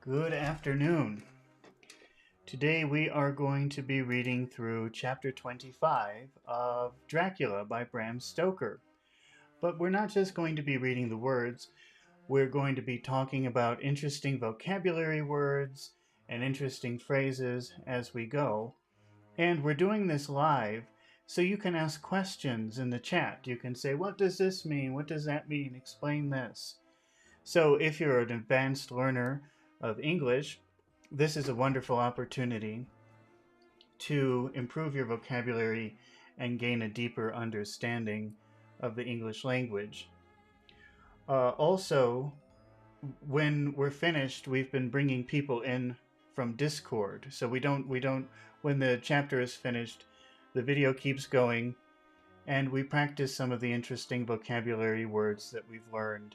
Good afternoon. Today we are going to be reading through chapter 25 of Dracula by Bram Stoker. But we're not just going to be reading the words, we're going to be talking about interesting vocabulary words and interesting phrases as we go. And we're doing this live, so you can ask questions in the chat. You can say, what does this mean? What does that mean? Explain this. So if you're an advanced learner of English, this is a wonderful opportunity to improve your vocabulary and gain a deeper understanding of the English language. Also, when we're finished, we've been bringing people in from Discord. So we don't, when the chapter is finished, the video keeps going and we practice some of the interesting vocabulary words that we've learned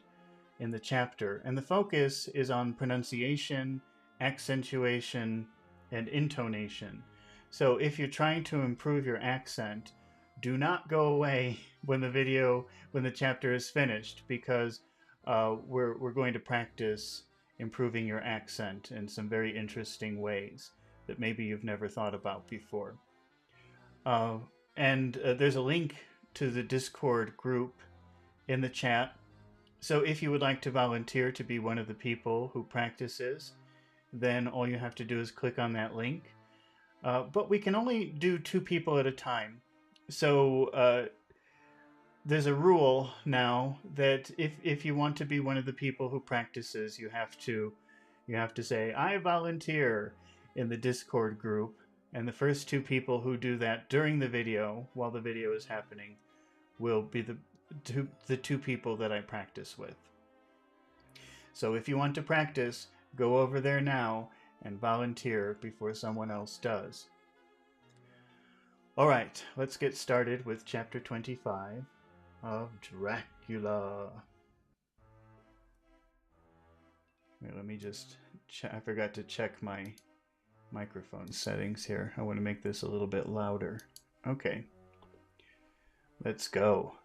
in the chapter. And the focus is on pronunciation, accentuation, and intonation. So if you're trying to improve your accent, do not go away when the chapter is finished, because we're going to practice improving your accent in some very interesting ways that maybe you've never thought about before. And there's a link to the Discord group in the chat. So if you would like to volunteer to be one of the people who practices, then all you have to do is click on that link. But we can only do 2 people at a time. So there's a rule now that if you want to be one of the people who practices, you have to say, I volunteer, in the Discord group. And the first 2 people who do that during the video, while the video is happening, will be the 2 people that I practice with. So if you want to practice, go over there now and volunteer before someone else does. All right, let's get started with chapter 25 of Dracula. Wait, let me just check. I forgot to check my microphone settings here. I want to make this a little bit louder. Okay, let's go.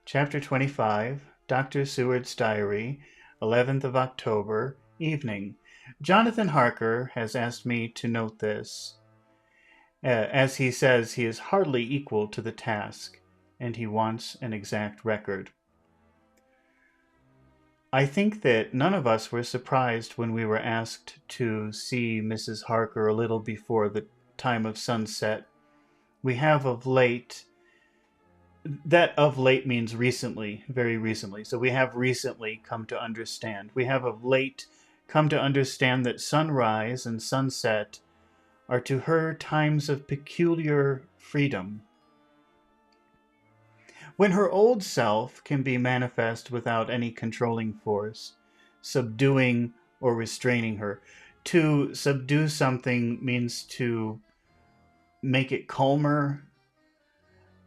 Chapter 25, Dr. Seward's Diary, 11th of October, evening. Jonathan Harker has asked me to note this, as he says he is hardly equal to the task, and he wants an exact record. I think that none of us were surprised when we were asked to see Mrs. Harker a little before the time of sunset. We have of late... That of late means recently, very recently. So we have recently come to understand. We have of late come to understand that sunrise and sunset are to her times of peculiar freedom, when her old self can be manifest without any controlling force, subduing or restraining her. To subdue something means to make it calmer,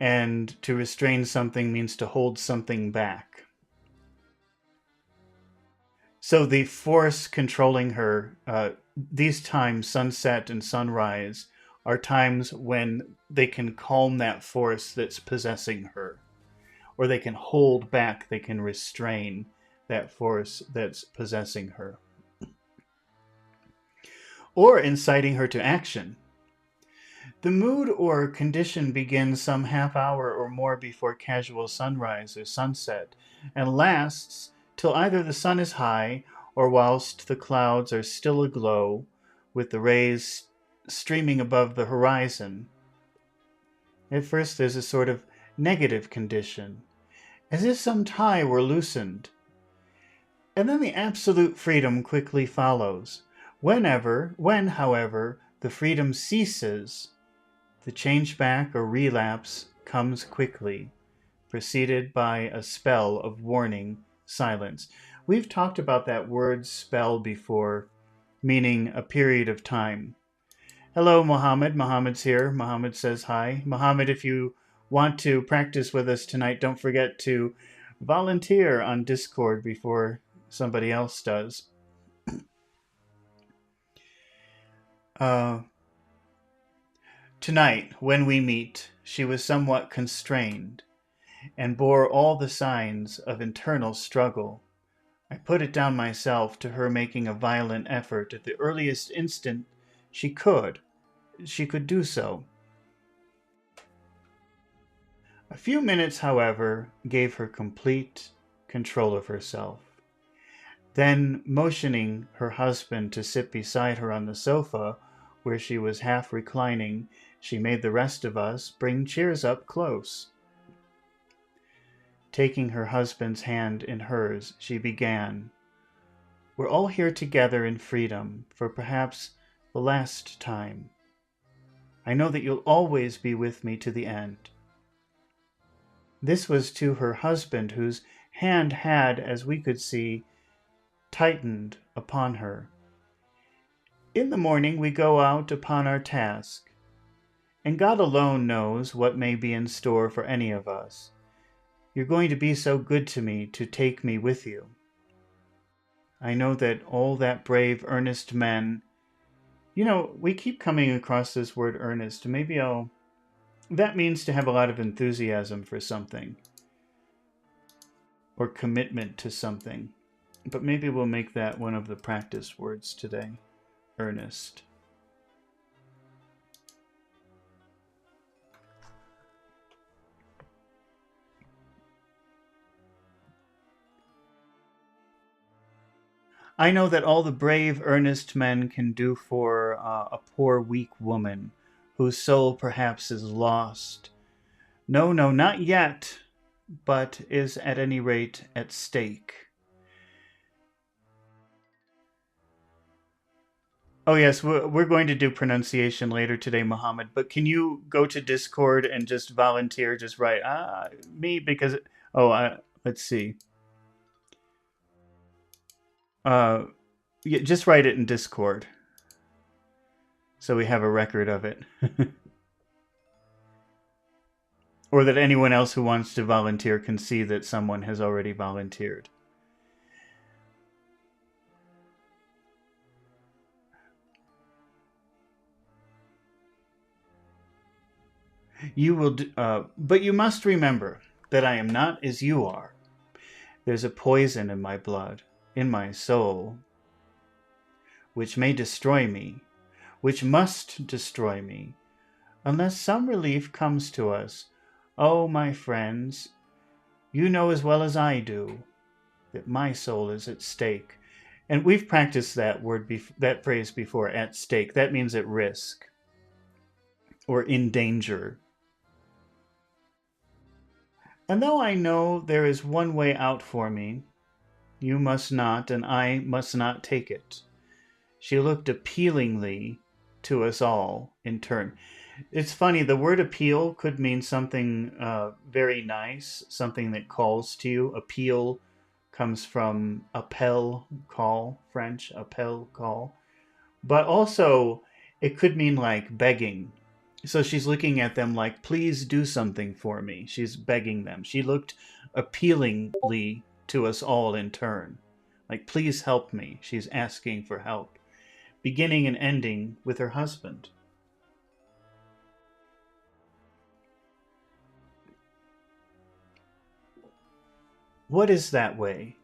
and to restrain something means to hold something back. So the force controlling her, these times, sunset and sunrise, are times when they can calm that force that's possessing her. Or they can hold back, they can restrain that force that's possessing her. Or inciting her to action. The mood or condition begins some half hour or more before casual sunrise or sunset, and lasts till either the sun is high, or whilst the clouds are still aglow, with the rays streaming above the horizon. At first there's a sort of negative condition, as if some tie were loosened. And then the absolute freedom quickly follows. When, however, the freedom ceases, the change back or relapse comes quickly, preceded by a spell of warning silence. We've talked about that word spell before, meaning a period of time. Hello, Mohammed. Mohammed's here. Mohammed says hi. Mohammed, if you want to practice with us tonight, don't forget to volunteer on Discord before somebody else does. Tonight, when we meet, she was somewhat constrained, and bore all the signs of internal struggle. I put it down myself to her making a violent effort at the earliest instant she could. She could do so. A few minutes, however, gave her complete control of herself. Then, motioning her husband to sit beside her on the sofa, where she was half reclining, she made the rest of us bring chairs up close. Taking her husband's hand in hers, she began, "We're all here together in freedom, for perhaps the last time. I know that you'll always be with me to the end." This was to her husband, whose hand had, as we could see, tightened upon her. "In the morning we go out upon our task, and God alone knows what may be in store for any of us. You're going to be so good to me to take me with you. I know that all that brave, earnest men..." We keep coming across this word earnest. That means to have a lot of enthusiasm for something, or commitment to something. But maybe we'll make that one of the practice words today. Earnest. I know that all the brave, earnest men can do for a poor, weak woman whose soul perhaps is lost. No, not yet, but is at any rate at stake. Oh yes, we're going to do pronunciation later today, Muhammad. But can you go to Discord and just volunteer, just write me, because let's see. Yeah, just write it in Discord, so we have a record of it, or that anyone else who wants to volunteer can see that someone has already volunteered. You will, but you must remember that I am not as you are. There's a poison in my blood, in my soul, which may destroy me, which must destroy me, unless some relief comes to us. Oh, my friends, you know as well as I do that my soul is at stake. And we've practiced that that phrase before, at stake. That means at risk or in danger. And though I know there is one way out for me, you must not, and I must not take it." She looked appealingly to us all in turn. It's funny, the word appeal could mean something very nice, something that calls to you. Appeal comes from appel, call, French, appel, call. But also, it could mean like begging. So she's looking at them like, "Please do something for me." She's begging them. She looked appealingly to us all in turn. Like, "Please help me." She's asking for help, beginning and ending with her husband. "What is that way?"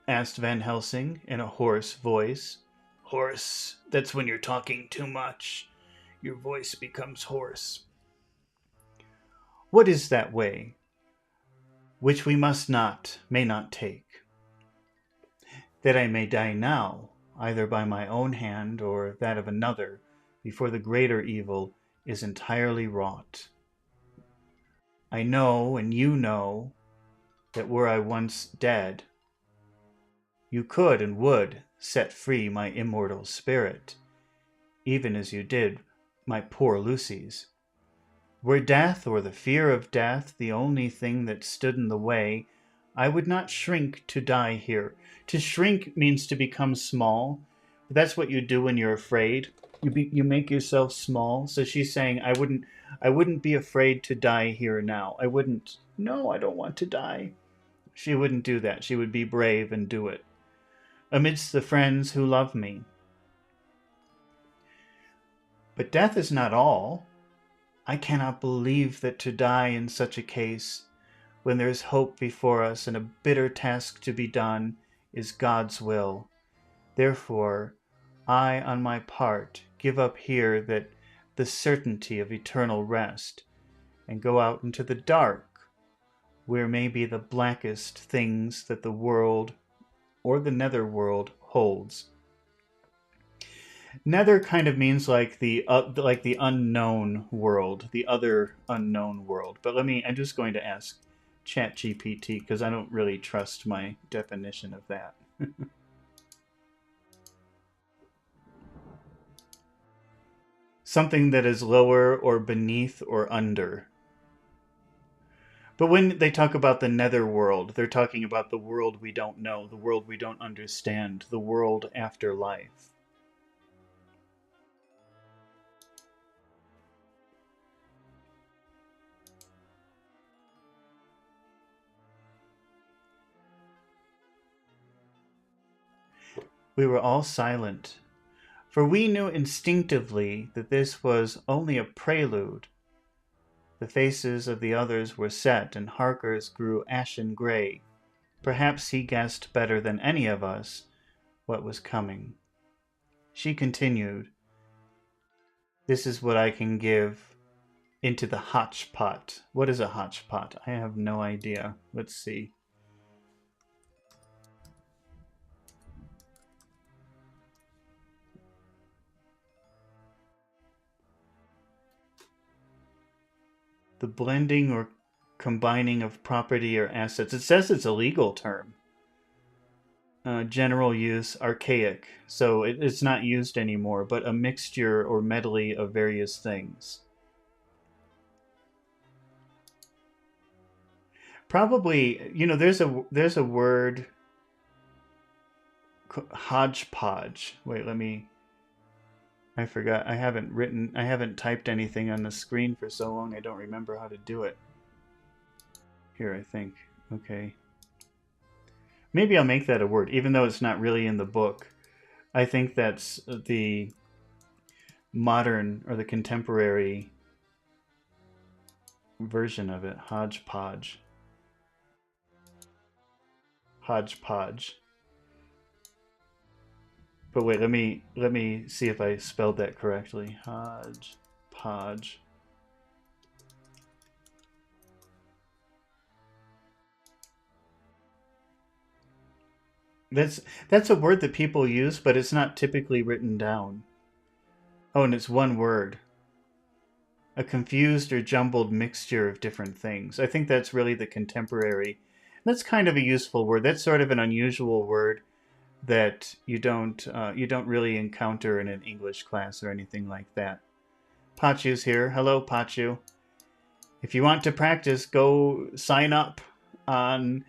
asked Van Helsing in a hoarse voice. Hoarse, that's when you're talking too much. Your voice becomes hoarse. "What is that way which we may not take? That I may die now, either by my own hand or that of another, before the greater evil is entirely wrought. I know, and you know, that were I once dead, you could and would set free my immortal spirit, even as you did my poor Lucy's. Were death, or the fear of death, the only thing that stood in the way, I would not shrink to die here." To shrink means to become small. That's what you do when you're afraid. You make yourself small. So she's saying, I wouldn't be afraid to die here now. I wouldn't. No, I don't want to die. She wouldn't do that. She would be brave and do it, amidst the friends who love me. But death is not all. I cannot believe that to die in such a case, when there is hope before us and a bitter task to be done, is God's will. Therefore, I, on my part, give up here the certainty of eternal rest, and go out into the dark, where may be the blackest things that the world or the netherworld holds. Nether kind of means like the unknown world, the other unknown world. But I'm just going to ask ChatGPT because I don't really trust my definition of that. Something that is lower or beneath or under. But when they talk about the nether world, they're talking about the world we don't know, the world we don't understand, the world after life. We were all silent, for we knew instinctively that this was only a prelude. The faces of the others were set, and Harker's grew ashen gray. Perhaps he guessed better than any of us what was coming. She continued, "This is what I can give into the hotchpot." What is a hotchpot? I have no idea. Let's see. The blending or combining of property or assets. It says it's a legal term. General use, archaic. So it's not used anymore, but a mixture or medley of various things. Probably, there's a word, hodgepodge. Wait, I forgot. I haven't typed anything on the screen for so long. I don't remember how to do it. Here, I think. Okay. Maybe I'll make that a word, even though it's not really in the book. I think that's the modern or the contemporary version of it. Hodgepodge. Hodgepodge. But wait, let me see if I spelled that correctly. Hodgepodge. That's a word that people use, but it's not typically written down. Oh, and it's one word. A confused or jumbled mixture of different things. I think that's really the contemporary. That's kind of a useful word. That's sort of an unusual word that you don't really encounter in an English class or anything like that. Pachu's here. Hello, Pachu. If you want to practice, go sign up on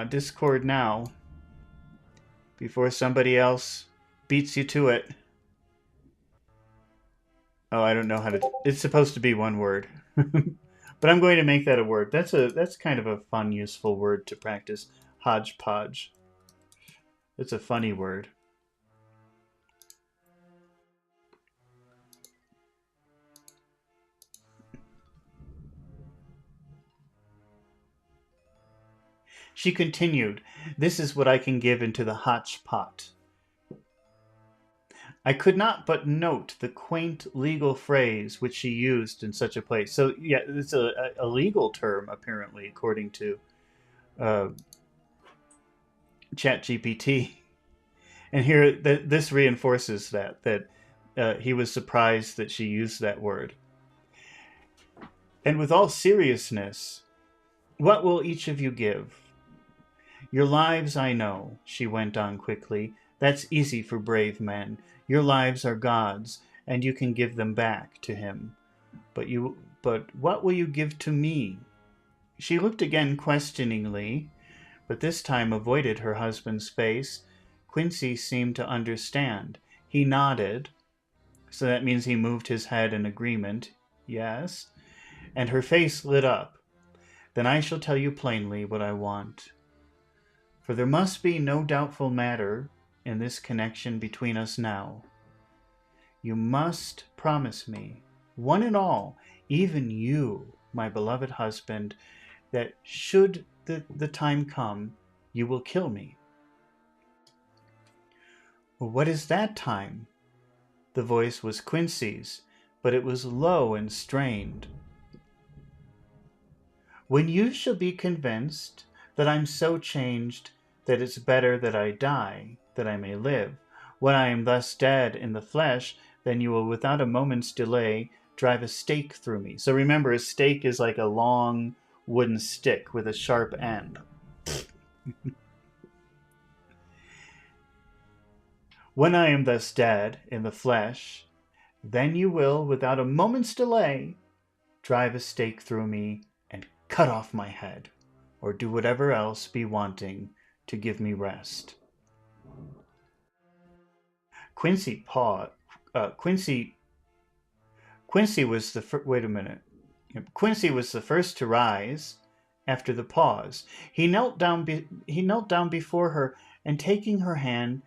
Discord now before somebody else beats you to it. Oh, I don't know how to. It's supposed to be one word, but I'm going to make that a word. That's kind of a fun, useful word to practice. Hodgepodge. It's a funny word. She continued, "This is what I can give into the hotchpot." I could not but note the quaint legal phrase which she used in such a place. So, yeah, it's a legal term, apparently, according to uh, ChatGPT. And here, this reinforces that he was surprised that she used that word. And with all seriousness, what will each of you give? Your lives, I know, she went on quickly. That's easy for brave men. Your lives are God's, and you can give them back to him. But what will you give to me? She looked again questioningly, but this time avoided her husband's face. Quincy seemed to understand. He nodded, so that means he moved his head in agreement. Yes. And her face lit up. Then I shall tell you plainly what I want. For there must be no doubtful matter in this connection between us now. You must promise me, one and all, even you, my beloved husband, that should the time come, you will kill me. Well, what is that time? The voice was Quincy's, but it was low and strained. When you shall be convinced that I'm so changed that it's better that I die, that I may live. When I am thus dead in the flesh, then you will without a moment's delay drive a stake through me. So remember, a stake is like a long wooden stick with a sharp end. When I am thus dead in the flesh, then you will, without a moment's delay, drive a stake through me and cut off my head, or do whatever else be wanting to give me rest. Quincy paused. Quincy was the wait a minute. Quincy was the first to rise after the pause. He knelt down before her, and taking her hand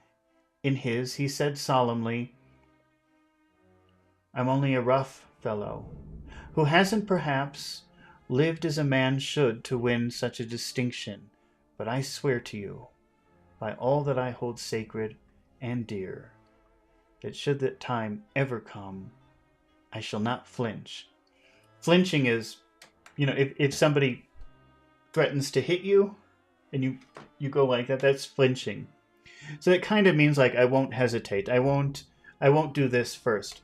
in his, he said solemnly, I'm only a rough fellow, who hasn't perhaps lived as a man should to win such a distinction, but I swear to you, by all that I hold sacred and dear, that should that time ever come, I shall not flinch. Flinching is, if somebody threatens to hit you and you go like that, that's flinching. So it kind of means like I won't hesitate. I won't do this first.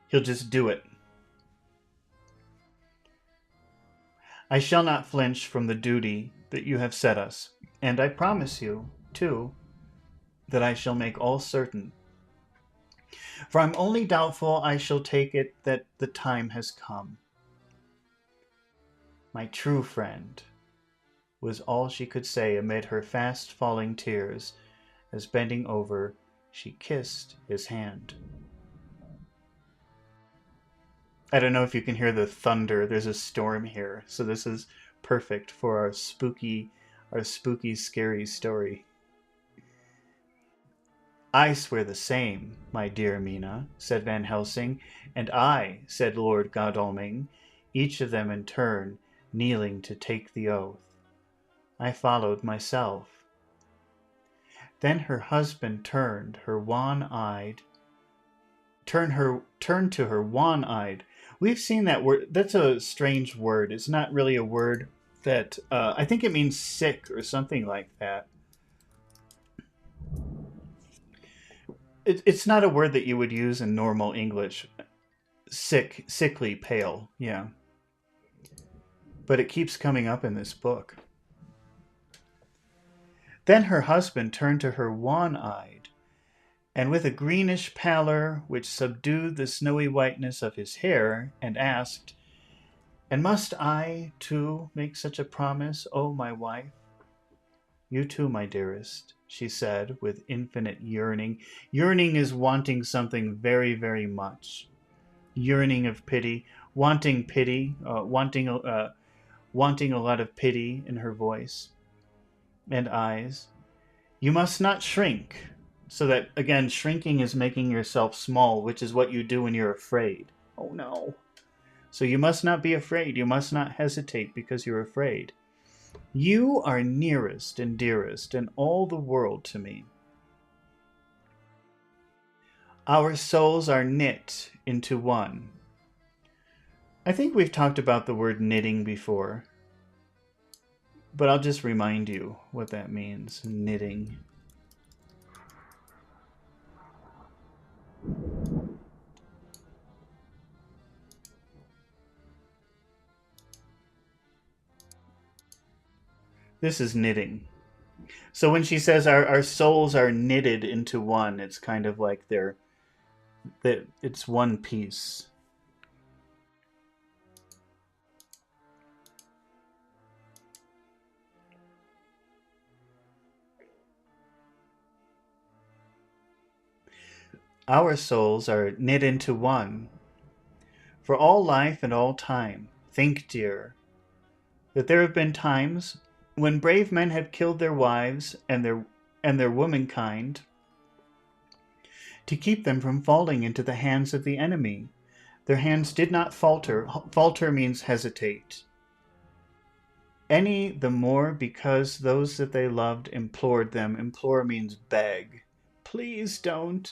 He'll just do it. I shall not flinch from the duty that you have set us, and I promise you, too, that I shall make all certain. For I'm only doubtful I shall take it that the time has come. My true friend, was all she could say amid her fast-falling tears, as bending over, she kissed his hand. I don't know if you can hear the thunder. There's a storm here, so this is perfect for our spooky, scary story. I swear the same, my dear Mina, said Van Helsing, and I, said Lord Godalming, each of them in turn, kneeling to take the oath. I followed myself. Then her husband turned to her wan-eyed. We've seen that word. That's a strange word. It's not really a word that I think it means sick or something like that. It's not a word that you would use in normal English. Sick, sickly, pale, yeah. But it keeps coming up in this book. Then her husband turned to her wan-eyed, and with a greenish pallor which subdued the snowy whiteness of his hair, and asked, And must I, too, make such a promise, O my wife? You too, my dearest, she said, with infinite yearning. Yearning is wanting something very, very much. Yearning of pity, wanting wanting a lot of pity in her voice and eyes. You must not shrink. So that, again, shrinking is making yourself small, which is what you do when you're afraid. Oh no. So you must not be afraid. You must not hesitate because you're afraid. You are nearest and dearest in all the world to me. Our souls are knit into one. I think we've talked about the word knitting before, but I'll just remind you what that means, knitting. This is knitting. So when she says our souls are knitted into one, it's kind of like it's one piece. Our souls are knit into one. For all life and all time, think, dear, that there have been times when brave men have killed their wives and their womankind to keep them from falling into the hands of the enemy. Their hands did not falter. Falter means hesitate. Any the more because those that they loved implored them. Implore means beg. Please don't.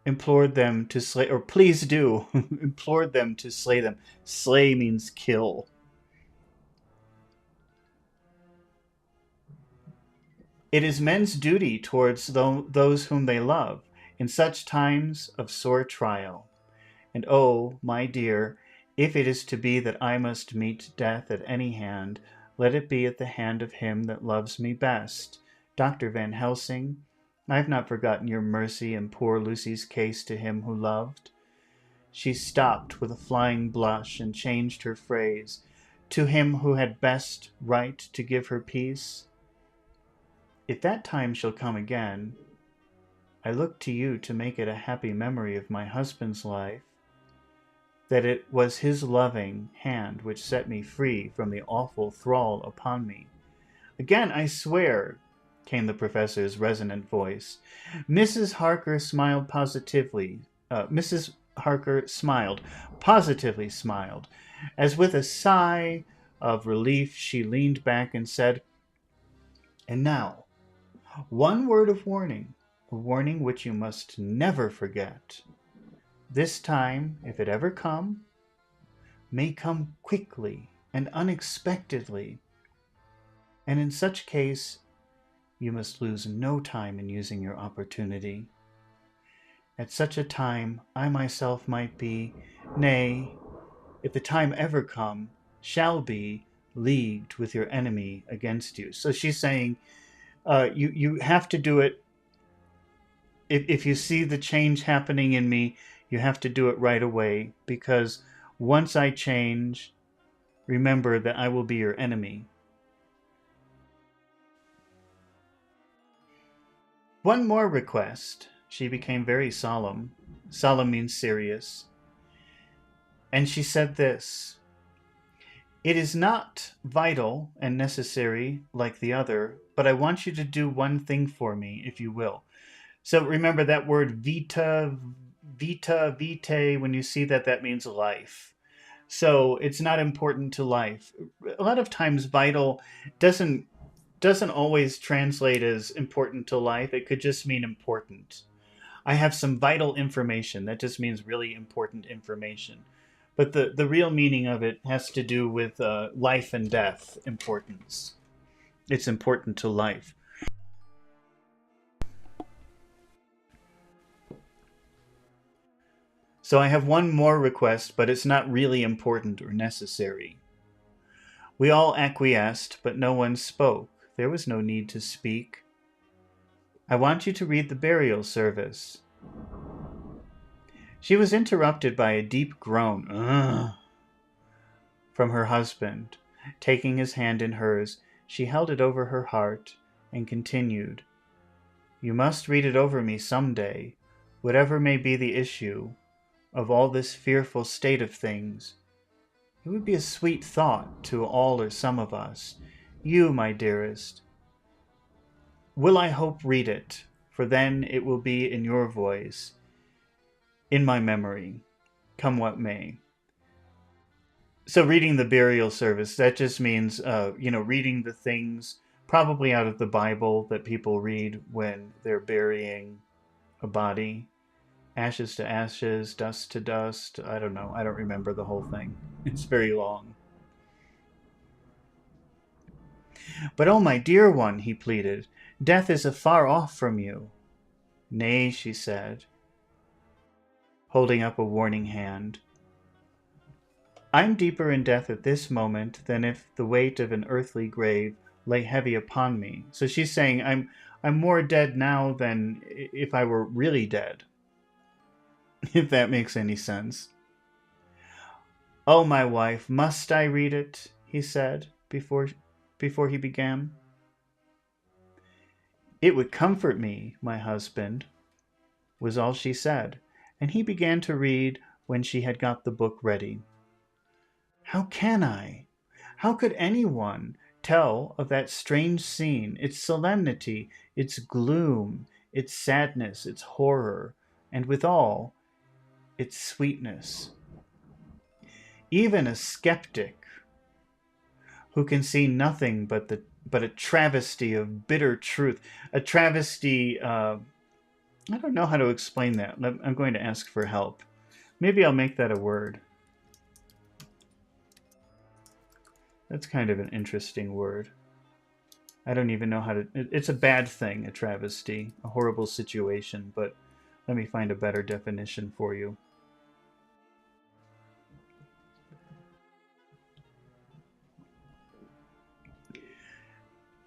Implored them to slay, or please do. Implored them to slay them. Slay means kill. It is men's duty towards those whom they love in such times of sore trial. And oh, my dear, if it is to be that I must meet death at any hand, let it be at the hand of him that loves me best. Dr. Van Helsing, I have not forgotten your mercy in poor Lucy's case to him who loved. She stopped with a flying blush and changed her phrase. To him who had best right to give her peace. If that time shall come again, I look to you to make it a happy memory of my husband's life, that it was his loving hand which set me free from the awful thrall upon me. Again, I swear, came the professor's resonant voice. Mrs. Harker smiled positively. Mrs. Harker smiled, positively smiled, as with a sigh of relief she leaned back and said, "And now, one word of warning, a warning which you must never forget. This time, if it ever come, may come quickly and unexpectedly, and in such case you must lose no time in using your opportunity. At such a time I myself might be, nay, if the time ever come, shall be leagued with your enemy against you." So she's saying, you have to do it. If you see the change happening in me, you have to do it right away, because once I change, remember that I will be your enemy. One more request. She became very solemn. Solemn means serious. And she said this: "It is not vital and necessary like the other, but I want you to do one thing for me, if you will." So remember that word vita, vitae, when you see that, that means life. So it's not important to life. A lot of times vital doesn't always translate as important to life. It could just mean important. I have some vital information. That just means really important information. But the real meaning of it has to do with life and death importance. It's important to life. So I have one more request, but it's not really important or necessary. We all acquiesced, but no one spoke. There was no need to speak. I want you to read the burial service. She was interrupted by a deep groan. Ugh, from her husband. Taking his hand in hers, she held it over her heart and continued, "You must read it over me some day, whatever may be the issue of all this fearful state of things. It would be a sweet thought to all or some of us. You, my dearest, will I hope read it, for then it will be in your voice, in my memory, come what may." So reading the burial service, that just means, reading the things probably out of the Bible that people read when they're burying a body. Ashes to ashes, dust to dust. I don't know. I don't remember the whole thing. It's very long. "But oh, my dear one," he pleaded, "death is afar off from you." "Nay," she said, holding up a warning hand. "I'm deeper in death at this moment than if the weight of an earthly grave lay heavy upon me." So she's saying, I'm more dead now than if I were really dead. If that makes any sense. "Oh, my wife, must I read it?" he said before he began. "It would comfort me, my husband," was all she said, and he began to read when she had got the book ready. How can I? How could anyone tell of that strange scene, its solemnity, its gloom, its sadness, its horror, and withal its sweetness? Even a skeptic who can see nothing but a travesty of bitter truth. A travesty. I don't know how to explain that. I'm going to ask for help. Maybe I'll make that a word. That's kind of an interesting word. I don't even know how to. It's a bad thing, a travesty, a horrible situation, but let me find a better definition for you.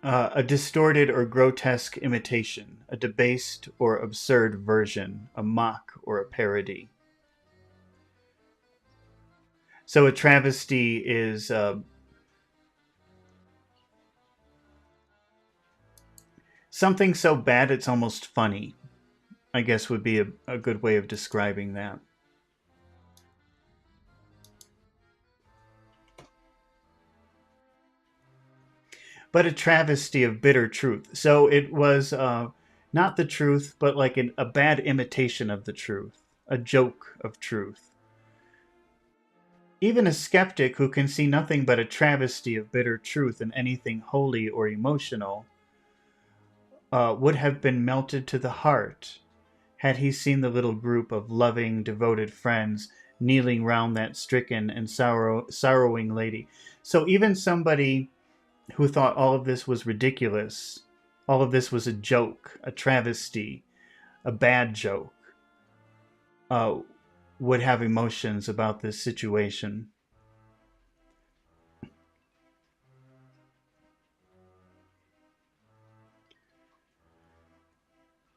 A distorted or grotesque imitation, a debased or absurd version, a mock or a parody. So a travesty is something so bad it's almost funny, I guess would be a good way of describing that. But a travesty of bitter truth. So it was not the truth, but like a bad imitation of the truth, a joke of truth. Even a skeptic who can see nothing but a travesty of bitter truth in anything holy or emotional would have been melted to the heart had he seen the little group of loving, devoted friends kneeling round that stricken and sorrowing lady. So even somebody who thought all of this was ridiculous, all of this was a joke, a travesty, a bad joke, uh, would have emotions about this situation.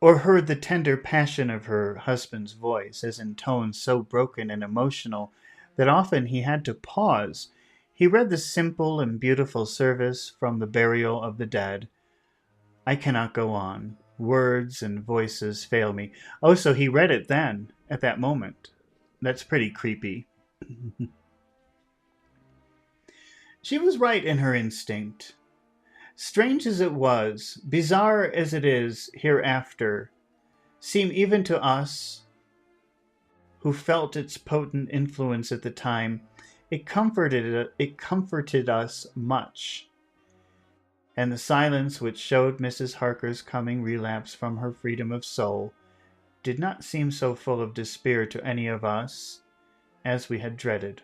Or heard the tender passion of her husband's voice, as in tones so broken and emotional that often he had to pause. He read the simple and beautiful service from the burial of the dead. I cannot go on. Words and voices fail me. Oh, so he read it then, at that moment. That's pretty creepy. She was right in her instinct. Strange as it was, bizarre as it is hereafter, seem even to us who felt its potent influence at the time, it comforted us much. And the silence which showed Mrs. Harker's coming relapse from her freedom of soul did not seem so full of despair to any of us as we had dreaded.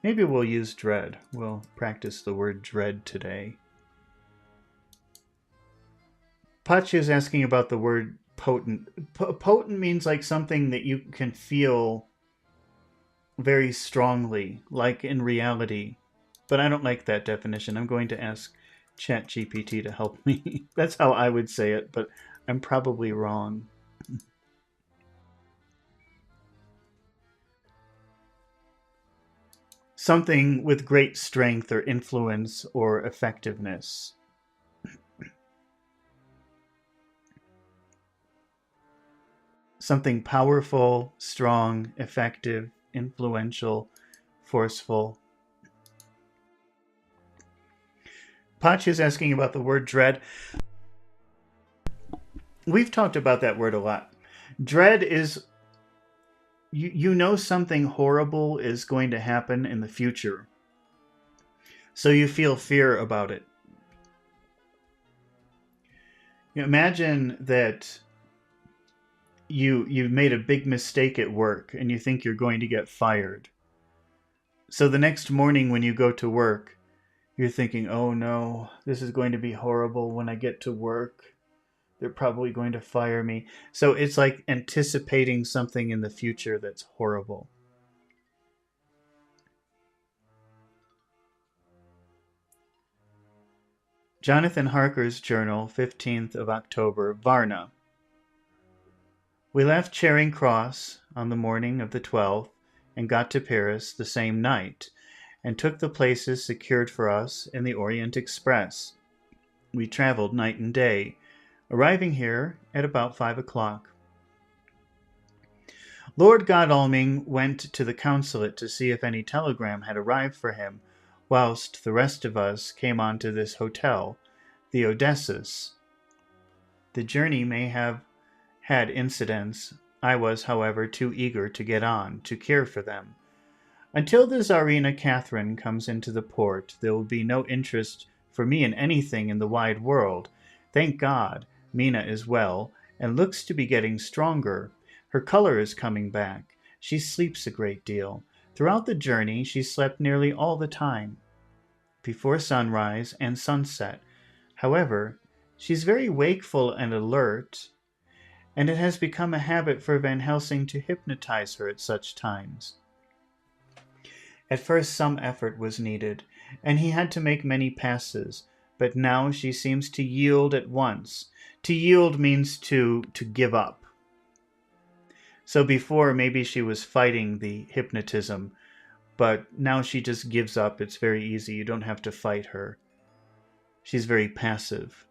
Maybe we'll use dread. We'll practice the word dread today. Pachi is asking about the word potent. Potent means like something that you can feel very strongly, like in reality. But I don't like that definition. I'm going to ask ChatGPT to help me. That's how I would say it, but I'm probably wrong. Something with great strength or influence or effectiveness. Something powerful, strong, effective, influential, forceful. Patch is asking about the word dread. We've talked about that word a lot. Dread is you know something horrible is going to happen in the future. So you feel fear about it. You imagine that you made a big mistake at work and you think you're going to get fired. So the next morning when you go to work, you're thinking, "Oh no, this is going to be horrible when I get to work. They're probably going to fire me." So it's like anticipating something in the future that's horrible. Jonathan Harker's journal, 15th of October, Varna. We left Charing Cross on the morning of the 12th and got to Paris the same night, and took the places secured for us in the Orient Express. We traveled night and day, arriving here at about 5 o'clock. Lord Godalming went to the consulate to see if any telegram had arrived for him, whilst the rest of us came on to this hotel, the Odysseus. The journey may have had incidents. I was, however, too eager to get on, to care for them. Until the Tsarina Catherine comes into the port, there will be no interest for me in anything in the wide world. Thank God, Mina is well, and looks to be getting stronger. Her color is coming back. She sleeps a great deal. Throughout the journey, she slept nearly all the time, before sunrise and sunset. However, she's very wakeful and alert, and it has become a habit for Van Helsing to hypnotize her at such times. At first some effort was needed, and he had to make many passes, but now she seems to yield at once. To yield means to give up. So before, maybe she was fighting the hypnotism, but now she just gives up. It's very easy. You don't have to fight her. She's very passive,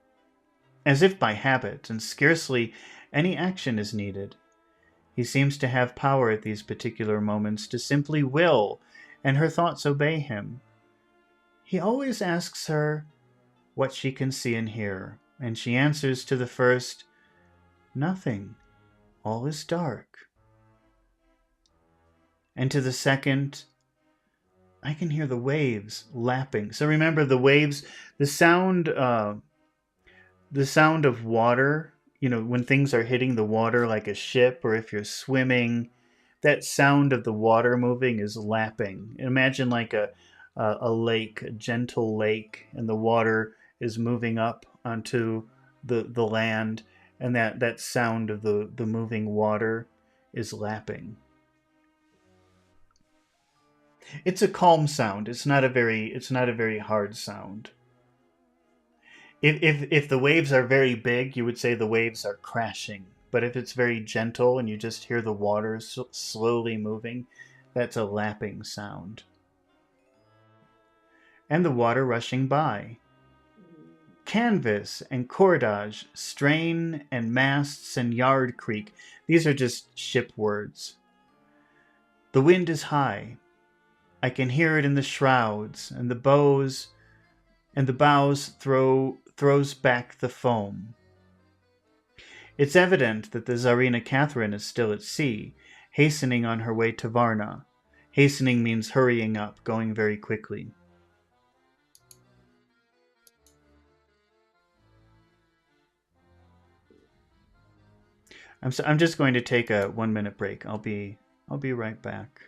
as if by habit, and scarcely any action is needed. He seems to have power at these particular moments to simply will, and her thoughts obey him. He always asks her what she can see and hear, and she answers to the first, "Nothing, all is dark." And to the second, "I can hear the waves lapping." So remember, the waves, the sound of water, when things are hitting the water like a ship, or if you're swimming, that sound of the water moving is lapping. Imagine like a lake, a gentle lake, and the water is moving up onto the land, and that sound of the moving water is lapping. It's a calm sound. It's not a very hard sound. If the waves are very big, you would say the waves are crashing. But if it's very gentle and you just hear the water slowly moving, that's a lapping sound. And the water rushing by. Canvas and cordage, strain and masts and yard creak. These are just ship words. The wind is high. I can hear it in the shrouds, and the bows and the bows throws back the foam. It's evident that the Tsarina Catherine is still at sea, hastening on her way to Varna. Hastening means hurrying up, going very quickly. I'm just going to take a 1-minute break. I'll be right back.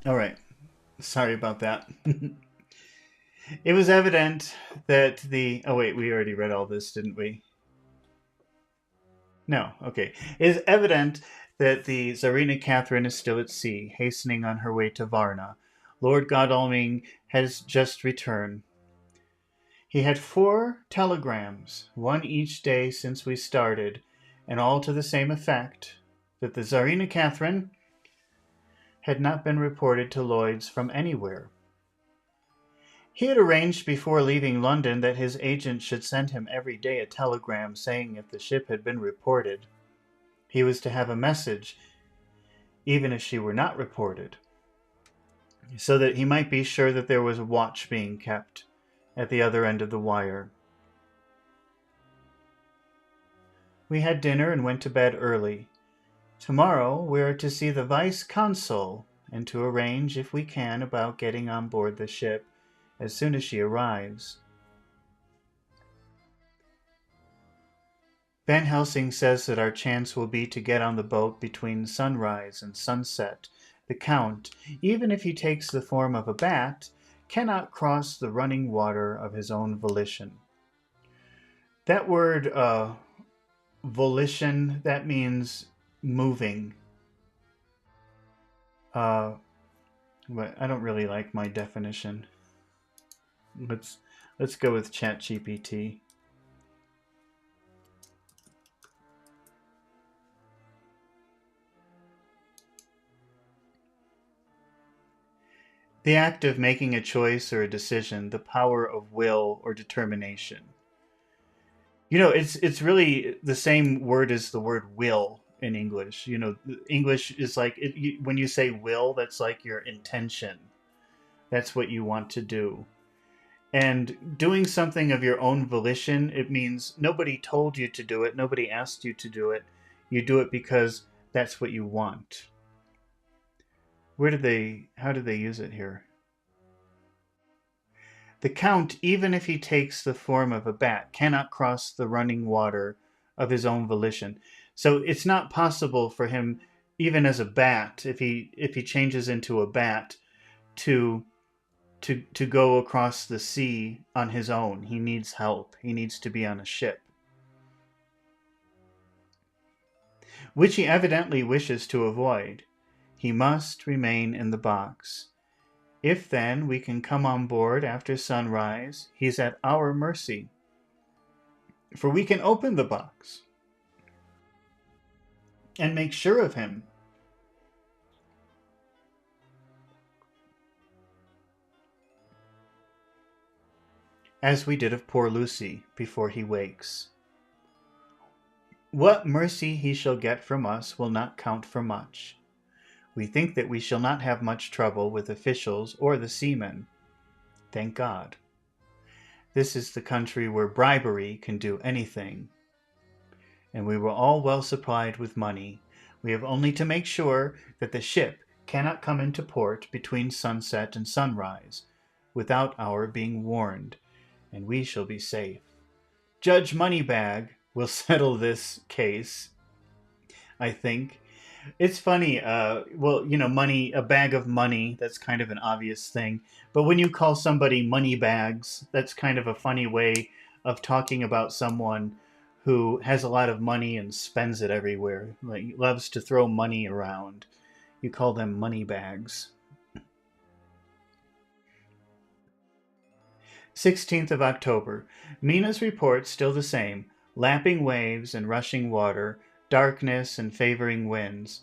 All right. Sorry about that. It was evident that the. Oh, wait, we already read all this, didn't we? No, okay. It is evident that the Tsarina Catherine is still at sea, hastening on her way to Varna. Lord Godalming has just returned. He had 4 telegrams, one each day since we started, and all to the same effect, that the Tsarina Catherine had not been reported to Lloyd's from anywhere. He had arranged before leaving London that his agent should send him every day a telegram saying if the ship had been reported. He was to have a message, even if she were not reported, so that he might be sure that there was a watch being kept at the other end of the wire. We had dinner and went to bed early. Tomorrow we are to see the vice consul and to arrange, if we can, about getting on board the ship as soon as she arrives. Van Helsing says that our chance will be to get on the boat between sunrise and sunset. The Count, even if he takes the form of a bat, cannot cross the running water of his own volition. That word, volition, that means moving. But I don't really like my definition. Let's go with ChatGPT. The act of making a choice or a decision, the power of will or determination. It's really the same word as the word will in English. English is like when you say will, that's like your intention. That's what you want to do. And doing something of your own volition, it means nobody told you to do it, nobody asked you to do it. You do it because that's what you want. How do they use it here? The Count, even if he takes the form of a bat, cannot cross the running water of his own volition. So it's not possible for him, even as a bat, if he changes into a bat, to go across the sea on his own. He needs help. He needs to be on a ship, which he evidently wishes to avoid. He must remain in the box. If, then, we can come on board after sunrise, he's at our mercy. For we can open the box and make sure of him. As we did of poor Lucy before he wakes. What mercy he shall get from us will not count for much. We think that we shall not have much trouble with officials or the seamen. Thank God. This is the country where bribery can do anything. And we were all well supplied with money. We have only to make sure that the ship cannot come into port between sunset and sunrise without our being warned, and we shall be safe. Judge Moneybag will settle this case, I think. It's funny, money, a bag of money, that's kind of an obvious thing. But when you call somebody money bags, that's kind of a funny way of talking about someone who has a lot of money and spends it everywhere, like loves to throw money around. You call them money bags. 16th of October. Mina's report still the same. Lapping waves and rushing water, darkness and favoring winds.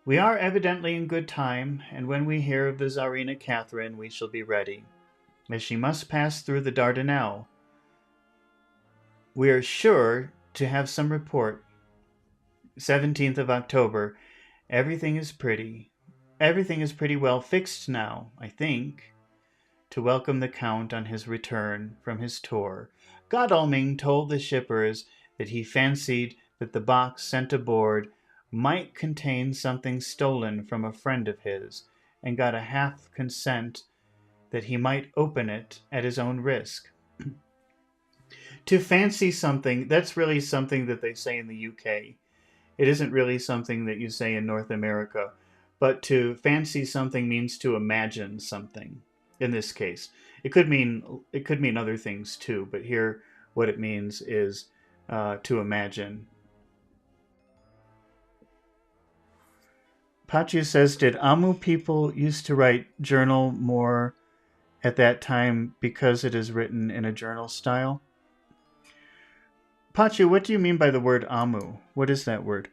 We are evidently in good time, and when we hear of the Tsarina Catherine, we shall be ready, as she must pass through the Dardanelles. We are sure to have some report. 17th of October. Everything is pretty well fixed now, I think, to welcome the Count on his return from his tour. Godalming told the shippers that he fancied that the box sent aboard might contain something stolen from a friend of his, and got a half consent that he might open it at his own risk. To fancy something, that's really something that they say in the UK. It isn't really something that you say in North America. But to fancy something means to imagine something, in this case. It could mean other things too, but here what it means is to imagine. Pachu says, did Amu people used to write journal more at that time because it is written in a journal style? Pachu, what do you mean by the word Amu? What is that word?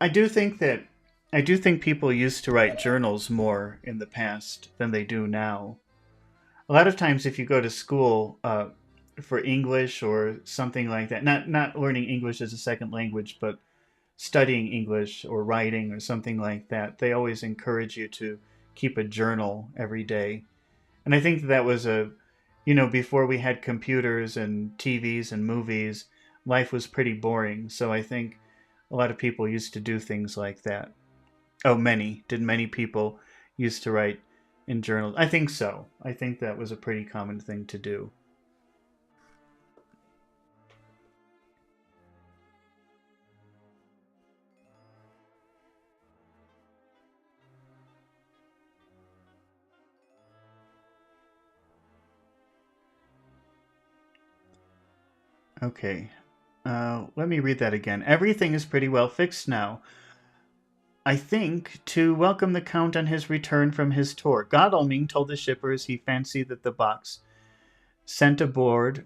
I do think people used to write journals more in the past than they do now. a lot of times if you go to school for English or something like that, not learning English as a second language, but studying English or writing or something like that, they always encourage you to keep a journal every day. And I think that was before we had computers and TVs and movies, life was pretty boring. So I think a lot of people used to do things like that. Oh, many. Did many people used to write in journals? I think so. I think that was a pretty common thing to do. Okay. Let me read that again. Everything is pretty well fixed now. I think, to welcome the Count on his return from his tour. Godalming told the shippers he fancied that the box sent aboard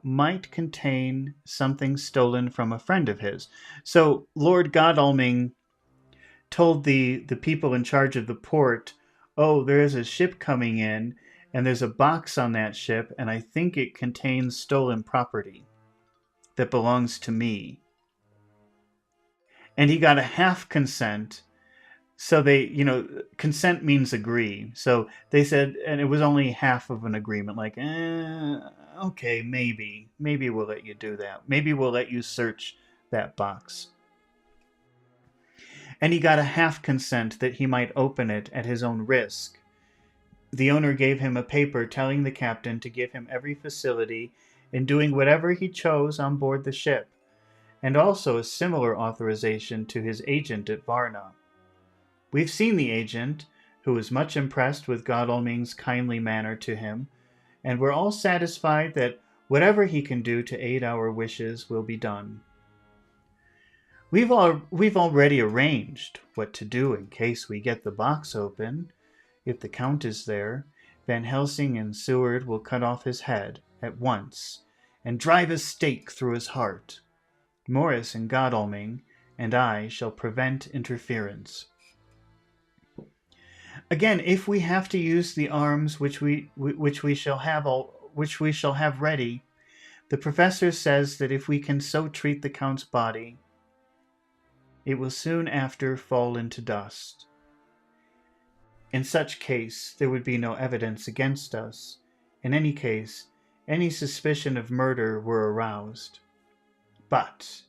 might contain something stolen from a friend of his. So Lord Godalming told the people in charge of the port, "Oh, there is a ship coming in, and there's a box on that ship, and I think it contains stolen property that belongs to me." And he got a half consent. So consent means agree. So they said, and it was only half of an agreement, like, okay, maybe we'll let you do that. Maybe we'll let you search that box. And he got a half consent that he might open it at his own risk. The owner gave him a paper telling the captain to give him every facility in doing whatever he chose on board the ship, and also a similar authorization to his agent at Varna. We've seen the agent, who was much impressed with Godalming's kindly manner to him, and we're all satisfied that whatever he can do to aid our wishes will be done. We've already arranged what to do in case we get the box open. If the Count is there, Van Helsing and Seward will cut off his head at once and drive a stake through his heart. Morris and Godalming and I shall prevent interference. Again, if we have to use the arms which we shall have ready, the professor says that if we can so treat the Count's body, it will soon after fall into dust. In such case, there would be no evidence against us. In any case, any suspicion of murder were aroused. But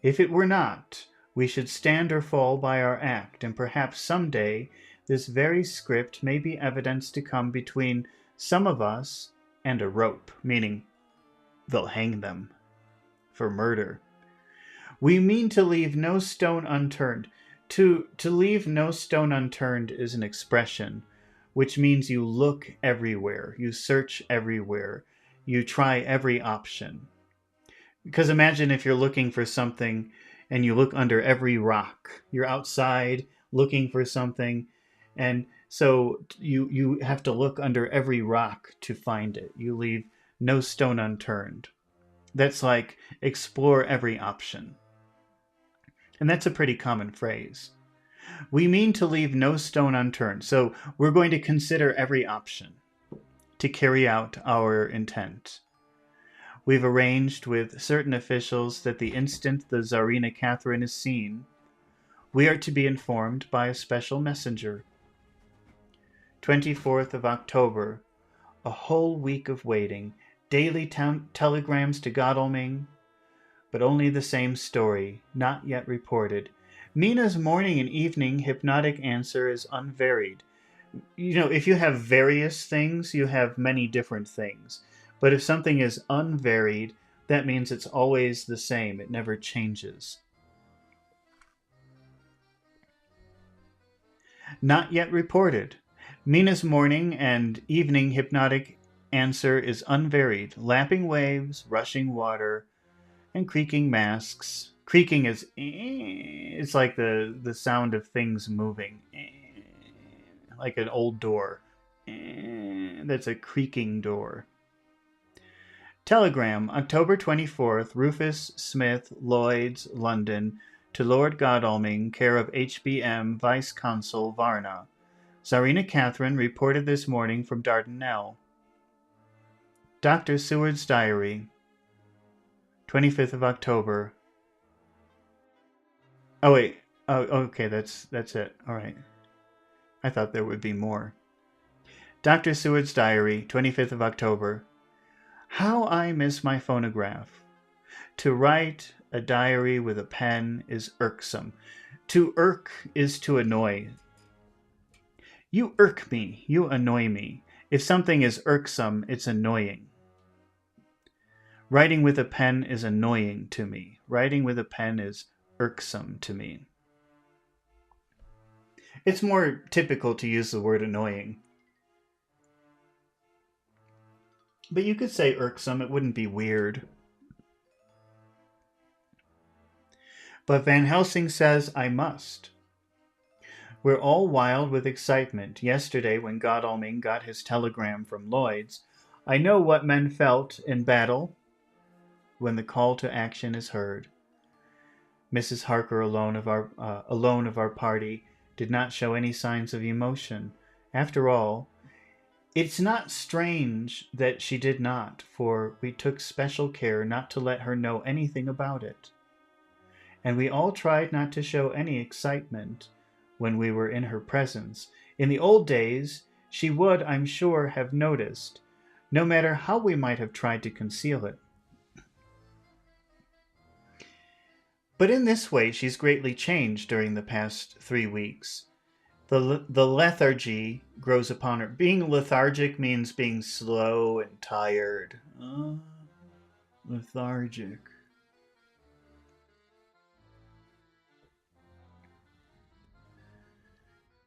if it were not, we should stand or fall by our act, and perhaps some day this very script may be evidence to come between some of us and a rope, meaning they'll hang them for murder. We mean to leave no stone unturned. To leave no stone unturned is an expression which means you look everywhere, you search everywhere, you try every option. Because imagine if you're looking for something and you look under every rock. You're outside looking for something, and so you have to look under every rock to find it. You leave no stone unturned. That's like explore every option. And that's a pretty common phrase. We mean to leave no stone unturned. So we're going to consider every option to carry out our intent. We've arranged with certain officials that the instant the Tsarina Catherine is seen, we are to be informed by a special messenger. 24th of October, a whole week of waiting, daily telegrams to Godalming, but only the same story, not yet reported. Mina's morning and evening hypnotic answer is unvaried. If you have various things, you have many different things. But if something is unvaried, that means it's always the same. It never changes. Not yet reported. Mina's morning and evening hypnotic answer is unvaried. Lapping waves, rushing water, and creaking masks. Creaking is it's like the sound of things moving, like an old door. That's a creaking door. Telegram, October 24th, Rufus Smith, Lloyd's, London, to Lord Godalming, care of HBM, Vice-Consul, Varna. Tsarina Catherine reported this morning from Dardanelles. Dr. Seward's Diary, 25th of October. Oh, wait. Oh, okay, that's it. All right. I thought there would be more. Dr. Seward's Diary, 25th of October. How I miss my phonograph. To write a diary with a pen is irksome. To irk is to annoy. You irk me. You annoy me. If something is irksome, it's annoying. Writing with a pen is annoying to me. Writing with a pen is irksome to me. It's more typical to use the word annoying. But you could say irksome, it wouldn't be weird. But Van Helsing says I must. We're all wild with excitement. Yesterday, when Godalming got his telegram from Lloyd's, I know what men felt in battle when the call to action is heard. Mrs. Harker, alone of our party, did not show any signs of emotion. After all, it's not strange that she did not, for we took special care not to let her know anything about it. And we all tried not to show any excitement when we were in her presence. In the old days, she would, I'm sure, have noticed, no matter how we might have tried to conceal it. But in this way, she's greatly changed during the past 3 weeks. The lethargy grows upon her. Being lethargic means being slow and tired. Lethargic.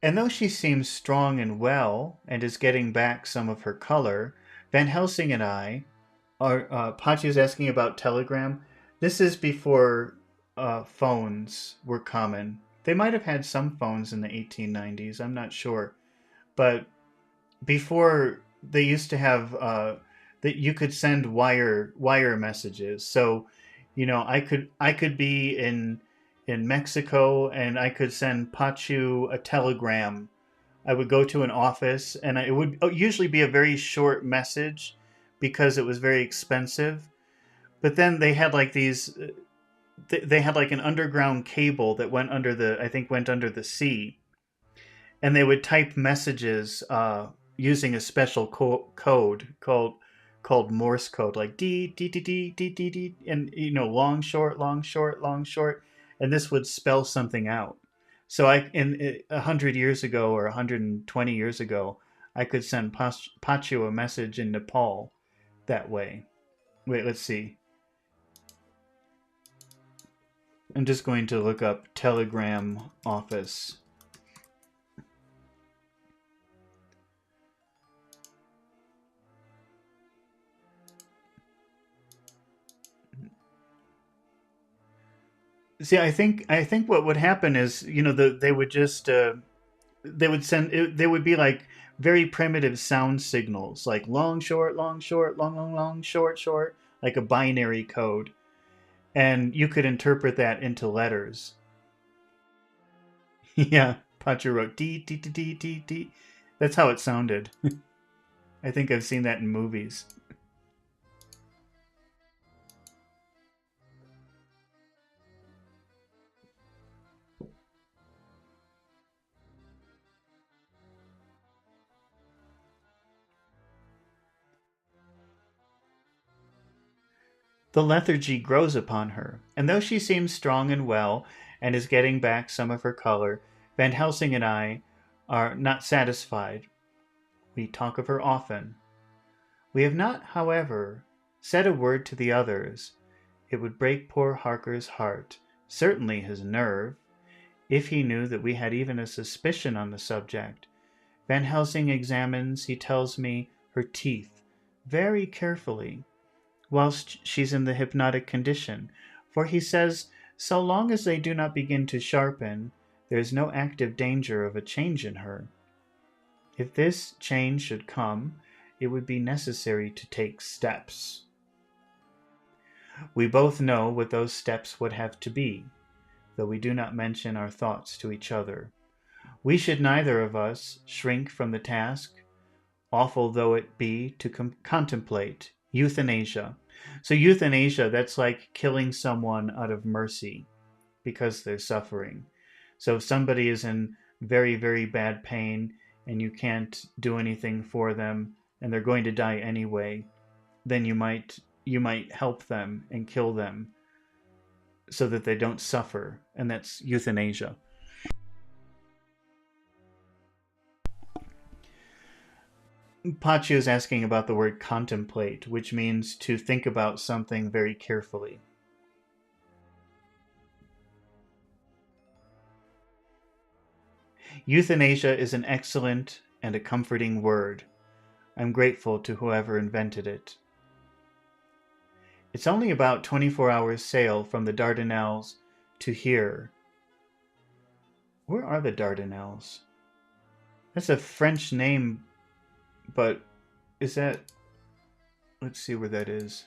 And though she seems strong and well, and is getting back some of her color, Van Helsing and I are. Pachi's asking about Telegram. This is before phones were common. They might have had some phones in the 1890s. I'm not sure, but before they used to have that you could send wire messages. So, I could be in Mexico, and I could send Pachu a telegram. I would go to an office, and it would usually be a very short message because it was very expensive. But then they had like these. They had like an underground cable that went under the sea, and they would type messages using a special code called Morse code, like D D D D D D D, and long short long short long short, and this would spell something out. So in 100 years ago or 120 years ago, I could send Pachu a message in Nepal that way. Wait, let's see. I'm just going to look up Telegram office. See, I think what would happen is, they would just they would send it, they would be like very primitive sound signals, like long short long short long long long short short, like a binary code, and you could interpret that into letters. Yeah, Pacha wrote D D D D D D. That's how it sounded. I think I've seen that in movies. The lethargy grows upon her, and though she seems strong and well, and is getting back some of her color, Van Helsing and I are not satisfied. We talk of her often. We have not, however, said a word to the others. It would break poor Harker's heart, certainly his nerve, if he knew that we had even a suspicion on the subject. Van Helsing examines, he tells me, her teeth very carefully, whilst she's in the hypnotic condition, for he says so long as they do not begin to sharpen, there is no active danger of a change in her. If this change should come, it would be necessary to take steps. We both know what those steps would have to be, though we do not mention our thoughts to each other. We should neither of us shrink from the task, awful though it be to contemplate, Euthanasia. So euthanasia, that's like killing someone out of mercy because they're suffering. So if somebody is in very, very bad pain and you can't do anything for them and they're going to die anyway, then you might help them and kill them so that they don't suffer, and that's euthanasia. Pachu is asking about the word contemplate, which means to think about something very carefully. Euthanasia is an excellent and a comforting word. I'm grateful to whoever invented it. It's only about 24 hours sail from the Dardanelles to here. Where are the Dardanelles? That's a French name, but is that... Let's see where that is.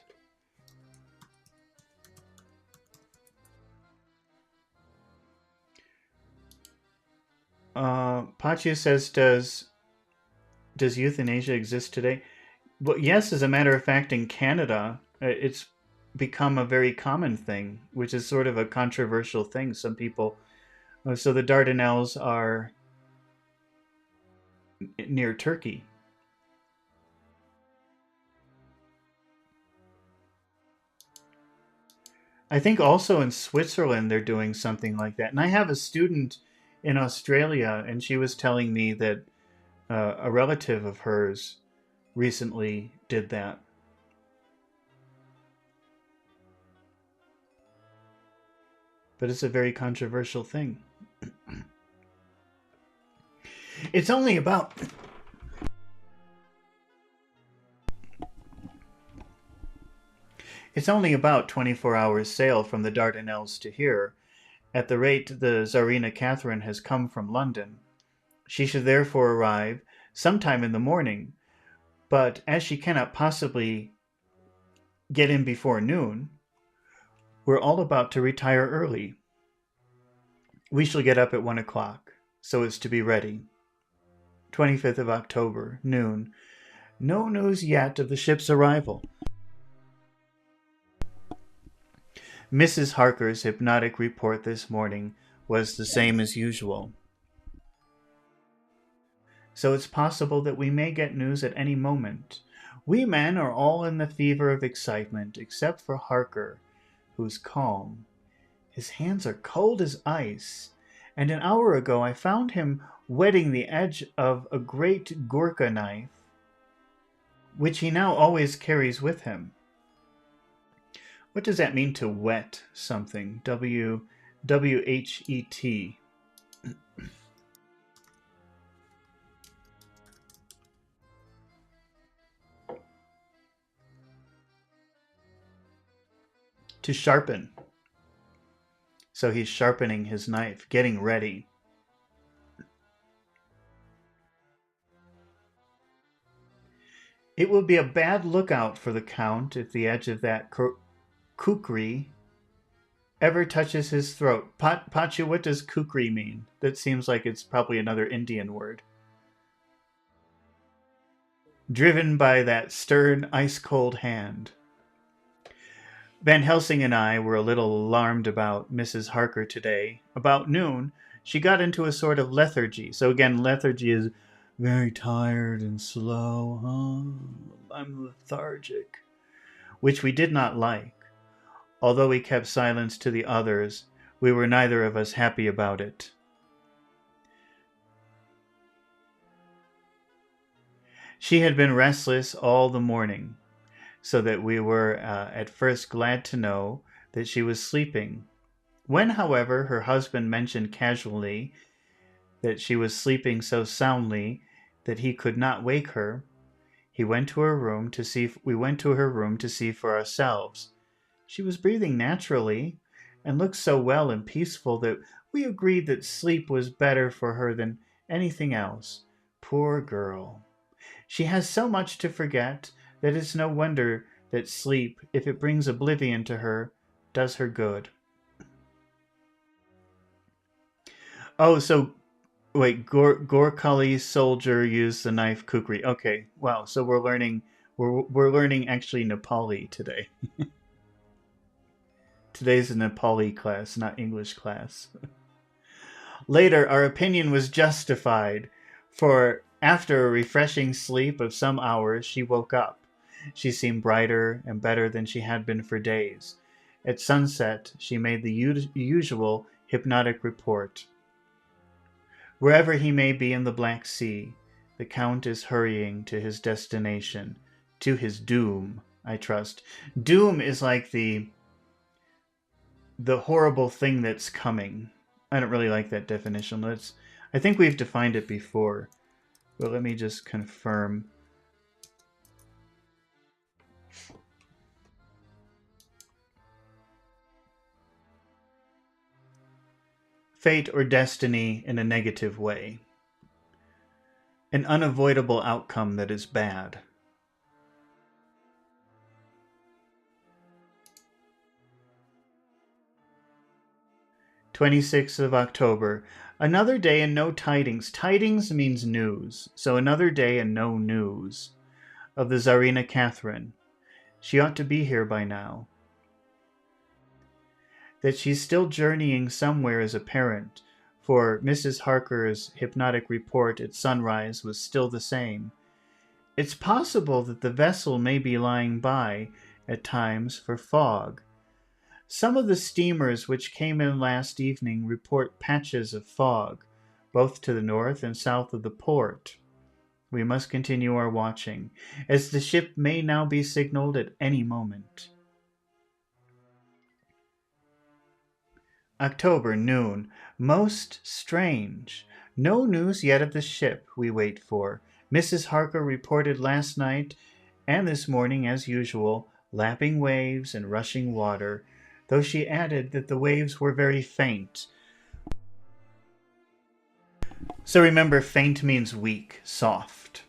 Pachi says, does euthanasia exist today? Well, yes, as a matter of fact, in Canada, it's become a very common thing, which is sort of a controversial thing. Some people... So the Dardanelles are near Turkey. I think also in Switzerland they're doing something like that. And I have a student in Australia, and she was telling me that a relative of hers recently did that. But it's a very controversial thing. It's only about... It's only about 24 hours sail from the Dardanelles to here. At the rate the Tsarina Catherine has come from London, she should therefore arrive sometime in the morning, but as she cannot possibly get in before noon, we're all about to retire early. We shall get up at 1 o'clock, so as to be ready. 25th of October, noon. No news yet of the ship's arrival. Mrs. Harker's hypnotic report this morning was the same as usual. So it's possible that we may get news at any moment. We men are all in the fever of excitement, except for Harker, who's calm. His hands are cold as ice, and an hour ago I found him wetting the edge of a great Gurkha knife, which he now always carries with him. What does that mean, to wet something? W-H-E-T. To sharpen. So he's sharpening his knife, getting ready. It will be a bad lookout for the Count if the edge of that kukri ever touches his throat. Pachu, what does kukri mean? That seems like it's probably another Indian word. Driven by that stern, ice-cold hand. Van Helsing and I were a little alarmed about Mrs. Harker today. About noon, she got into a sort of lethargy. So again, lethargy is very tired and slow. I'm lethargic. Which we did not like. Although we kept silence to the others, we were neither of us happy about it. She had been restless all the morning, so that we were at first glad to know that she was sleeping. When, however, her husband mentioned casually that she was sleeping so soundly that he could not wake her, we went to her room to see for ourselves. She was breathing naturally and looked so well and peaceful that we agreed that sleep was better for her than anything else. Poor girl. She has so much to forget that it's no wonder that sleep, if it brings oblivion to her, does her good. Oh, so wait, Gorkhali soldier used the knife kukri. Okay, wow. So we're learning We're learning actually Nepali today. Today's a Nepali class, not English class. Later, our opinion was justified, for after a refreshing sleep of some hours, she woke up. She seemed brighter and better than she had been for days. At sunset, she made the usual hypnotic report. Wherever he may be in the Black Sea, the Count is hurrying to his destination, to his doom, I trust. Doom is like the horrible thing that's coming. I don't really like that definition. I think we've defined it before, but let me just confirm. Fate or destiny in a negative way. An unavoidable outcome that is bad. October 26th. Another day and no tidings. Tidings means news, so another day and no news of the Tsarina Catherine. She ought to be here by now. That she's still journeying somewhere is apparent, for Mrs. Harker's hypnotic report at sunrise was still the same. It's possible that the vessel may be lying by, at times, for fog. Some of the steamers which came in last evening report patches of fog, both to the north and south of the port. We must continue our watching, as the ship may now be signaled at any moment. October, noon. Most strange. No news yet of the ship we wait for. Mrs. Harker reported last night and this morning, as usual, lapping waves and rushing water, though she added that the waves were very faint. So remember, faint means weak, soft.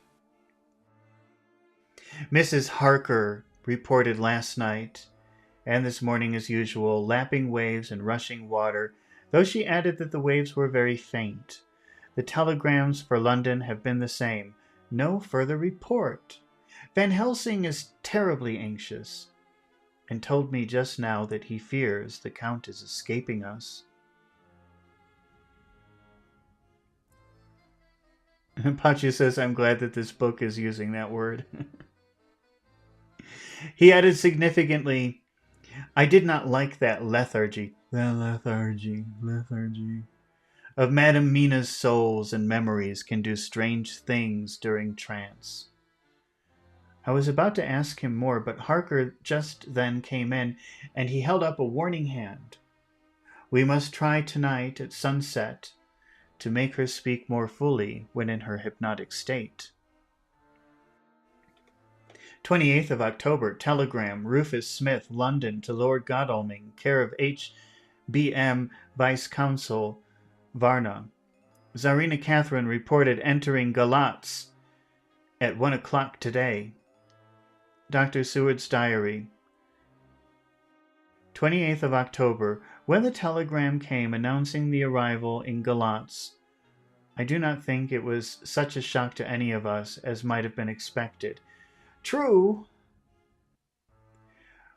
Mrs. Harker reported last night and this morning, as usual, lapping waves and rushing water, though she added that the waves were very faint. The telegrams for London have been the same. No further report. Van Helsing is terribly anxious, and told me just now that he fears the Count is escaping us. Pachu says, I'm glad that this book is using that word. He added significantly, I did not like that lethargy. The lethargy of Madame Mina's souls and memories can do strange things during trance. I was about to ask him more, but Harker just then came in, and he held up a warning hand. We must try tonight at sunset to make her speak more fully when in her hypnotic state. 28th of October, telegram, Rufus Smith, London, to Lord Godalming, care of H.B.M. Vice-Consul, Varna. Tsarina Catherine reported entering Galatz at 1 o'clock today. Dr. Seward's diary. 28th of October, when the telegram came announcing the arrival in Galatz, I do not think it was such a shock to any of us as might have been expected. True,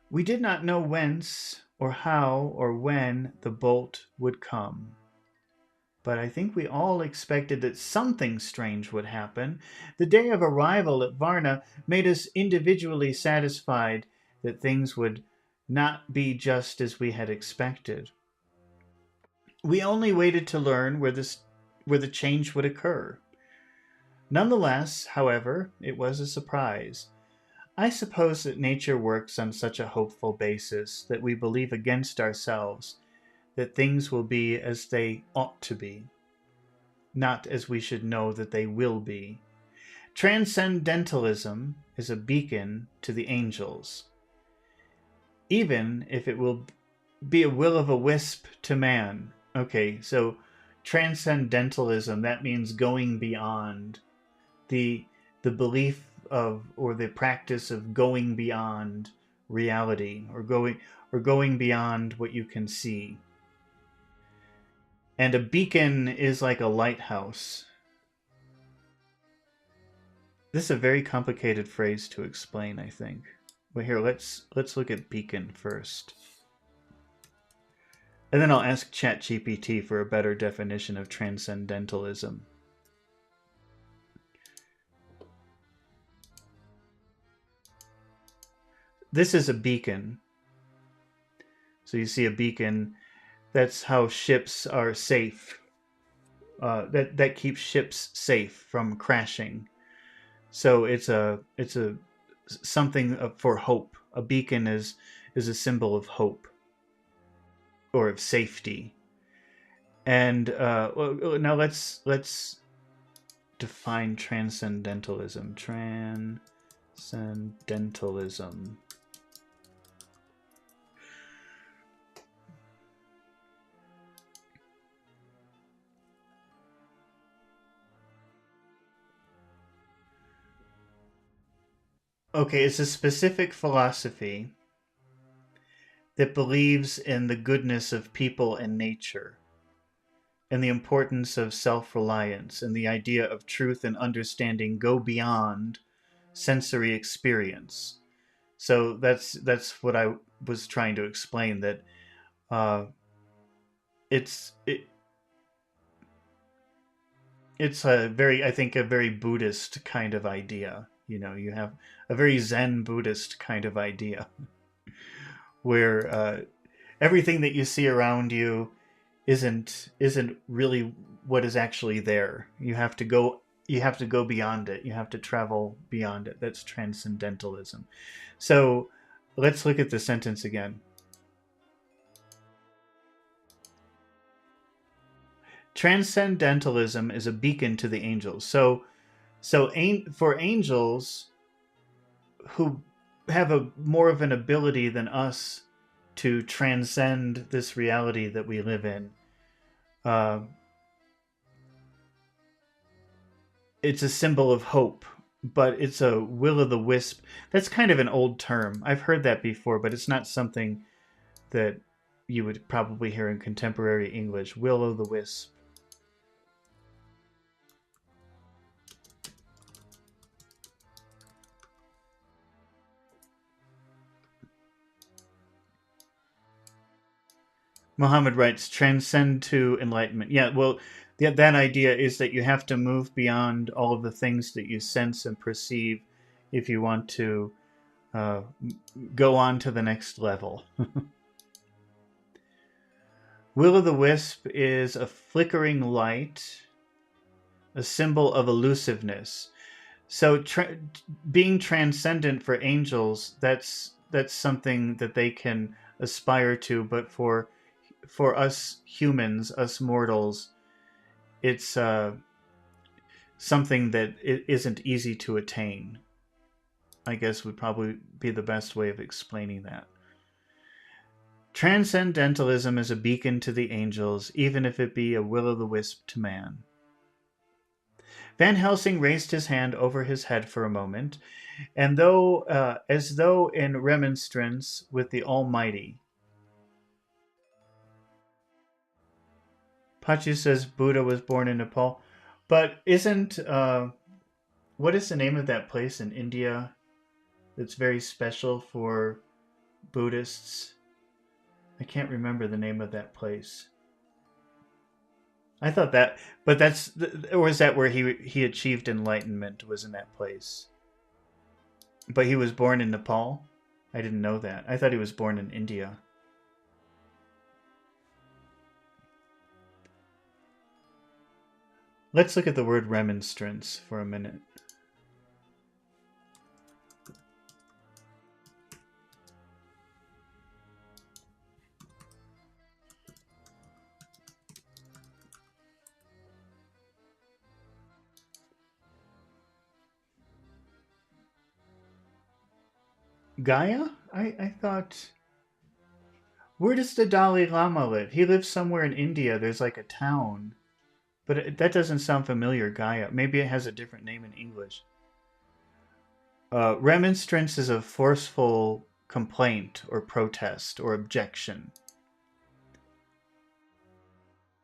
we did not know whence or how or when the bolt would come. But I think we all expected that something strange would happen. The day of arrival at Varna made us individually satisfied that things would not be just as we had expected. We only waited to learn where the change would occur. Nonetheless, however, it was a surprise. I suppose that nature works on such a hopeful basis that we believe against ourselves that things will be as they ought to be, not as we should know that they will be. Transcendentalism is a beacon to the angels, even if it will be a will-o'-the-wisp to man. Okay, so transcendentalism, that means going beyond the belief of, or the practice of going beyond reality, or going beyond what you can see. And a beacon is like a lighthouse. This is a very complicated phrase to explain, I think. Well, here, let's look at beacon first. And then I'll ask ChatGPT for a better definition of transcendentalism. This is a beacon. So you see a beacon, that's how ships are safe. That keeps ships safe from crashing. So it's a something for hope. A beacon is a symbol of hope or of safety. And well, now let's define transcendentalism. Transcendentalism. Okay, it's a specific philosophy that believes in the goodness of people and nature, and the importance of self reliance, and the idea of truth and understanding go beyond sensory experience. So that's what I was trying to explain. That uh, it's it, it's a very, I think, a very Buddhist kind of idea. You know, you have a very Zen Buddhist kind of idea where everything that you see around you isn't really what is actually there. You have to go beyond it. You have to travel beyond it. That's transcendentalism. So let's look at the sentence again. Transcendentalism is a beacon to the angels. So for angels who have a more of an ability than us to transcend this reality that we live in, uh, it's a symbol of hope, but it's a will o' the wisp. That's kind of an old term. I've heard that before, but it's not something that you would probably hear in contemporary English. Will o' the wisp. Muhammad writes, transcend to enlightenment. Yeah, well, that idea is that you have to move beyond all of the things that you sense and perceive if you want to uh, go on to the next level. Will o' the wisp is a flickering light, a symbol of elusiveness. So being transcendent for angels, that's something that they can aspire to, but for us humans, us mortals, it's something that it isn't easy to attain. I guess would probably be the best way of explaining that. Transcendentalism is a beacon to the angels, even if it be a will-o'-the-wisp to man. Van Helsing raised his hand over his head for a moment, and as though in remonstrance with the Almighty. Pachi says Buddha was born in Nepal, but isn't what is the name of that place in India that's very special for Buddhists? I can't remember the name of that place. I thought that, but or is that where he achieved enlightenment? Was in that place? But he was born in Nepal. I didn't know that. I thought he was born in India. Let's look at the word remonstrance for a minute. Gaia? I thought. Where does the Dalai Lama live? He lives somewhere in India. There's like a town. But that doesn't sound familiar, Gaia. Maybe it has a different name in English. Remonstrance is a forceful complaint or protest or objection.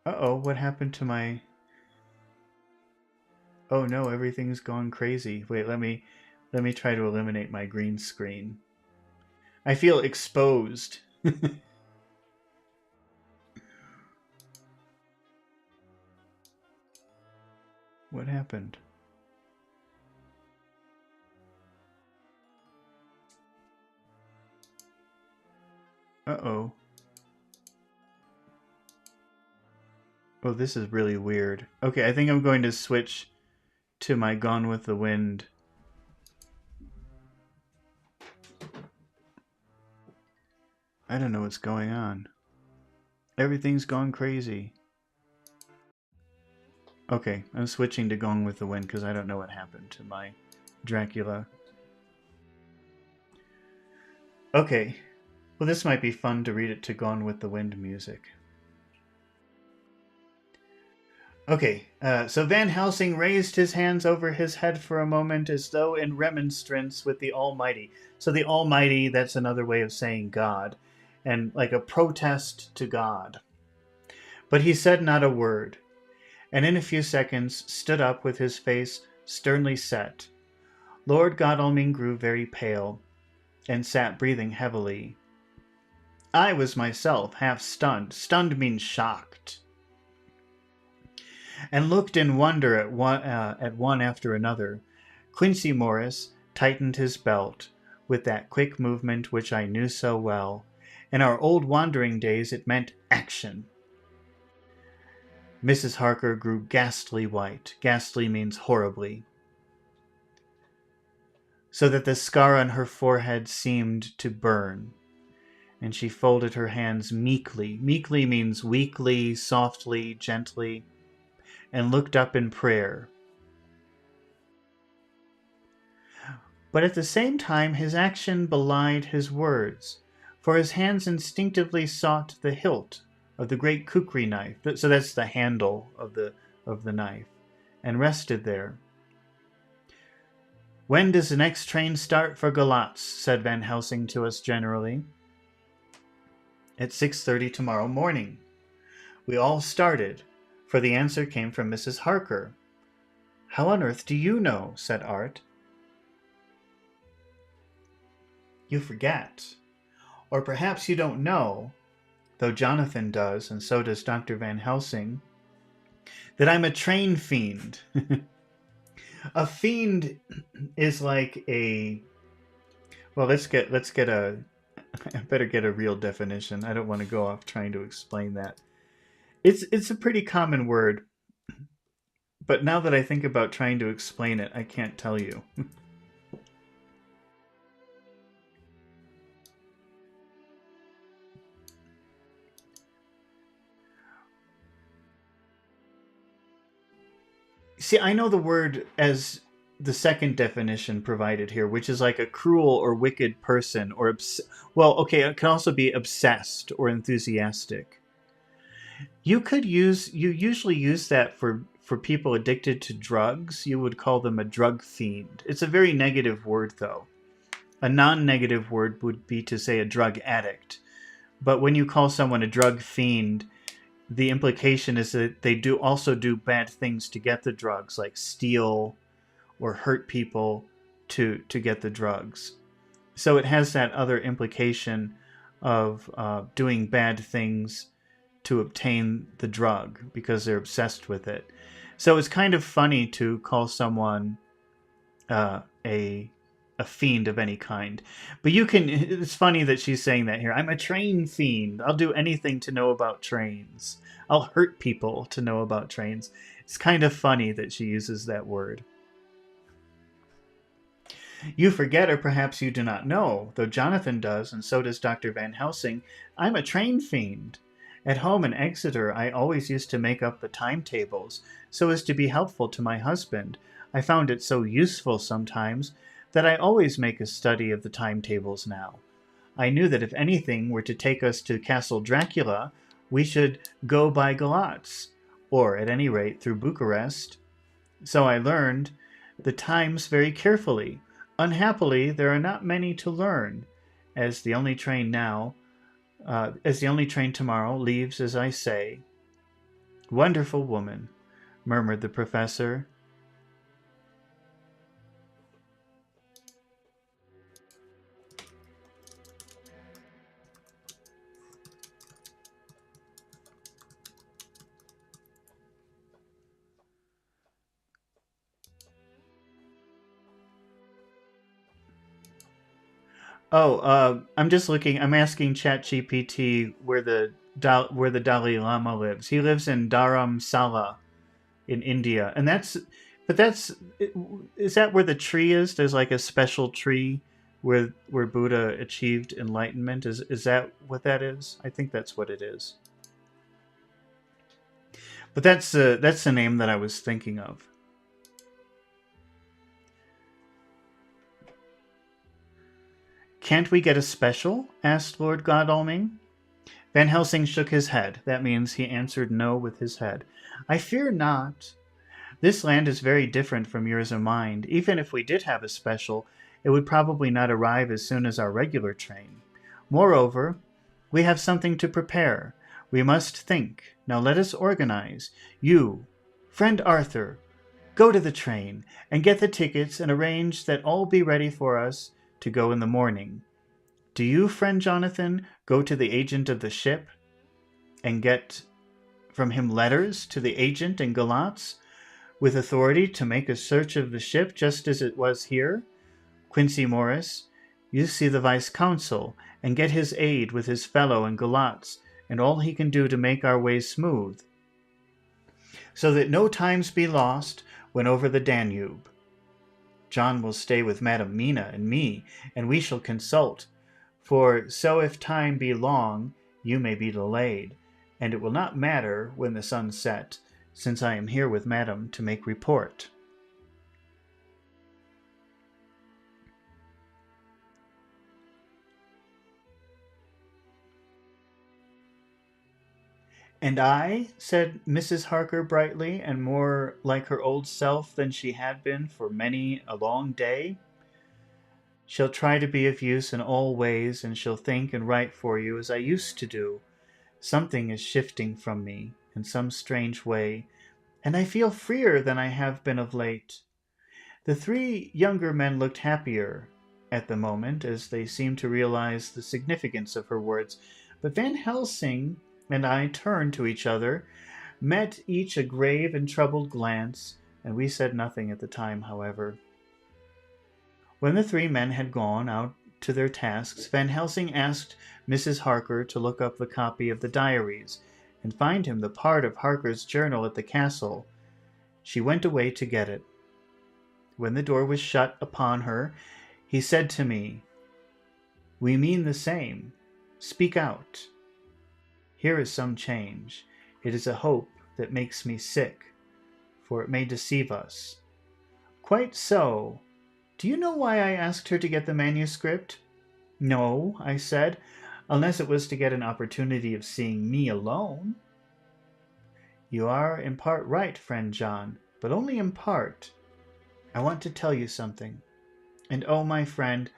Uh-oh, what happened to my... Oh no, everything's gone crazy. Wait, let me try to eliminate my green screen. I feel exposed. What happened? Uh-oh. Oh, this is really weird. Okay, I think I'm going to switch to my Gone with the Wind. I don't know what's going on. Everything's gone crazy. Okay, I'm switching to Gone with the Wind because I don't know what happened to my Dracula. Okay, well, this might be fun to read it to Gone with the Wind music. Okay, so Van Helsing raised his hands over his head for a moment as though in remonstrance with the Almighty. So the Almighty, that's another way of saying God, and like a protest to God. But he said not a word, and in a few seconds stood up with his face sternly set. Lord Godalming grew very pale, and sat breathing heavily. I was myself half stunned. Stunned means shocked. And looked in wonder at one after another. Quincey Morris tightened his belt with that quick movement which I knew so well. In our old wandering days it meant action. Mrs. Harker grew ghastly white. Ghastly means horribly. So that the scar on her forehead seemed to burn. And she folded her hands meekly. Meekly means weakly, softly, gently, and looked up in prayer. But at the same time his action belied his words, for his hands instinctively sought the hilt of the great kukri knife, so that's the handle of the knife, and rested there. When does the next train start for Galatz? Said Van Helsing to us generally. At 6:30 tomorrow morning. We all started, for the answer came from Mrs. Harker. How on earth do you know? Said Art. You forget. Or perhaps you don't know, though Jonathan does, and so does Dr. Van Helsing, that I'm a train fiend. A fiend is like a... Well, let's get a... I better get a real definition. I don't want to go off trying to explain that. It's a pretty common word, but now that I think about trying to explain it, I can't tell you. See, I know the word as the second definition provided here, which is like a cruel or wicked person, or well, okay, it can also be obsessed or enthusiastic. You usually use that for people addicted to drugs. You would call them a drug fiend. It's a very negative word, though. A non-negative word would be to say a drug addict. But when you call someone a drug fiend, the implication is that they also do bad things to get the drugs, like steal or hurt people to get the drugs. So it has that other implication of doing bad things to obtain the drug because they're obsessed with it. So it's kind of funny to call someone a fiend of any kind. But it's funny that she's saying that here. I'm a train fiend. I'll do anything to know about trains. I'll hurt people to know about trains. It's kind of funny that she uses that word. You forget, or perhaps you do not know, though Jonathan does, and so does Dr. Van Helsing, I'm a train fiend. At home in Exeter, I always used to make up the timetables so as to be helpful to my husband. I found it so useful sometimes that I always make a study of the timetables now. I knew that if anything were to take us to Castle Dracula, we should go by Galatz, or at any rate through Bucharest. So I learned the times very carefully. Unhappily, there are not many to learn, as the only train tomorrow leaves, as I say. Wonderful woman, murmured the professor. Oh, I'm just looking. I'm asking ChatGPT where the Dalai Lama lives. He lives in Dharamsala in India, and but that's is that where the tree is? There's like a special tree where Buddha achieved enlightenment. Is that what that is? I think that's what it is. But that's the name that I was thinking of. Can't we get a special? Asked Lord Godalming. Van Helsing shook his head. That means he answered no with his head. I fear not. This land is very different from yours or mine. Even if we did have a special, it would probably not arrive as soon as our regular train. Moreover, we have something to prepare. We must think. Now let us organize. You, friend Arthur, go to the train and get the tickets and arrange that all be ready for us to go in the morning. Do you, friend Jonathan, go to the agent of the ship and get from him letters to the agent in Galatz with authority to make a search of the ship just as it was here? Quincy Morris, you see the vice-consul and get his aid with his fellow in Galatz and all he can do to make our way smooth, so that no times be lost when over the Danube. John will stay with Madam Mina and me, and we shall consult. For so if time be long, you may be delayed, and it will not matter when the sun set, since I am here with Madam to make report. And I, said Mrs. Harker brightly, and more like her old self than she had been for many a long day, shall try to be of use in all ways, and shall think and write for you as I used to do. Something is shifting from me in some strange way, and I feel freer than I have been of late. The three younger men looked happier at the moment, as they seemed to realize the significance of her words, but Van Helsing and I turned to each other, met each a grave and troubled glance, and we said nothing at the time, however. When the three men had gone out to their tasks, Van Helsing asked Mrs. Harker to look up the copy of the diaries and find him the part of Harker's journal at the castle. She went away to get it. When the door was shut upon her, he said to me, "We mean the same. Speak out. Here is some change. It is a hope that makes me sick, for it may deceive us." "Quite so. Do you know why I asked her to get the manuscript?" "No," I said, "unless it was to get an opportunity of seeing me alone." "You are in part right, friend John, but only in part. I want to tell you something. And oh, my friend,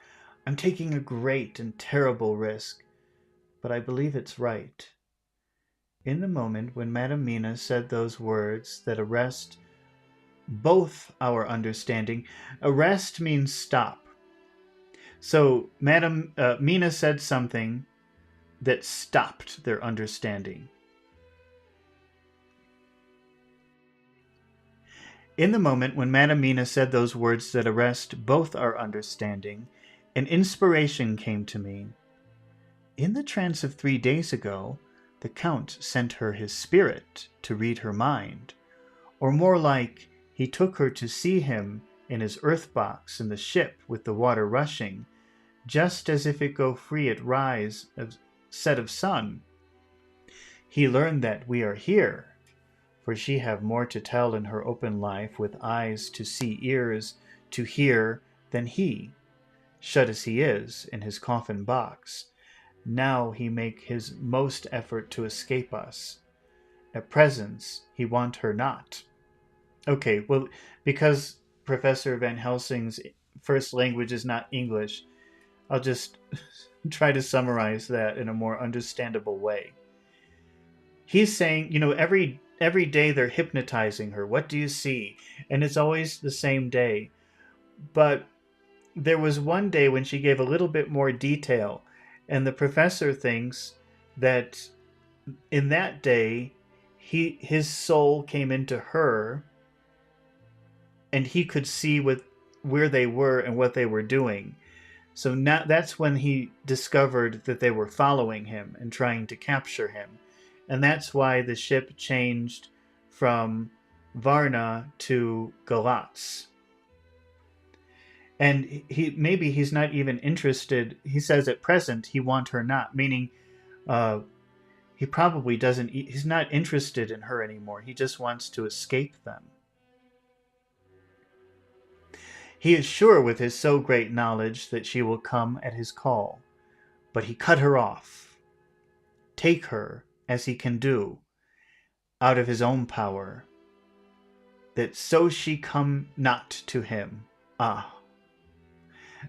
I'm taking a great and terrible risk, but I believe it's right." In the moment when Madam Mina said those words that arrest both our understanding, arrest means stop. So Madam Mina said something that stopped their understanding. In the moment when Madam Mina said those words that arrest both our understanding, an inspiration came to me. In the trance of 3 days ago, the Count sent her his spirit to read her mind, or more like, he took her to see him in his earth box in the ship with the water rushing, just as if it go free at rise of set of sun. He learned that we are here, for she have more to tell in her open life, with eyes to see, ears to hear, than he, shut as he is in his coffin box. Now he make his most effort to escape us. At present he want her not. Okay, well, because Professor Van Helsing's first language is not English, I'll just try to summarize that in a more understandable way. He's saying, every day they're hypnotizing her. What do you see? And it's always the same day. But there was one day when she gave a little bit more detail, and the professor thinks that in that day, his soul came into her, and he could see where they were and what they were doing. So now that's when he discovered that they were following him and trying to capture him. And that's why the ship changed from Varna to Galatz. And maybe he's not even interested. He says at present he want her not, meaning he probably doesn't. He's not interested in her anymore. He just wants to escape them. He is sure with his so great knowledge that she will come at his call. But he cut her off. Take her, as he can do, out of his own power, that so she come not to him. Ah!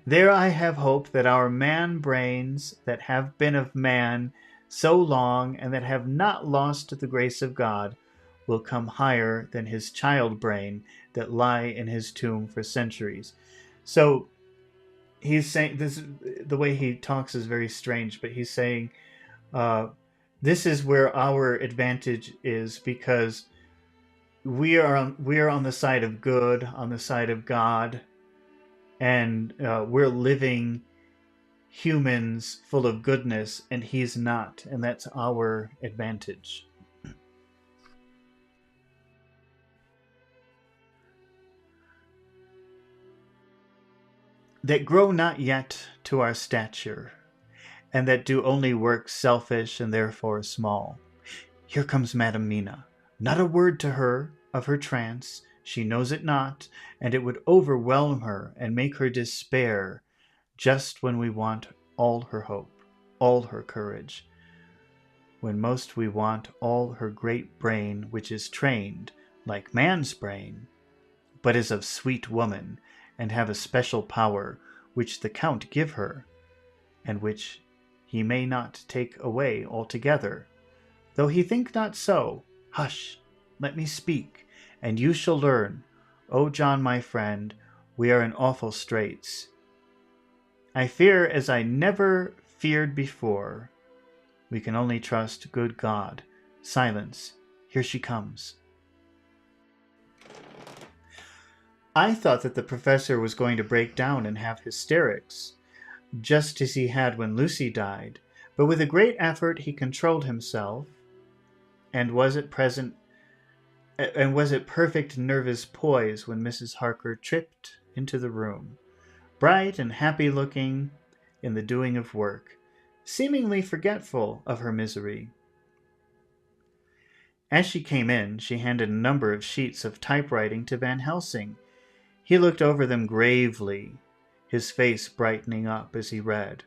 There I have hope that our man-brains that have been of man so long and that have not lost the grace of God will come higher than his child-brain that lie in his tomb for centuries. So he's saying this. The way he talks is very strange, but he's saying this is where our advantage is, because we are on the side of good, on the side of God, and we're living humans full of goodness, and he's not, and that's our advantage. That grow not yet to our stature, and that do only work selfish and therefore small. Here comes Madam Mina. Not a word to her of her trance. She knows it not, and it would overwhelm her and make her despair just when we want all her hope, all her courage, when most we want all her great brain, which is trained like man's brain, but is of sweet woman, and have a special power which the Count give her, and which he may not take away altogether, though he think not so. Hush, let me speak, and you shall learn. O John, my friend, we are in awful straits. I fear as I never feared before. We can only trust good God. Silence, here she comes. I thought that the professor was going to break down and have hysterics, just as he had when Lucy died, but with a great effort he controlled himself, and was at perfect nervous poise when Mrs. Harker tripped into the room, bright and happy looking in the doing of work, seemingly forgetful of her misery. As she came in, she handed a number of sheets of typewriting to Van Helsing. He looked over them gravely, his face brightening up as he read.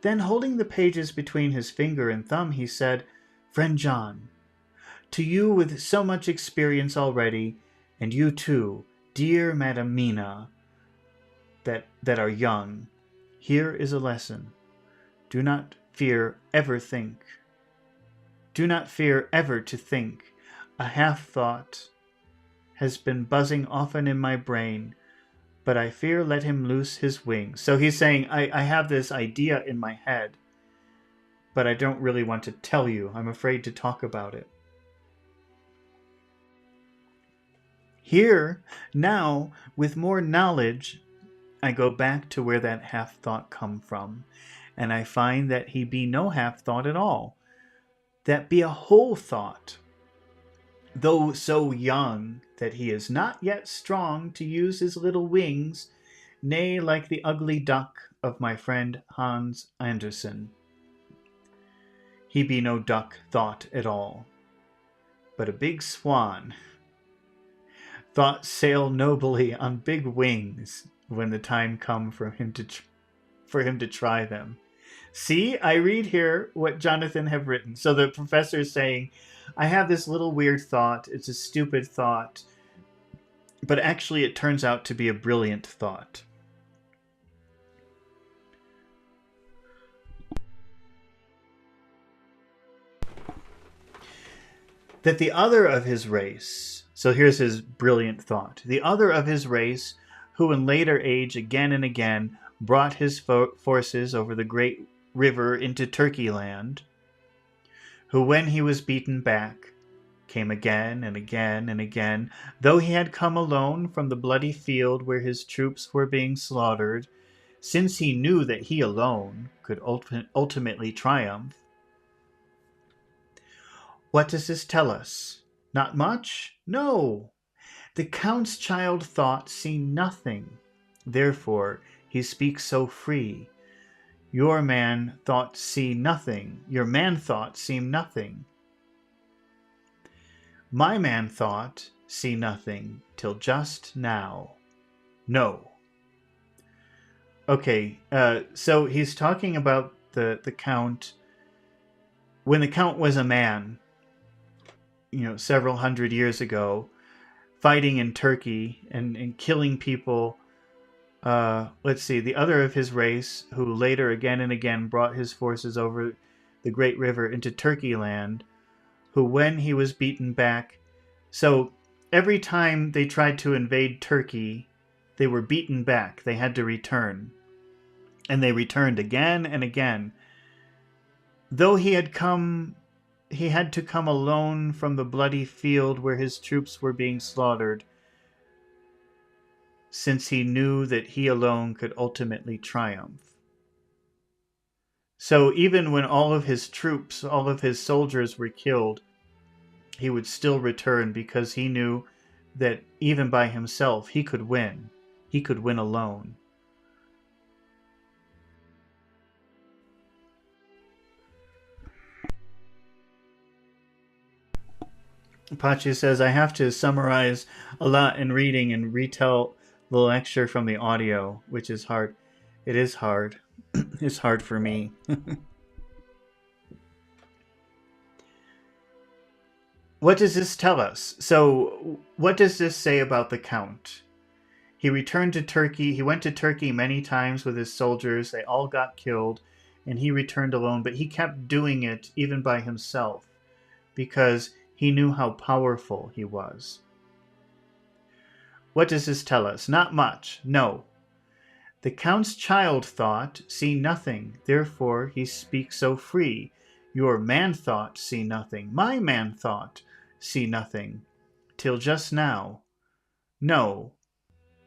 Then, holding the pages between his finger and thumb, he said, "Friend John, to you with so much experience already, and you too, dear Madam Mina, that are young, here is a lesson. Do not fear ever to think. A half-thought has been buzzing often in my brain, but I fear let him loose his wings." So he's saying, I have this idea in my head, but I don't really want to tell you. I'm afraid to talk about it. Here, now, with more knowledge, I go back to where that half-thought come from, and I find that he be no half-thought at all. That be a whole thought, though so young that he is not yet strong to use his little wings, nay, like the ugly duck of my friend Hans Andersen. He be no duck thought at all, but a big swan. Thought sail nobly on big wings when the time come for him to try them. See, I read here what Jonathan have written. So the professor is saying, I have this little weird thought. It's a stupid thought, but actually it turns out to be a brilliant thought. That the other of his race, so here's his brilliant thought, the other of his race, who in later age again and again brought his forces over the great river into Turkey land, who when he was beaten back, came again and again and again, though he had come alone from the bloody field where his troops were being slaughtered, since he knew that he alone could ultimately triumph. What does this tell us? Not much? No. The Count's child thought see nothing. Therefore he speaks so free. Your man thought see nothing. Your man thought seem nothing. My man thought see nothing till just now. No. Okay, so he's talking about the Count when the Count was a man, several hundred years ago, fighting in Turkey and killing people. Let's see, the other of his race, who later again and again brought his forces over the Great River into Turkey land, who when he was beaten back, so every time they tried to invade Turkey, they were beaten back. They had to return. And they returned again and again. Though he had to come alone from the bloody field where his troops were being slaughtered, since he knew that he alone could ultimately triumph. So even when all of his troops, all of his soldiers were killed, he would still return because he knew that even by himself he could win. He could win alone. Pachi says, I have to summarize a lot in reading and retell the lecture from the audio, which is hard. It is hard. It's hard for me. What does this tell us? So, what does this say about the Count? He returned to Turkey. He went to Turkey many times with his soldiers. They all got killed, and he returned alone. But he kept doing it even by himself because he knew how powerful he was. What does this tell us? Not much, no. The Count's child thought, see nothing, therefore he speaks so free. Your man thought, see nothing. My man thought, see nothing. Till just now. No.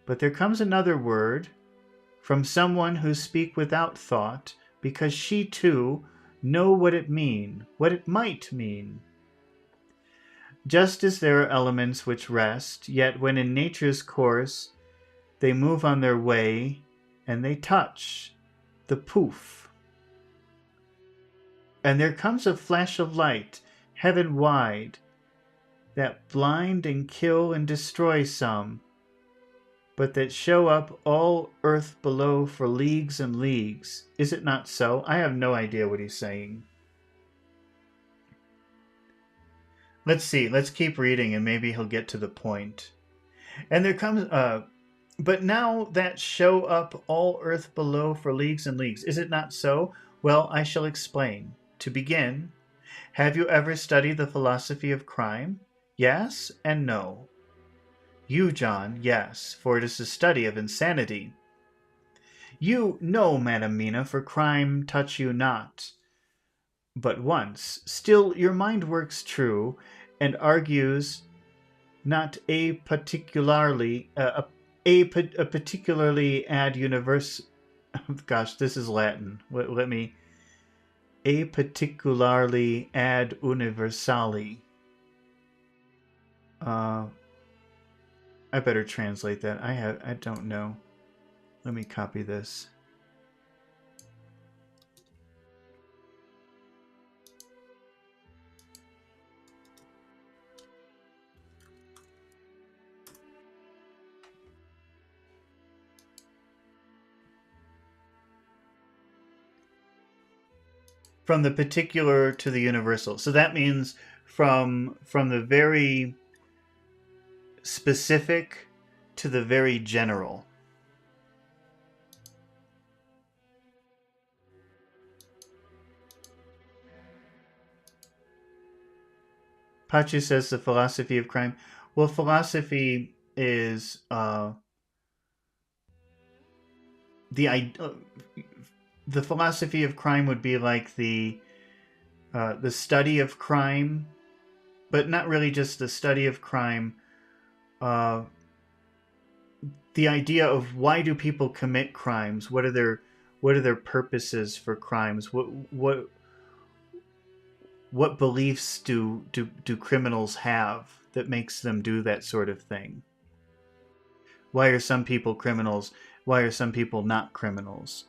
But there comes another word from someone who speak without thought, because she too know what it might mean. Just as there are elements which rest, yet when in nature's course they move on their way, and they touch the poof. And there comes a flash of light, heaven wide, that blind and kill and destroy some, but that show up all earth below for leagues and leagues. Is it not so? I have no idea what he's saying. Let's see. Let's keep reading and maybe he'll get to the point. And there comes, but now that show up all earth below for leagues and leagues. Is it not so? Well, I shall explain. To begin, have you ever studied the philosophy of crime? Yes and no. You, John, yes, for it is the study of insanity. You, no, Madam Mina, for crime touch you not. But once, still your mind works true, and argues not a particularly ad universe. Gosh, this is Latin. Let me. A particularly ad universali. I better translate that. I don't know. Let me copy this. From the particular to the universal. So that means from the very specific to the very general. Pachi says the philosophy of crime. Well, philosophy is the philosophy of crime would be like the study of crime, but not really just the study of crime. the idea of why do people commit crimes? What are their purposes for crimes? What beliefs do criminals have that makes them do that sort of thing? Why are some people criminals? Why are some people not criminals?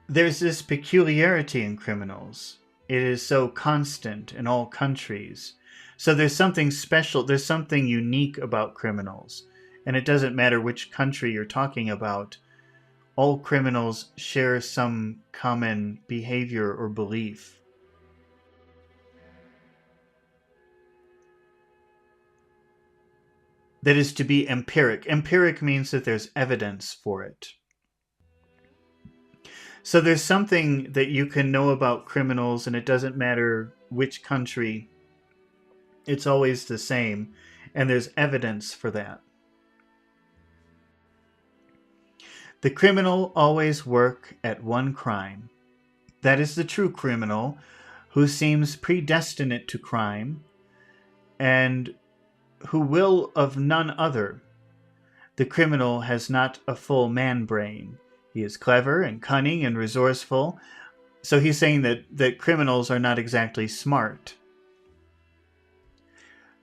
There's this peculiarity in criminals. It is so constant in all countries. So there's something special, there's something unique about criminals. And it doesn't matter which country you're talking about, all criminals share some common behavior or belief. That is to be empiric. Empiric means that there's evidence for it. So there's something that you can know about criminals, and it doesn't matter which country, it's always the same, and there's evidence for that. The criminal always work at one crime. That is the true criminal, who seems predestinate to crime, and who will of none other. The criminal has not a full man brain. He is clever and cunning and resourceful. So he's saying that criminals are not exactly smart.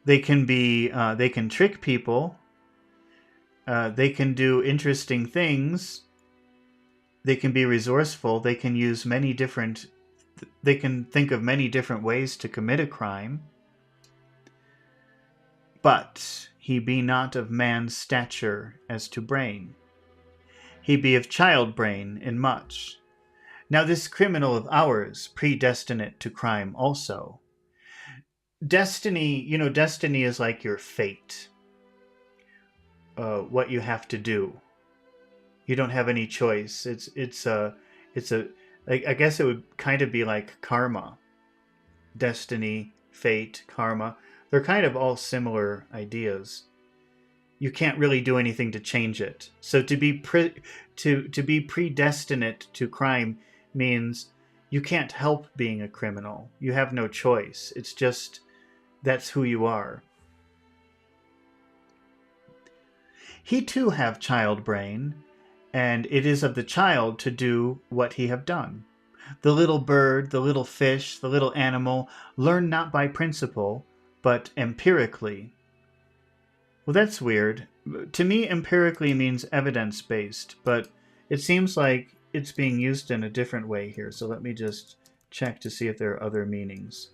They can trick people. They can do interesting things. They can be resourceful. They can think of many different ways to commit a crime. But he be not of man's stature as to brain. He be of child brain in much. Now this criminal of ours, predestinate to crime also. Destiny, destiny is like your fate. What you have to do. You don't have any choice. I guess it would kind of be like karma. Destiny, fate, karma. They're kind of all similar ideas. You can't really do anything to change it. So to be predestinate to crime means you can't help being a criminal. You have no choice. It's just that's who you are. He too have child brain, and it is of the child to do what he have done. The little bird, the little fish, the little animal learn not by principle, but empirically. Well, that's weird. To me, empirically means evidence-based, but it seems like it's being used in a different way here. So let me just check to see if there are other meanings.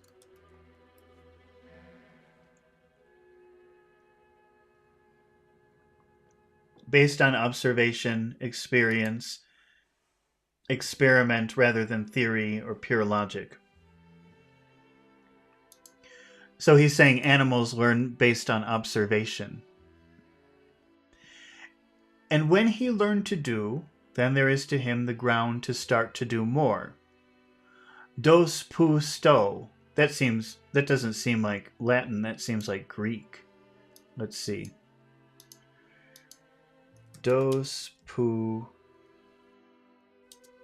Based on observation, experience, experiment rather than theory or pure logic. So he's saying animals learn based on observation. And when he learned to do, then there is to him the ground to start to do more. Dos pu sto. That doesn't seem like Latin, that seems like Greek. Let's see. Dos pu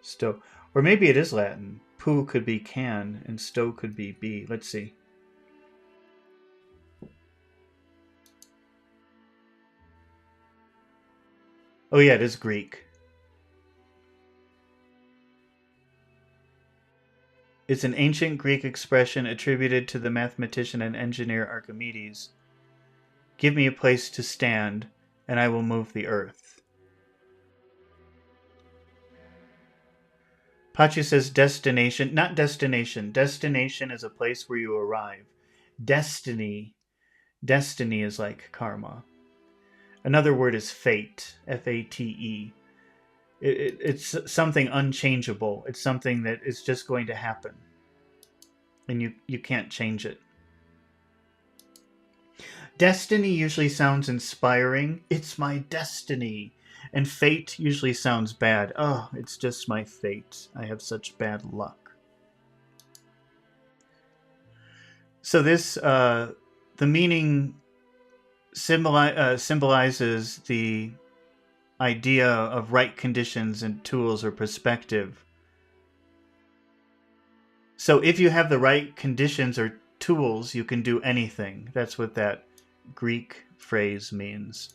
sto. Or maybe it is Latin. Pu could be can, and sto could be be. Let's see. Oh yeah, it is Greek. It's an ancient Greek expression attributed to the mathematician and engineer Archimedes. Give me a place to stand, and I will move the earth. Pachi says destination, not destination. Destination is a place where you arrive. Destiny is like karma. Another word is fate, F-A-T-E. It's something unchangeable. It's something that is just going to happen. And you can't change it. Destiny usually sounds inspiring. It's my destiny. And fate usually sounds bad. Oh, it's just my fate. I have such bad luck. So this, the meaning symbolizes the idea of right conditions and tools or perspective. So if you have the right conditions or tools, you can do anything. That's what that Greek phrase means.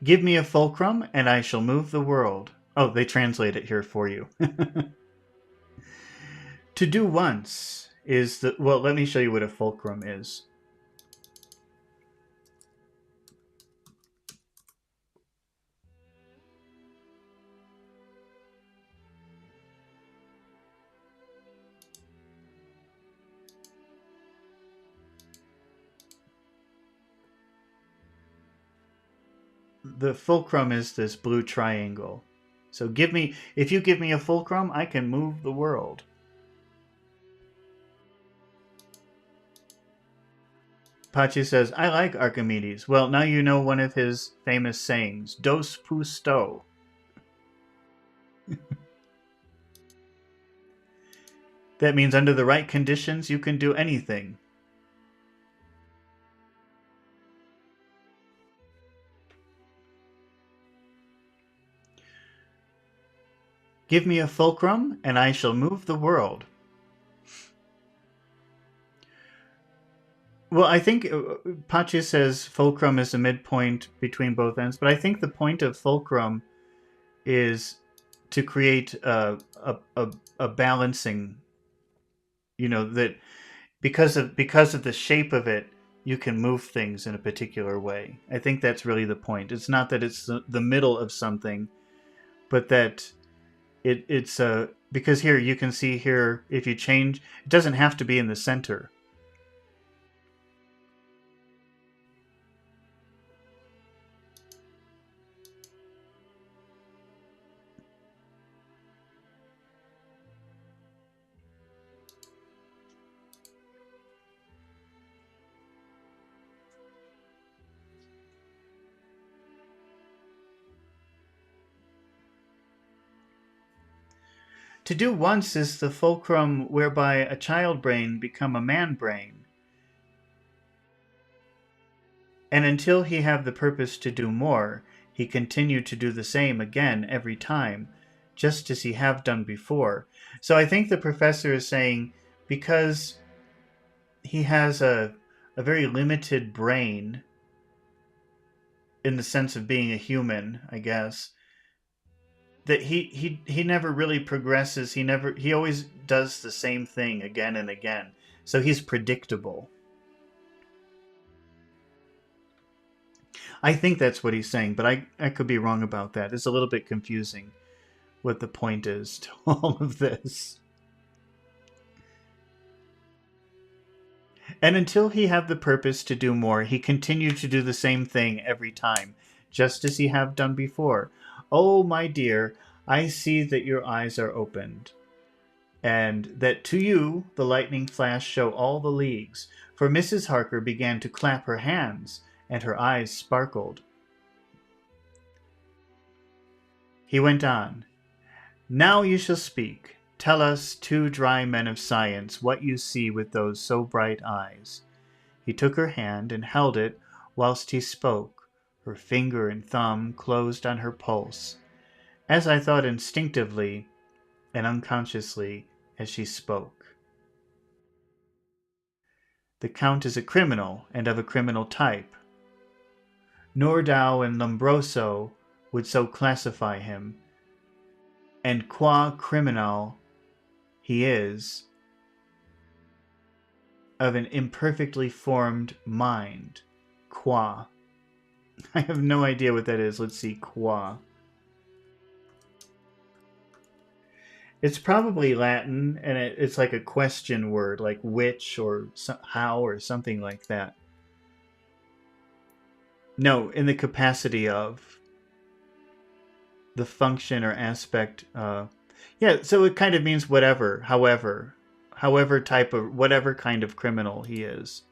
Give me a fulcrum, and I shall move the world. Oh, they translate it here for you. To do once is the... Well, let me show you what a fulcrum is. The fulcrum is this blue triangle. So if you give me a fulcrum, I can move the world. Pachi says, I like Archimedes. Well, now you know one of his famous sayings, dos pusto. That means under the right conditions, you can do anything. Give me a fulcrum, and I shall move the world. Well, I think Pachi says fulcrum is a midpoint between both ends, but I think the point of fulcrum is to create a balancing, that because of the shape of it, you can move things in a particular way. I think that's really the point. It's not that it's the middle of something, but that it's because here you can see here, if you change, it doesn't have to be in the center. To do once is the fulcrum whereby a child brain become a man brain. And until he have the purpose to do more, he continue to do the same again every time, just as he have done before. So I think the professor is saying, because he has a very limited brain, in the sense of being a human, I guess, that he never really progresses. He always does the same thing again and again. So he's predictable. I think that's what he's saying, but I could be wrong about that. It's a little bit confusing what the point is to all of this. And until he have the purpose to do more, he continue to do the same thing every time, just as he have done before. Oh, my dear, I see that your eyes are opened, and that to you the lightning flash show all the leagues. For Mrs. Harker began to clap her hands, and her eyes sparkled. He went on, Now you shall speak. Tell us, two dry men of science, what you see with those so bright eyes. He took her hand and held it whilst he spoke. Her finger and thumb closed on her pulse, as I thought instinctively and unconsciously as she spoke. The Count is a criminal, and of a criminal type. Nordau and Lombroso would so classify him, and qua criminal he is, of an imperfectly formed mind. Qua. I have no idea what that is. Let's see, qua. It's probably Latin, and it's like a question word, like which or how or something like that. No, in the capacity of, the function or aspect. Yeah, so it kind of means whatever, however type of, whatever kind of criminal he is.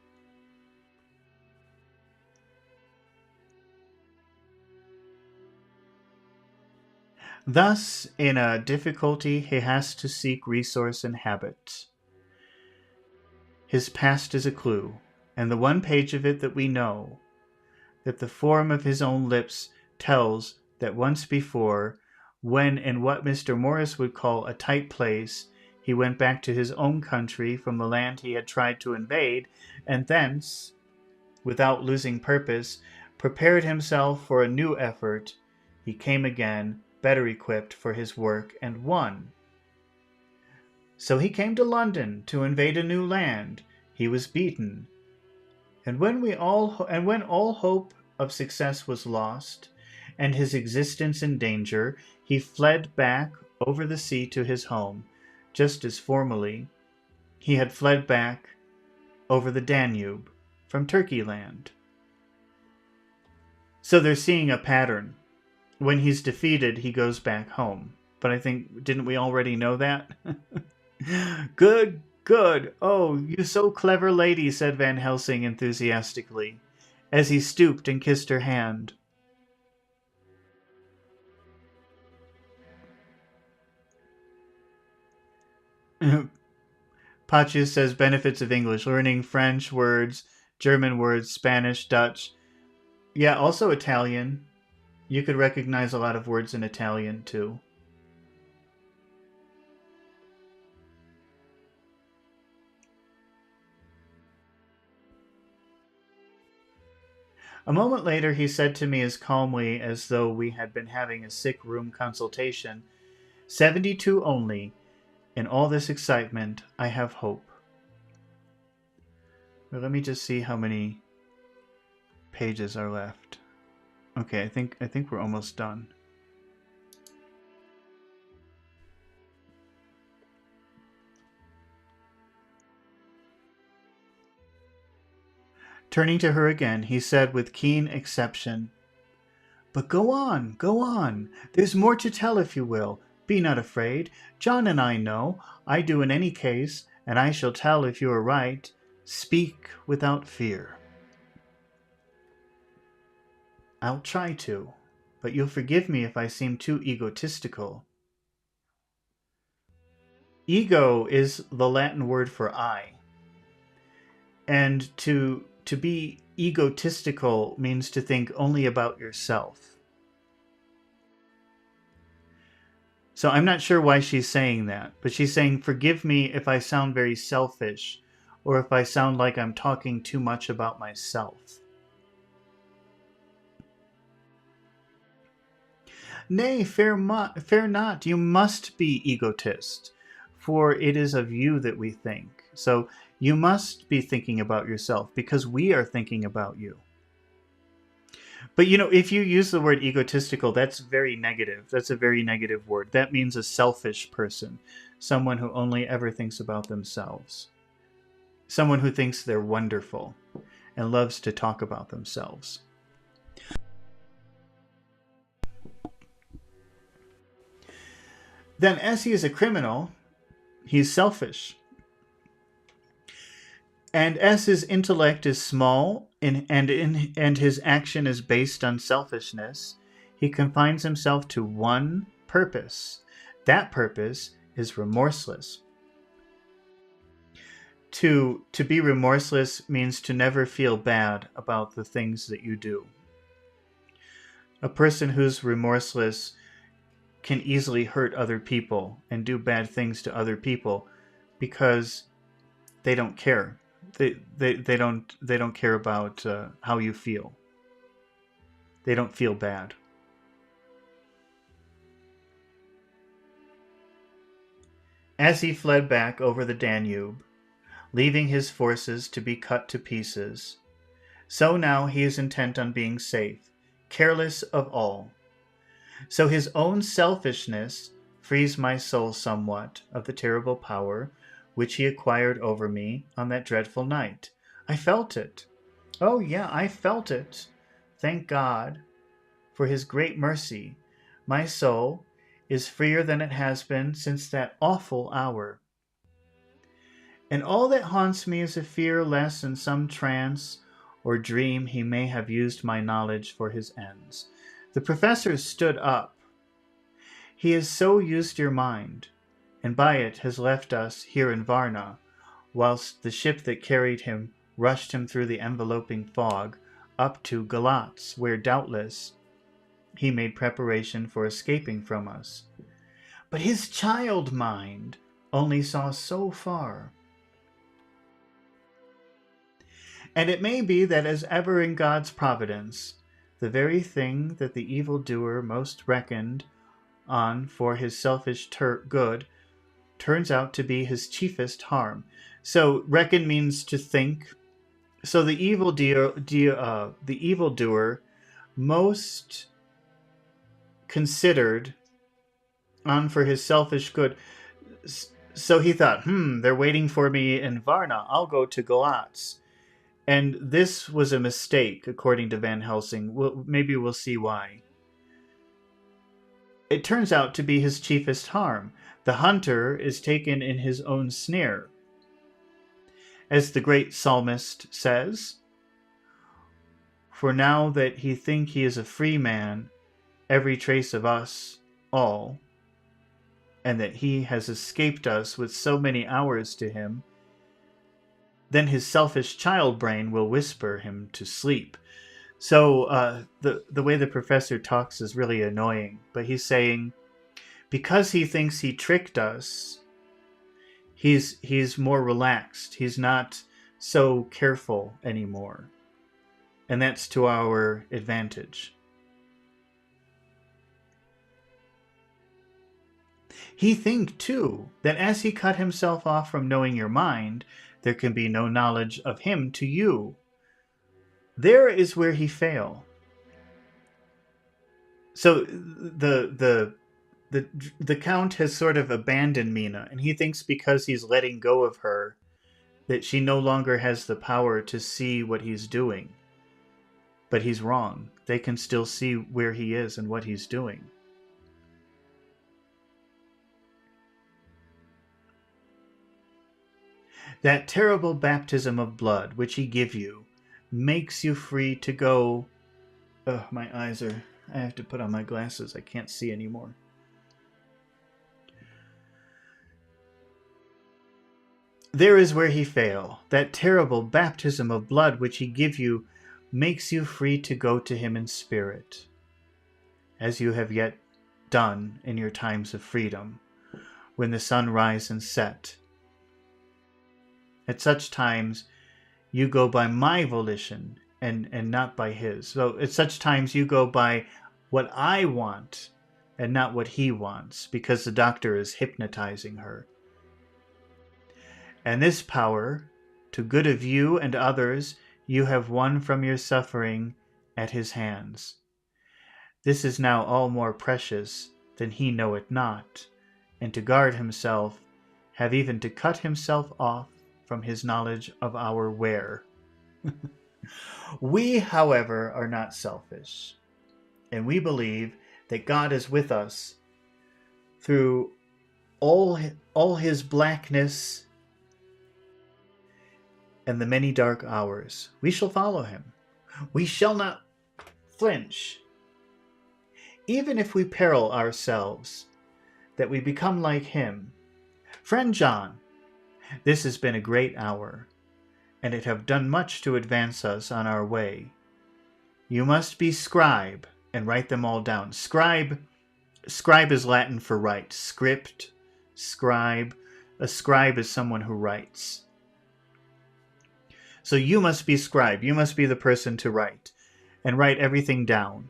Thus, in a difficulty, he has to seek resource and habit. His past is a clue, and the one page of it that we know, that the form of his own lips tells that once before, when in what Mr. Morris would call a tight place, he went back to his own country from the land he had tried to invade, and thence, without losing purpose, prepared himself for a new effort, he came again, better equipped for his work, and won. So he came to London to invade a new land. He was beaten. And when all hope of success was lost, and his existence in danger, he fled back over the sea to his home, just as formerly he had fled back over the Danube from Turkey land. So they're seeing a pattern. When he's defeated, he goes back home. But I think, didn't we already know that? Good, good. Oh, you so clever lady, said Van Helsing enthusiastically, as he stooped and kissed her hand. Pachu says benefits of English, learning French words, German words, Spanish, Dutch. Yeah, also Italian. You could recognize a lot of words in Italian, too. A moment later, he said to me as calmly as though we had been having a sick room consultation, 72 only. In all this excitement, I have hope. Well, let me just see how many pages are left. Okay, I think we're almost done. Turning to her again, he said with keen exception, "But go on, go on. There's more to tell if you will. Be not afraid. John and I know. I do in any case, and I shall tell if you are right. Speak without fear." "I'll try to, but you'll forgive me if I seem too egotistical." Ego is the Latin word for I. And to be egotistical means to think only about yourself. So I'm not sure why she's saying that, but she's saying, forgive me if I sound very selfish, or if I sound like I'm talking too much about myself. "Nay, fear not, you must be egotist, for it is of you that we think. So you must be thinking about yourself, because we are thinking about you." But if you use the word egotistical, that's very negative. That's a very negative word. That means a selfish person, someone who only ever thinks about themselves, someone who thinks they're wonderful and loves to talk about themselves. Then, as he is a criminal, he's selfish. And as his intellect is small and his action is based on selfishness, he confines himself to one purpose. That purpose is remorseless. To be remorseless means to never feel bad about the things that you do. A person who's remorseless can easily hurt other people and do bad things to other people because they don't care. They don't care about how you feel. They don't feel bad. As he fled back over the Danube, leaving his forces to be cut to pieces, so now he is intent on being safe, careless of all. So his own selfishness frees my soul somewhat of the terrible power which he acquired over me on that dreadful night. I felt it. Oh, yeah, I felt it. Thank God for his great mercy. My soul is freer than it has been since that awful hour. And all that haunts me is a fear lest in some trance or dream he may have used my knowledge for his ends. The professor stood up. He has so used your mind, and by it has left us here in Varna, whilst the ship that carried him rushed him through the enveloping fog up to Galatz, where doubtless he made preparation for escaping from us. But his child mind only saw so far. And it may be that, as ever in God's providence, the very thing that the evildoer most reckoned on for his selfish good turns out to be his chiefest harm. So reckon means to think. So the evildoer most considered on for his selfish good. So he thought, they're waiting for me in Varna. I'll go to Galatz. And this was a mistake, according to Van Helsing. Maybe we'll see why. It turns out to be his chiefest harm. The hunter is taken in his own snare. As the great psalmist says, "For now that he think he is a free man, every trace of us all, and that he has escaped us with so many hours to him, then his selfish child brain will whisper him to sleep." So the way the professor talks is really annoying, but he's saying, because he thinks he tricked us, he's more relaxed. He's not so careful anymore. And that's to our advantage. He think, too, that as he cut himself off from knowing your mind, there can be no knowledge of him to you. There is where he fail. So the Count has sort of abandoned Mina, and he thinks because he's letting go of her that she no longer has the power to see what he's doing. But he's wrong. They can still see where he is and what he's doing. That terrible baptism of blood which he give you makes you free to go... Oh, my eyes are... I have to put on my glasses. I can't see anymore. There is where he fail. That terrible baptism of blood which he give you makes you free to go to him in spirit, as you have yet done in your times of freedom, when the sun rise and set. At such times you go by my volition and not by his. So at such times you go by what I want and not what he wants, because the doctor is hypnotizing her. And this power, to good of you and others, you have won from your suffering at his hands. This is now all more precious than he know it not, and to guard himself, have even to cut himself off from his knowledge of our where. We, however, are not selfish, and we believe that God is with us through all his blackness and the many dark hours. We shall follow him. We shall not flinch. Even if we peril ourselves, that we become like him. Friend John, this has been a great hour, and it have done much to advance us on our way. You must be scribe, and write them all down. Scribe is Latin for write. Script, scribe. A scribe is someone who writes. So you must be scribe. You must be the person to write, and write everything down,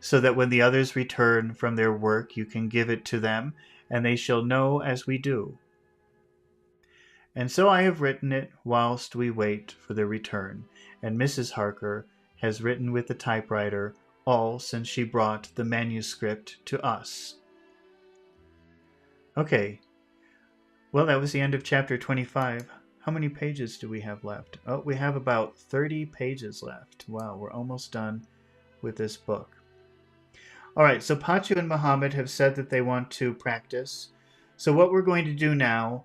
so that when the others return from their work, you can give it to them, and they shall know as we do. And so I have written it whilst we wait for their return, and Mrs. Harker has written with the typewriter all since she brought the manuscript to us. Okay, well, that was the end of chapter 25. How many pages do we have left? Oh, we have about 30 pages left. Wow, we're almost done with this book. All right, so Pachu and Muhammad have said that they want to practice. So what we're going to do now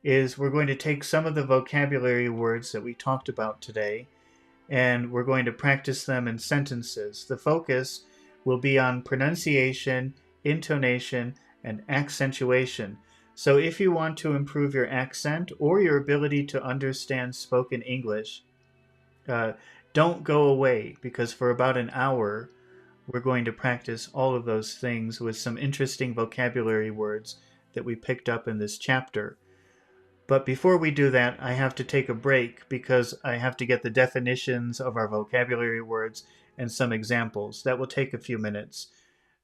is we're going to take some of the vocabulary words that we talked about today, and we're going to practice them in sentences. The focus will be on pronunciation, intonation, and accentuation. So if you want to improve your accent or your ability to understand spoken English, don't go away, because for about an hour we're going to practice all of those things with some interesting vocabulary words that we picked up in this chapter. But before we do that, I have to take a break because I have to get the definitions of our vocabulary words and some examples. That will take a few minutes.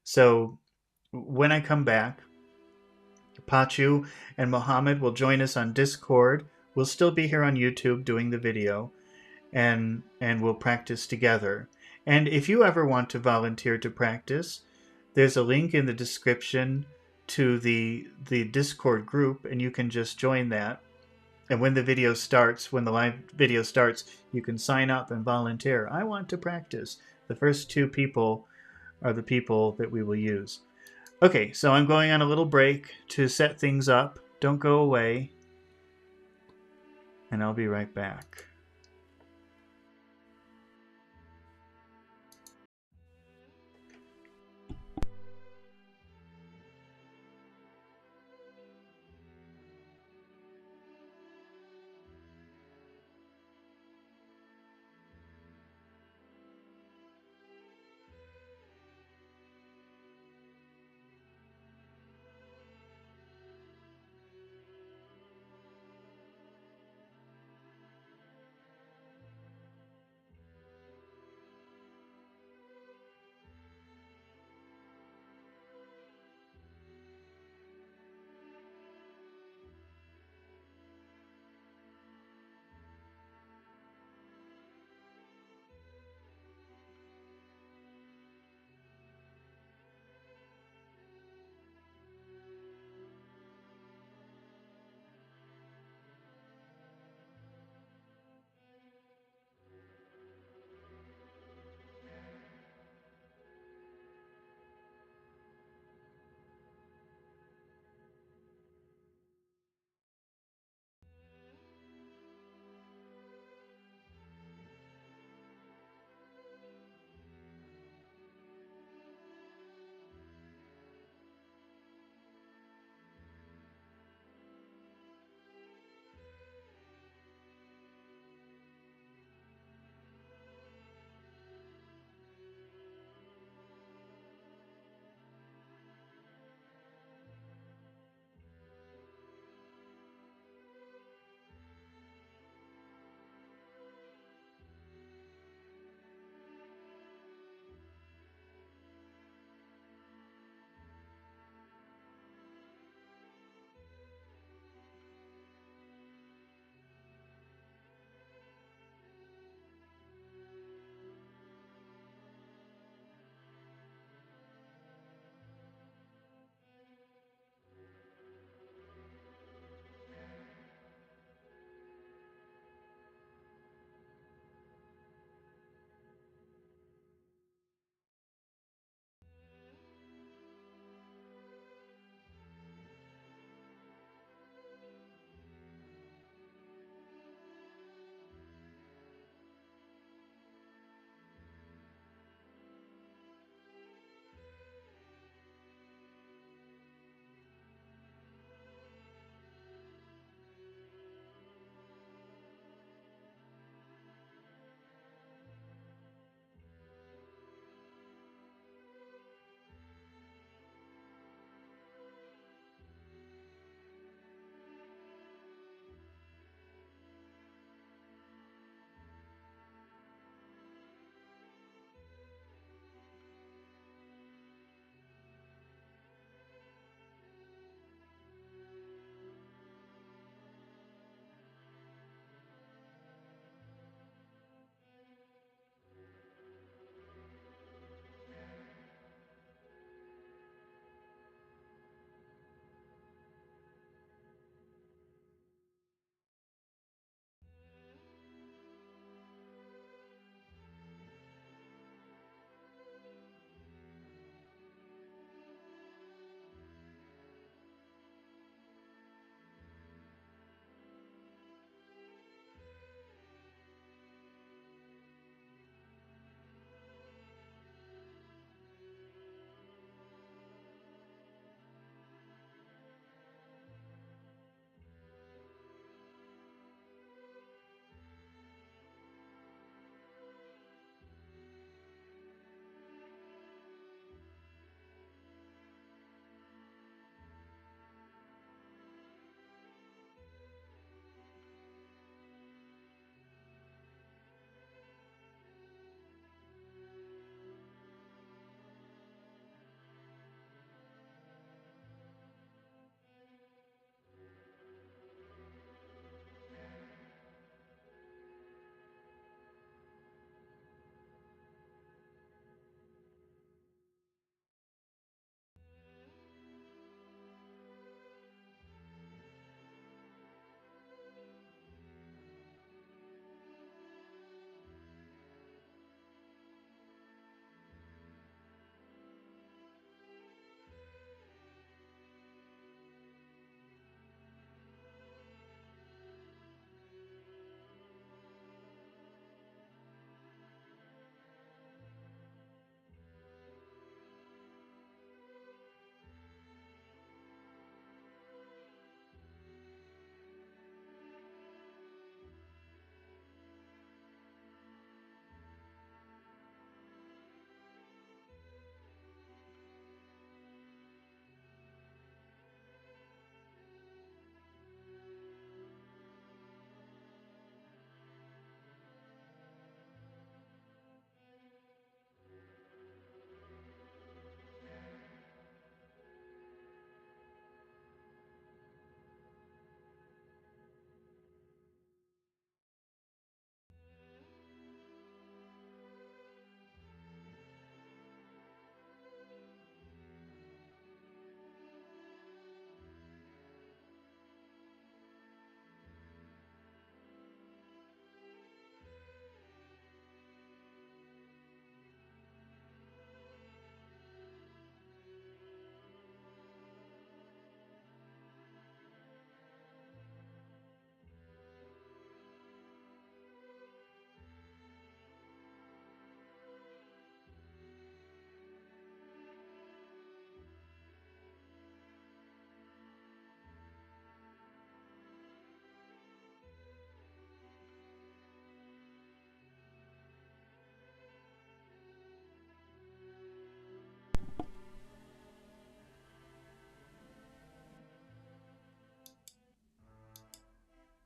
So when I come back, Pachu and Mohammed will join us on Discord. We'll still be here on YouTube doing the video, and we'll practice together. And if you ever want to volunteer to practice, there's a link in the description to the Discord group, and you can just join that. And when the video starts, when the live video starts, you can sign up and volunteer. I want to practice. The first 2 people are the people that we will use. Okay, so I'm going on a little break to set things up. Don't go away. And I'll be right back.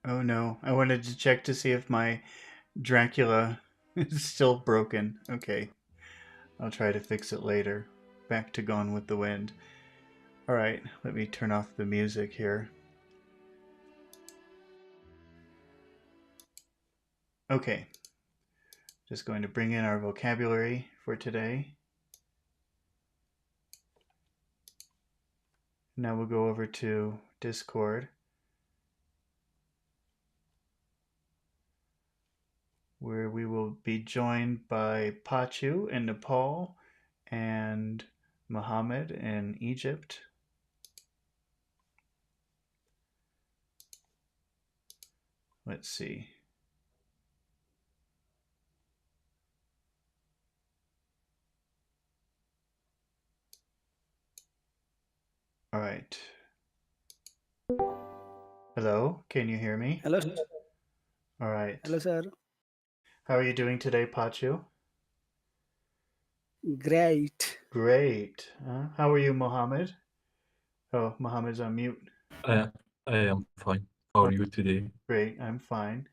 Oh no, I wanted to check to see if my Dracula is still broken. Okay, I'll try to fix it later. Back to Gone with the Wind. Alright, let me turn off the music here. Okay, just going to bring in our vocabulary for today. Now we'll go over to Discord, where we will be joined by Pachu in Nepal and Muhammad in Egypt. Let's see. All right. Hello, can you hear me? Hello, All right. hello, sir. How are you doing today, Pachu? Great. Great. How are you, Mohammed? Oh, Mohammed's on mute. I I am fine. How Oh, are you today? great. I'm fine.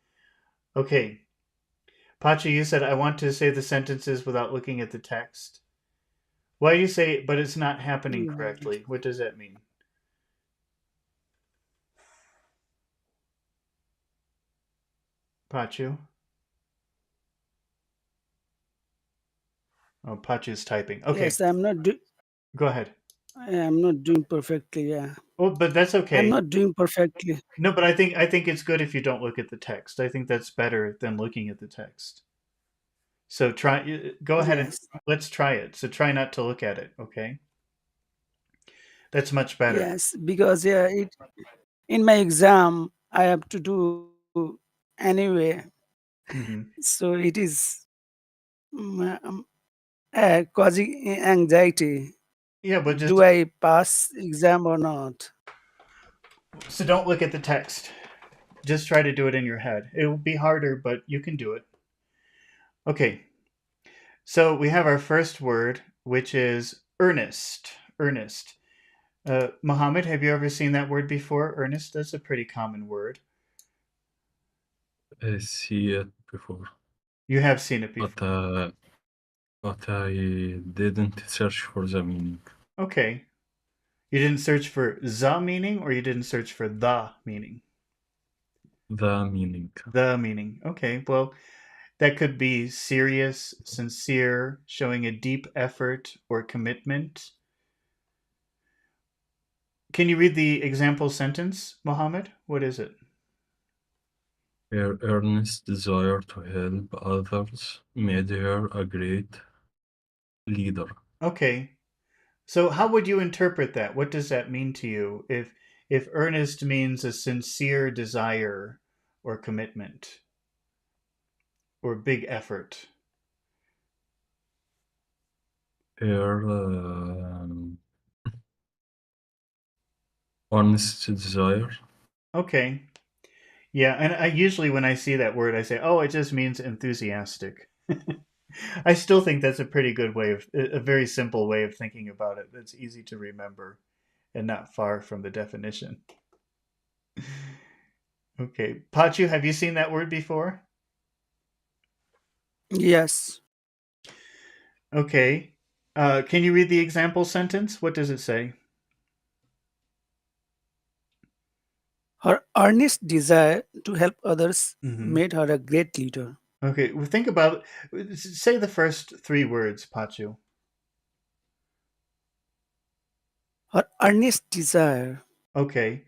Okay. Pachu, you said I want to say the sentences without looking at the text. Why do you say, but it's not happening Mm, correctly? What does that mean? Pachu? Oh, Pachu's typing. Okay, Yes, I'm not. go ahead. I'm not doing perfectly. Yeah, Oh, but that's I'm okay. not doing perfectly. No, but I think it's good if you don't look at the text. I think that's better than looking at the text. So go ahead and Yes, let's try it. So try not to look at it, okay? That's much better. yes. Because yeah, in my exam I have to do anyway. Hmm. So it is causing anxiety. Yeah, but Do just I pass exam or not? so don't look at the text. Just try to do it in your head. It will be harder, but you can do it. Okay. So we have our first word, which is earnest. Earnest. Mohammed, have you ever seen that word before? Earnest. That's a pretty common word. I see it before, You have seen it but before. but I didn't search for the meaning. Okay. You didn't search for the meaning, or you didn't search for the meaning? The meaning. The meaning. Okay. Well, that could be serious, sincere, showing a deep effort or commitment. Can you read the example sentence, Mohammed? What is it? Her earnest desire to help others made her a great leader. Okay. So how would you interpret that? What does that mean to you? If earnest means a sincere desire or commitment or big effort. Her honest desire. Okay. Yeah, and I usually when I see that word I say, "Oh, it just means enthusiastic." I still think that's a pretty good way of a very simple way of thinking about it. That's easy to remember and not far from the definition. Okay. Pachu, have you seen that word before? Yes. Okay. Can you read the example sentence? What does it say? Her earnest desire to help others Hmm. made her a great leader. Okay. Well, think about say the first three words, Pachu. Her earnest desire. Okay.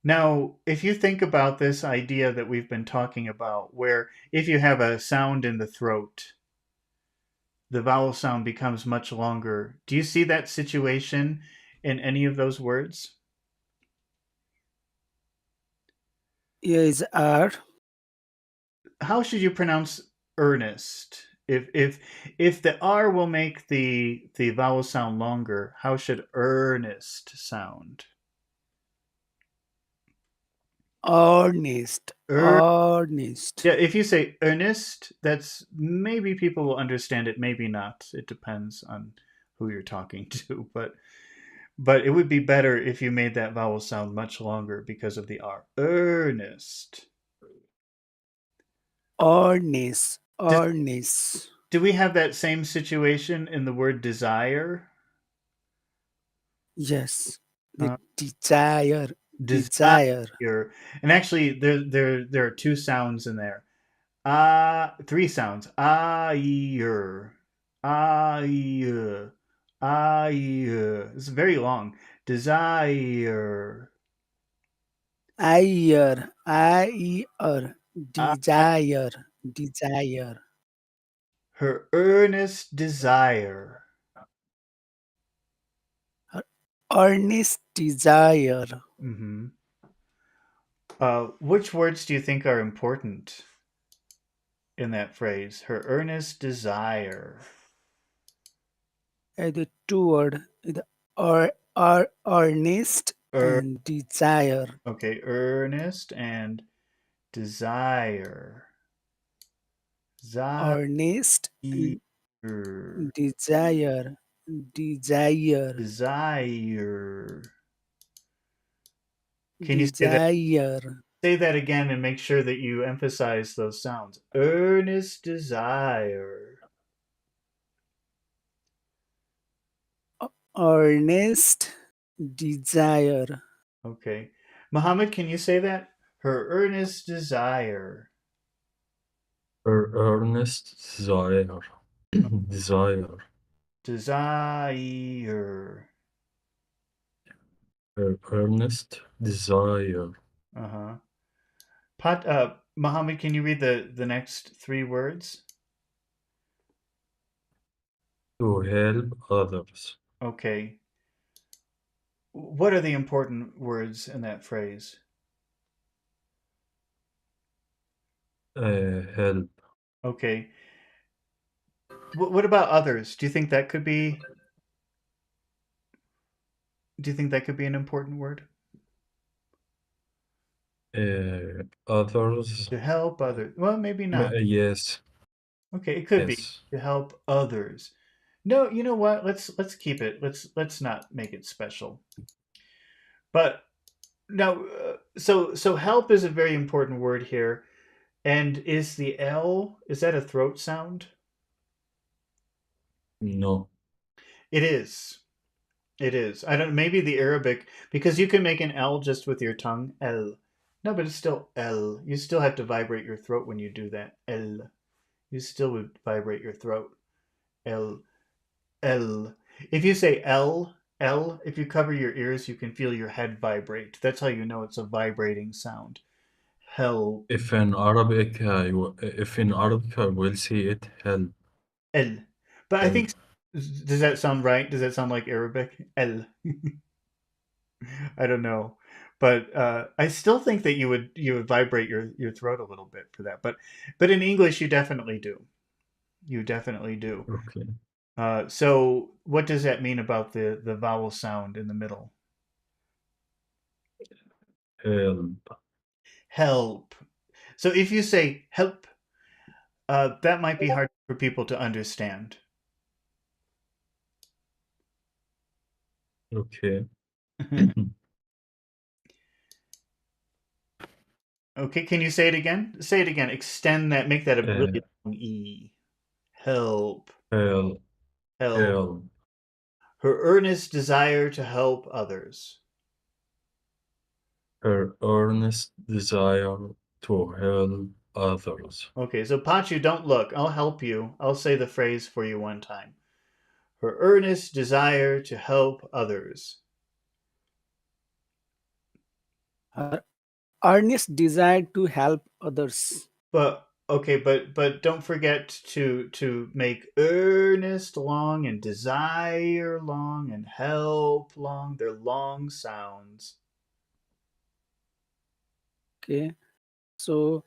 Now, if you think about this idea that we've been talking about, where if you have a sound in the throat, the vowel sound becomes much longer. Do you see that situation in any of those words? Here is R. How should you pronounce earnest? If the R will make the vowel sound longer, how should earnest sound? Earnest. Er, Earnest. yeah, if you say earnest, that's maybe people will understand it, maybe not. It depends on who you're talking to, but it would be better if you made that vowel sound much longer because of the R. Earnest. Earnest, Do, earnest. do we have that same situation in the word desire? Yes, the Uh, desire, desire. desire. And actually, there are two sounds in there. Three sounds. Yer. Yer. Yer. It's very long. Desire. I Uh, desire, desire. her earnest desire. Earnest desire. Hmm. Which words do you think are important in that phrase? Her earnest desire. The two word, the earnest Er, and desire. okay, earnest and desire. Desire. Earnest and desire, desire, Desire. Can you desire. say that again and make sure that you emphasize those sounds? Earnest desire. Earnest desire. Okay. Muhammad, can you say that? Her earnest desire. Her earnest desire. Desire. Desire. Her earnest desire Uh-huh. Muhammad, can you read the next three words? to help others. Okay. What are the important words in that phrase? Help. Okay. What about others? Do you think that could be? Do you think that could be an important word? Others. To help others. Well, maybe not. Yes. Okay, it could be Yes. to help others. No, you know what? Let's keep it. Let's not make it special. But no, so help is a very important word here. And is the L, is that a throat sound? No. It is. It is. I don't, maybe the Arabic, because you can make an L just with your tongue. L. No, but it's still L. You still have to vibrate your throat when you do that. L. You still would vibrate your throat. L. L. If you say L, L, if you cover your ears, you can feel your head vibrate. That's how you know it's a vibrating sound. Help. If in Arabic I will say it help. L. But I Help. think, does that sound right? Does that sound like Arabic? L. I don't know. But I still think that you would vibrate your throat a little bit for that. But in English, you definitely do. You definitely do. Okay. So what does that mean about the vowel sound in the middle? Help. Help. So if you say help, that might be hard for people to understand. Okay. Okay, can you say it again? Say it again. Extend that. Make that a Uh, really long E. Help. help. Help. Help. Her earnest desire to help others. Her earnest desire to help others. Okay, so Pachu, don't look. I'll help you. I'll say the phrase for you one time. Her earnest desire to help others. Her earnest desire to help others. But okay, but don't forget to make earnest long and desire long and help long. They're long sounds. Okay. So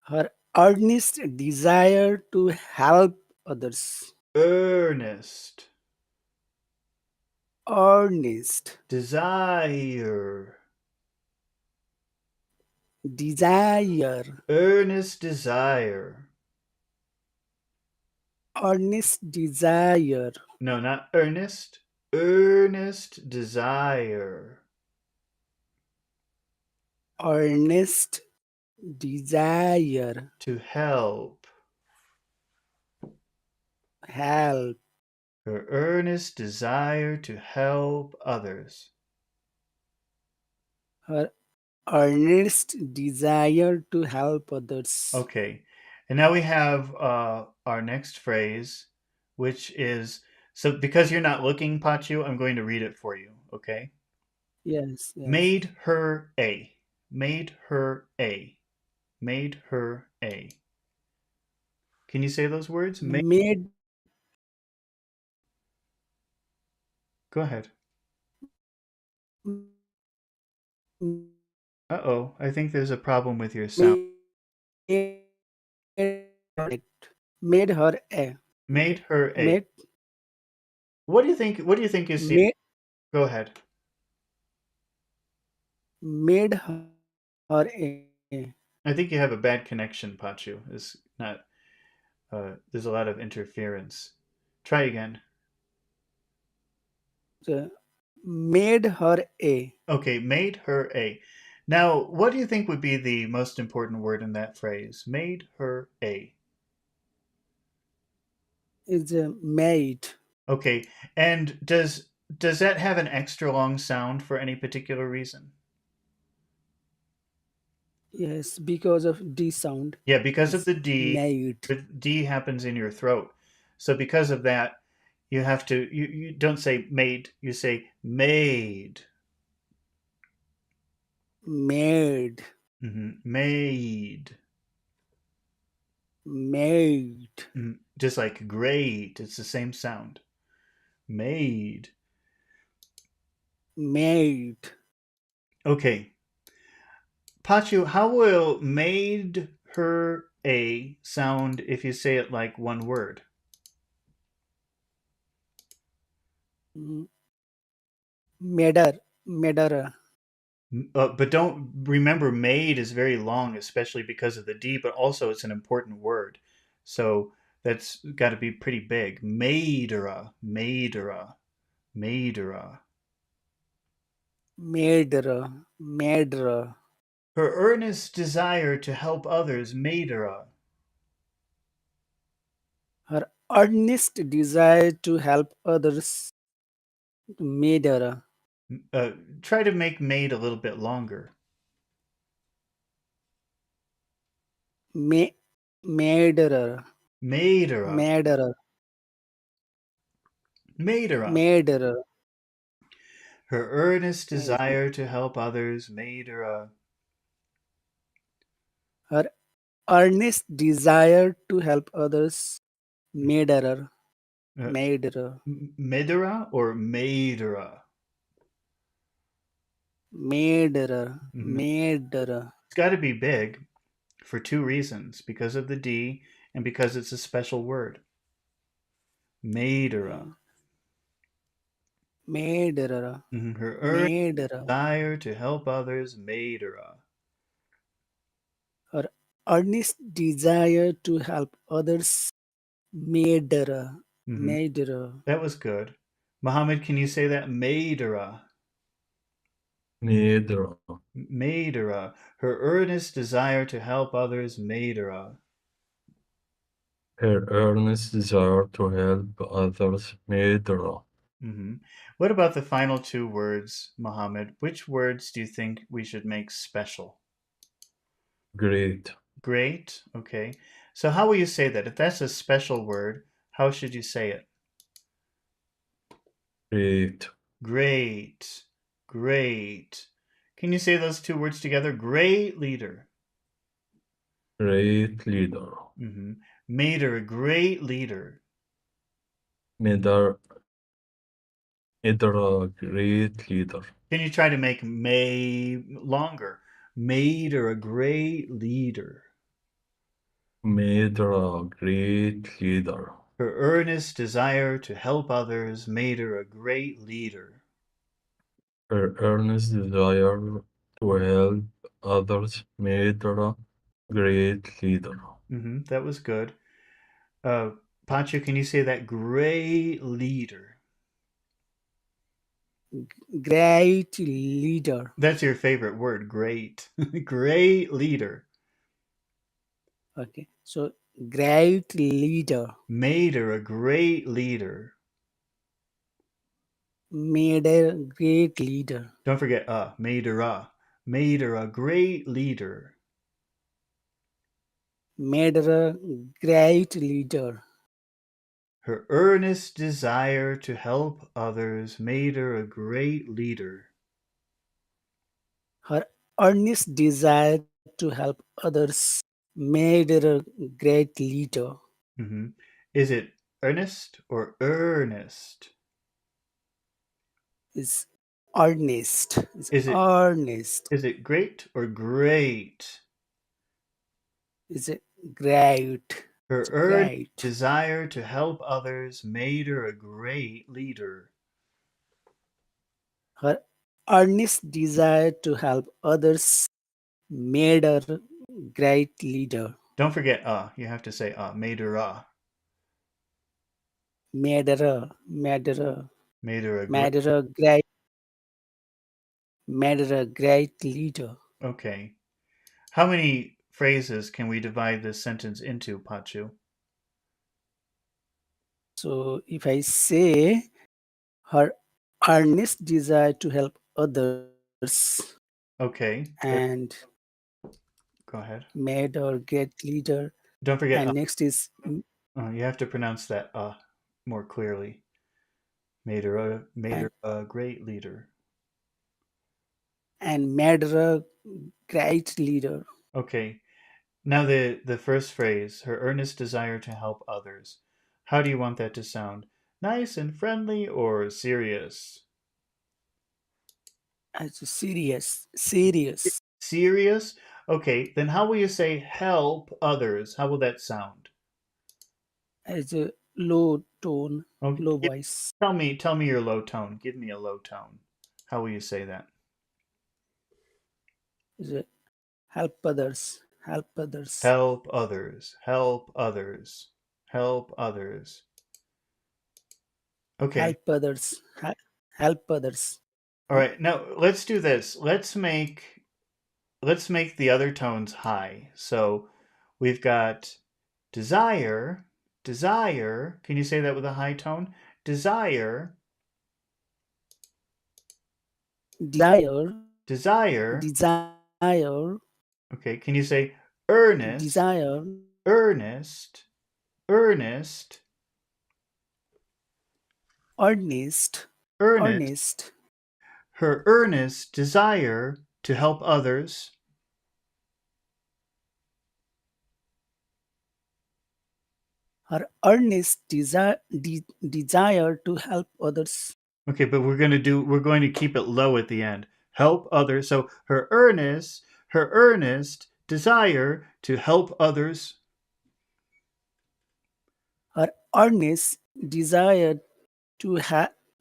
her earnest desire to help others. Earnest Earnest desire. desire. Earnest desire. Earnest desire. No, not earnest. Earnest desire. Earnest desire, to help. help, Her earnest desire to help others. her earnest desire to help others. Okay. And now we have our next phrase, which is so because you're not looking, Pachu, I'm going to read it for you. Okay. Yes, yes. Made her a. Made her a. Made her a. Can you say those words? Made Go ahead. Uh oh. I think there's a problem with your sound. made, made her a Made her a. made What do you think? What do you think you see? made Go ahead. made her a I think you have a bad connection, Pachu. It's not. There's a lot of interference. Try again. made her a Okay, made her a. Now, what do you think would be the most important word in that phrase? Made her a. is made. Okay, and does that have an extra long sound for any particular reason? Yes, because of D sound Yeah, because of is the D. made. The D happens in your throat. So because of that, you have to you don't say made, you say made. Made. Made. Made. Just like great, it's the same sound. Made. Made. Okay. Pachu, how will made her a sound if you say it like one word? Mm, Mader. Maderer. But don't remember made is very long, especially because of the D, but also it's an important word. So that's got to be pretty big. Maidera, Maidera, Maidera. Maderer. Maderer. Her earnest desire to help others, Maidera. Her earnest desire to help others. Maderer. Uh, Try to make made a little bit longer. Ma- Maderer. Maidera, Maderer. Maidera. Maderer. Her earnest Yes. desire to help others, Maidera. Her earnest desire to help others. Maderer. Uh, Maderer. Medera or Maidera? Maderer. Mhm. Maderer. It's got to be big for two reasons because of the D and because it's a special word. Maidera. Maderer. Her earnest Maderer. desire to help others, Maidera. Her earnest desire to help others made her. Mhm. Made her. That was good. Mohammed, can you say that? Maidera. Neither. Maidera. Her earnest desire to help others, Maidera. Her earnest desire to help others made her What about the final two words, Mohammed? Which words do you think we should make special? great. Great. Okay. So how will you say that? If that's a special word, how should you say it? Great. Great. Great. Can you say those two words together? Great leader. Great leader. Made her a great leader. Made her a great leader. Can you try to make may longer? Made her a great leader. Made her a great leader. Her earnest desire to help others made her a great leader. Her earnest desire to help others made her a great leader. That was good. Pacho, can you say that? Great leader. Great leader. That's your favorite word, great. Great leader. Okay. So great leader. Made her a great leader. Made a great leader. Don't forget made her a. Made her a great leader. Made her a great leader. Her earnest desire to help others made her a great leader. Her earnest desire to help others made her a great leader. Hmm. Is it earnest or earnest? Is earnest. Is Is it earnest. is it great or great? Is it great. Her It's earnest great. desire to help others made her a great leader. Her earnest desire to help others made her great leader. Don't forget you have to say made her Made her made her made her a great. made her a great made her a great leader. Okay. How many phrases can we divide this sentence into, Pachu? So if I say her earnest desire to help others Okay. and Go ahead. made her great leader, Don't forget and next is you have to pronounce that more clearly. Made her and, a great leader. and made her a great leader. Okay. Now the first phrase, her earnest desire to help others. How do you want that to sound? Nice and friendly or serious? As serious, Serious? Okay, then how will you say help others? How will that sound? as a low tone, Okay, low voice, tell me your low tone. Give me a low tone. How will you say that? as a help others, help others, Help others. Help others. Help others. Okay. help others, help others. All right. Now let's do this. Let's make the other tones high. So we've got desire, desire. Can you say that with a high tone? Desire, Desire, desire. desire, Okay. Can you say earnest, desire, earnest, earnest, earnest, earnest? earnest. Her earnest desire to help others. Her earnest desire to help others. Okay, but we're going to keep it low at the end. Help others. So her earnest desire to help others. Her earnest desire to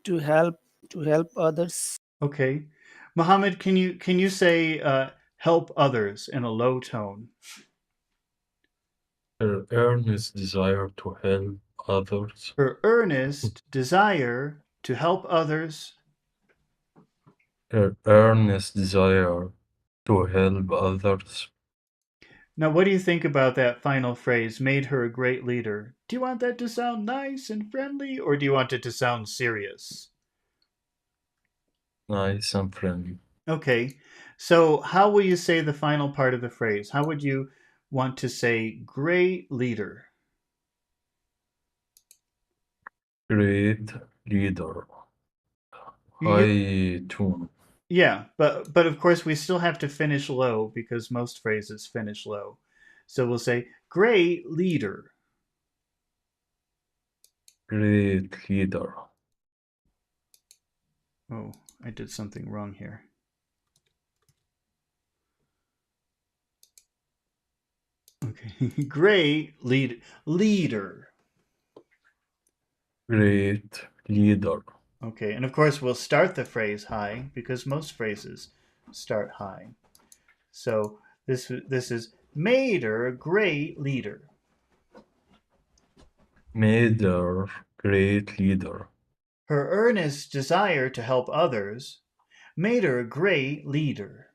to help to help others. Okay. Mohammed, can you say help others in a low tone? Her earnest desire to help others. Her earnest desire to help others. Her earnest desire to help others. Now, what do you think about that final phrase, made her a great leader? Do you want that to sound nice and friendly, or do you want it to sound serious? Nice and friendly. Okay, so how will you say the final part of the phrase? How would you want to say great leader? Great leader. You, High tone. yeah, but of course we still have to finish low because most phrases finish low. So we'll say great leader. Great leader. Oh, I did something wrong here. Okay, great leader. Great leader. Okay, and of course we'll start the phrase high because most phrases start high. So this is made her a great leader. Made her great leader. Her earnest desire to help others made her a great leader.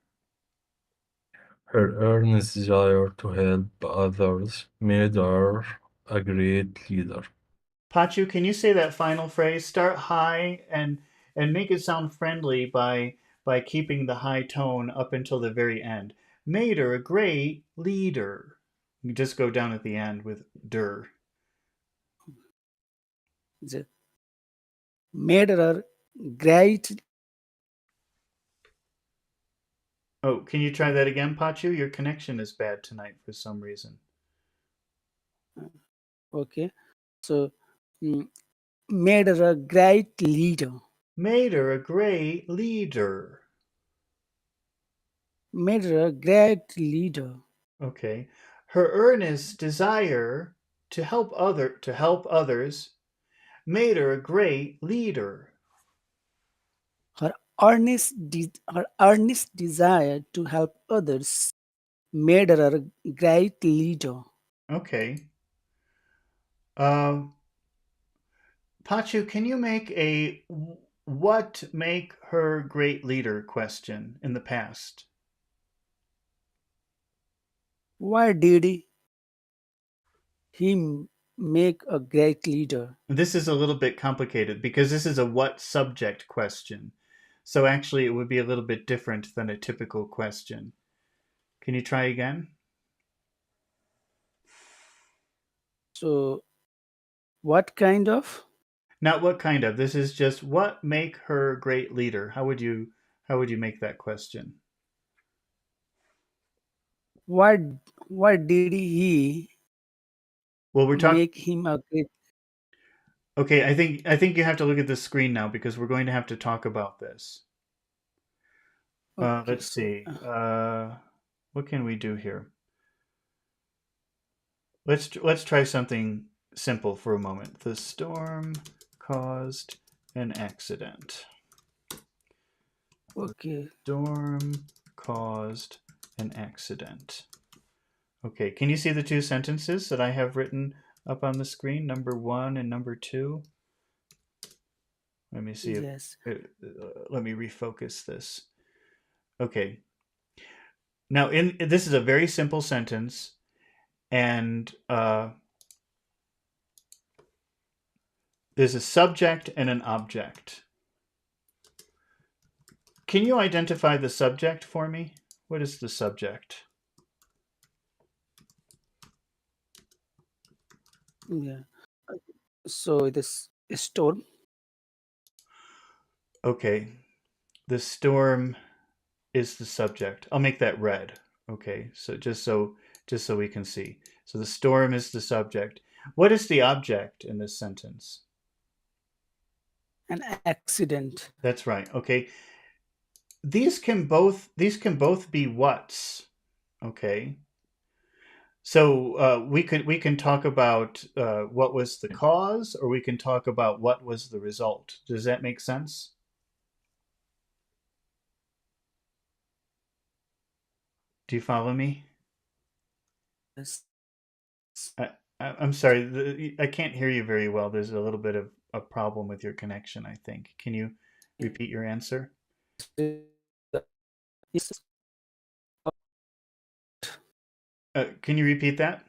Her earnest desire to help others made her a great leader. Pachu, can you say that final phrase? Start high and make it sound friendly by keeping the high tone up until the very end. Made her a great leader. You just go down at the end with der. The made her great. Oh, can you try that again, Pachu? Your connection is bad tonight for some reason. Okay, so mm, made her a great leader. Made her a great leader. Made her a great leader. Okay. Her earnest desire to help others made her a great leader. Her earnest desire to help others made her a great leader. Okay. Um, Pachu, can you make a what make her great leader question in the past? Why did he make a great leader? This is a little bit complicated because this is a what subject question. So actually, it would be a little bit different than a typical question. Can you try again? So, what kind of? Not what kind of. This is just what make her great leader. How would you make that question? Why, why did he Well, we're talking. make him a great? Okay, I think you have to look at the screen now because we're going to have to talk about this. Okay, Let's so see. What can we do here? Let's try something simple for a moment. The storm caused an accident. okay, Storm caused an accident. Okay, can you see the two sentences that I have written up on the screen, number 1 and number 2? Let me see if yes, let me refocus this. Okay. Now, in this is a very simple sentence, and there's a subject and an object. Can you identify the subject for me? What is the subject? yeah. So this storm, Okay, the storm is the subject. I'll make that red. Okay, so just so we can see. So the storm is the subject. What is the object in this sentence? an accident, That's right. Okay. These can both be what's. Okay. So we can talk about what was the cause, or we can talk about what was the result. Does that make sense? Do you follow me? yes, I, I'm sorry, I can't hear you very well. There's a little bit of a problem with your connection, I think. Can you repeat your answer? yes, Can you repeat that?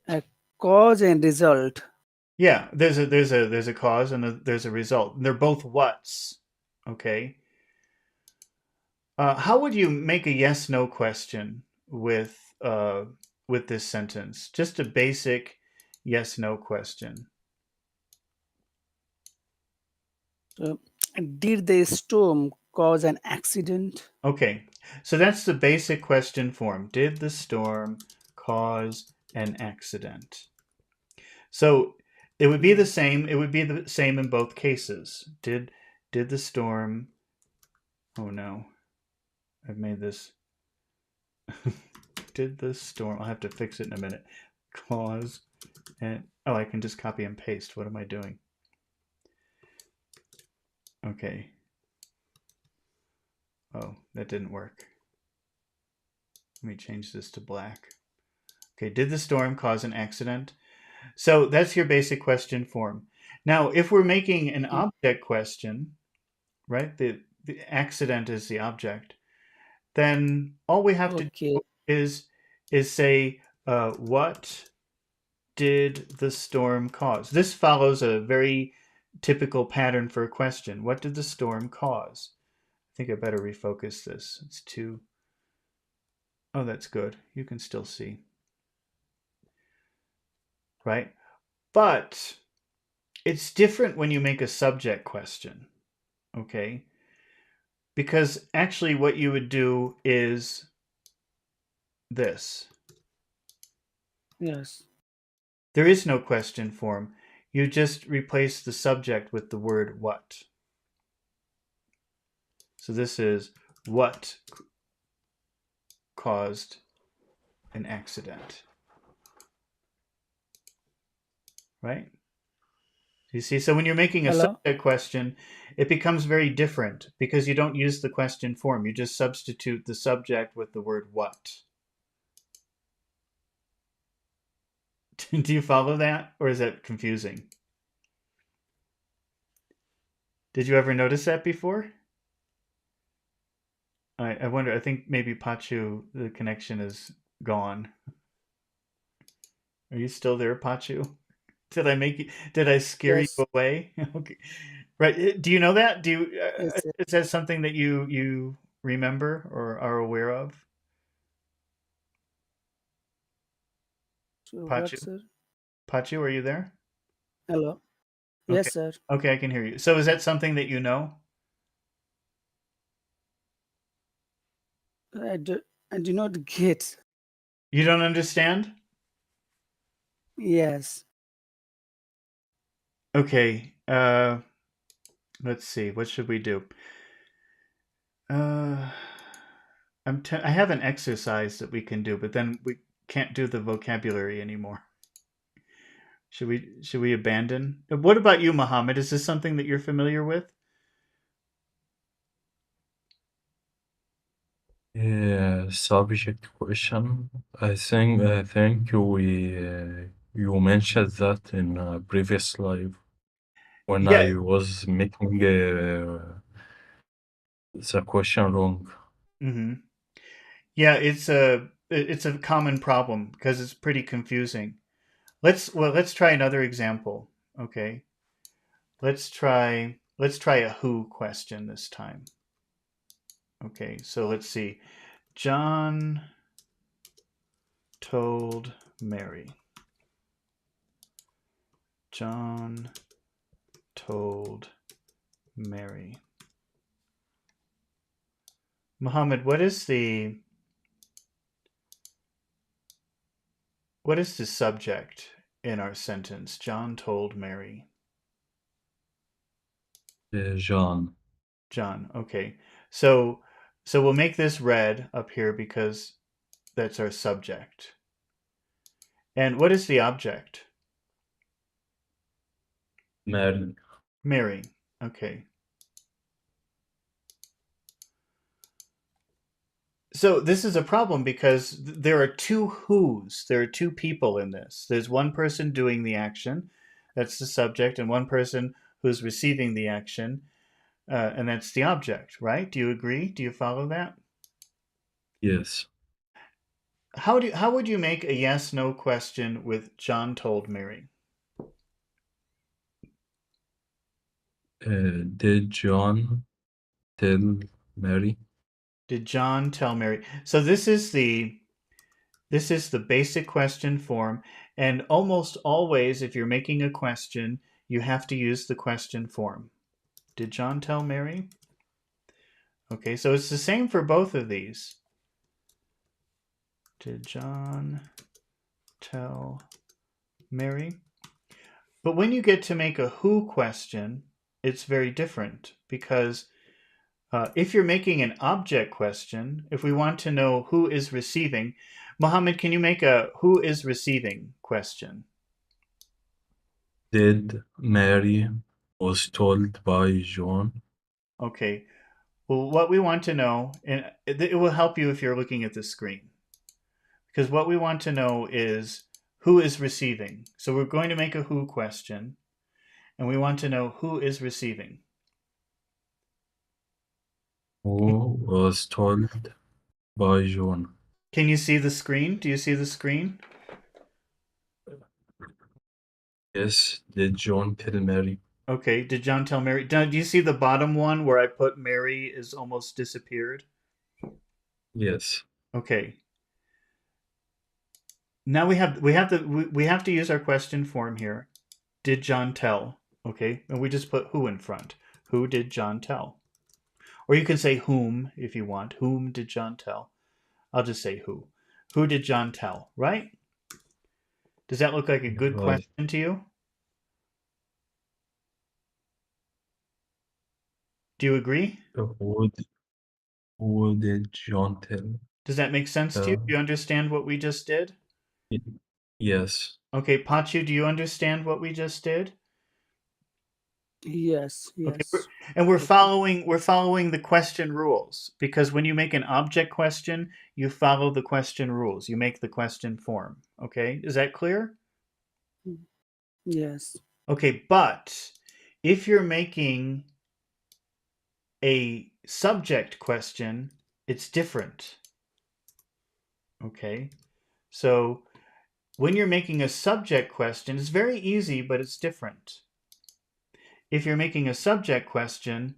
a cause and result. Yeah, there's a cause and there's a result. They're both what's. Okay. How would you make a yes/no question with this sentence? Just a basic yes/no question. So, did the storm cause an accident? Okay, so that's the basic question form. Did the storm cause an accident? So it would be the Yes, same. It would be the same in both cases. Did the storm? Oh no, I've made this. Did the storm? I'll have to fix it in a minute. Cause and oh, I can just copy and paste. What am I doing? Okay. Oh, that didn't work. Let me change this to black. Okay, did the storm cause an accident? So that's your basic question form. Now, if we're making an mm, object question, right, the accident is the object. then all we have to Okay. do is say, what did the storm cause? This follows a very typical pattern for a question. What did the storm cause? I think I better refocus this. It's too. Oh, that's good. You can still see, right? But it's different when you make a subject question, okay? Because actually, what you would do is this. Yes. There is no question form. You just replace the subject with the word what. So this is what caused an accident, right? You see, so when you're making a Hello. subject question, it becomes very different because you don't use the question form. You just substitute the subject with the word what. Do you follow that, or is that confusing? Did you ever notice that before? I wonder. I think maybe Pachu, the connection is gone. Are you still there, Pachu? Did I make you? Did I scare you Yes. away? Okay, right. Do you know that? Do you? Yes. Is that something that you remember or are aware of, So what, Pachu? sir? Pachu, are you there? Hello. Okay. Yes, sir. Okay, I can hear you. So is that something that you know? I do, I do not get. You don't understand? Yes. Okay. Let's see. What should we do? Uh, I have an exercise that we can do, but then we can't do the vocabulary anymore. Should we abandon? What about you, Mohammed? Is this something that you're familiar with? Yeah, subject question. I think you mentioned that in a previous live when Yeah. I was making the question wrong. Hmm. Yeah, it's a common problem because it's pretty confusing. Let's try another example. Okay. Let's try a who question this time. Okay, so let's see. John told Mary. John told Mary. Muhammad, what is the subject in our sentence? John told Mary. John. John. Okay. So so we'll make this red up here because that's our subject. And what is the object? Mary. Mary. Okay. So this is a problem because there are two who's. There are two people in this. There's one person doing the action, that's the subject, and one person who's receiving the action, and that's the object, right? Do you agree? Do you follow that? Yes. How would you make a yes/no question with John told Mary? Did John tell Mary? Did John tell Mary? So this is the basic question form, and almost always, if you're making a question, you have to use the question form. Did John tell Mary? Okay, so it's the same for both of these. Did John tell Mary? But when you get to make a who question, it's very different because if you're making an object question, if we want to know who is receiving, Mohammed, can you make a who is receiving question? Did Mary was told by John? Okay, well, what we want to know, and it will help you if you're looking at the screen, because what we want to know is who is receiving. So we're going to make a who question, and we want to know who is receiving. Who was told? by John. Can you see the screen? Do you see the screen? Yes, did John tell Mary? Okay. Did John tell Mary? Do you see the bottom one where I put Mary is almost disappeared? Yes. Okay. Now we have to use our question form here. Did John tell? Okay, and we just put who in front. Who did John tell? Or you can say whom if you want. Whom did John tell? I'll just say who. Who did John tell? Right? Does that look like a good Right. question to you? Do you agree? Who, who did John tell? Does that make sense to you? Uh, Do you understand what we just did? y- yes. Okay, Pachu, do you understand what we just did? Yes, Okay, yes. and we're Okay. following the question rules because when you make an object question, you follow the question rules. You make the question form. Okay, is that clear? Yes, Okay, but if you're making a subject question, it's different. Okay, so when you're making a subject question, it's very easy, but it's different. If you're making a subject question,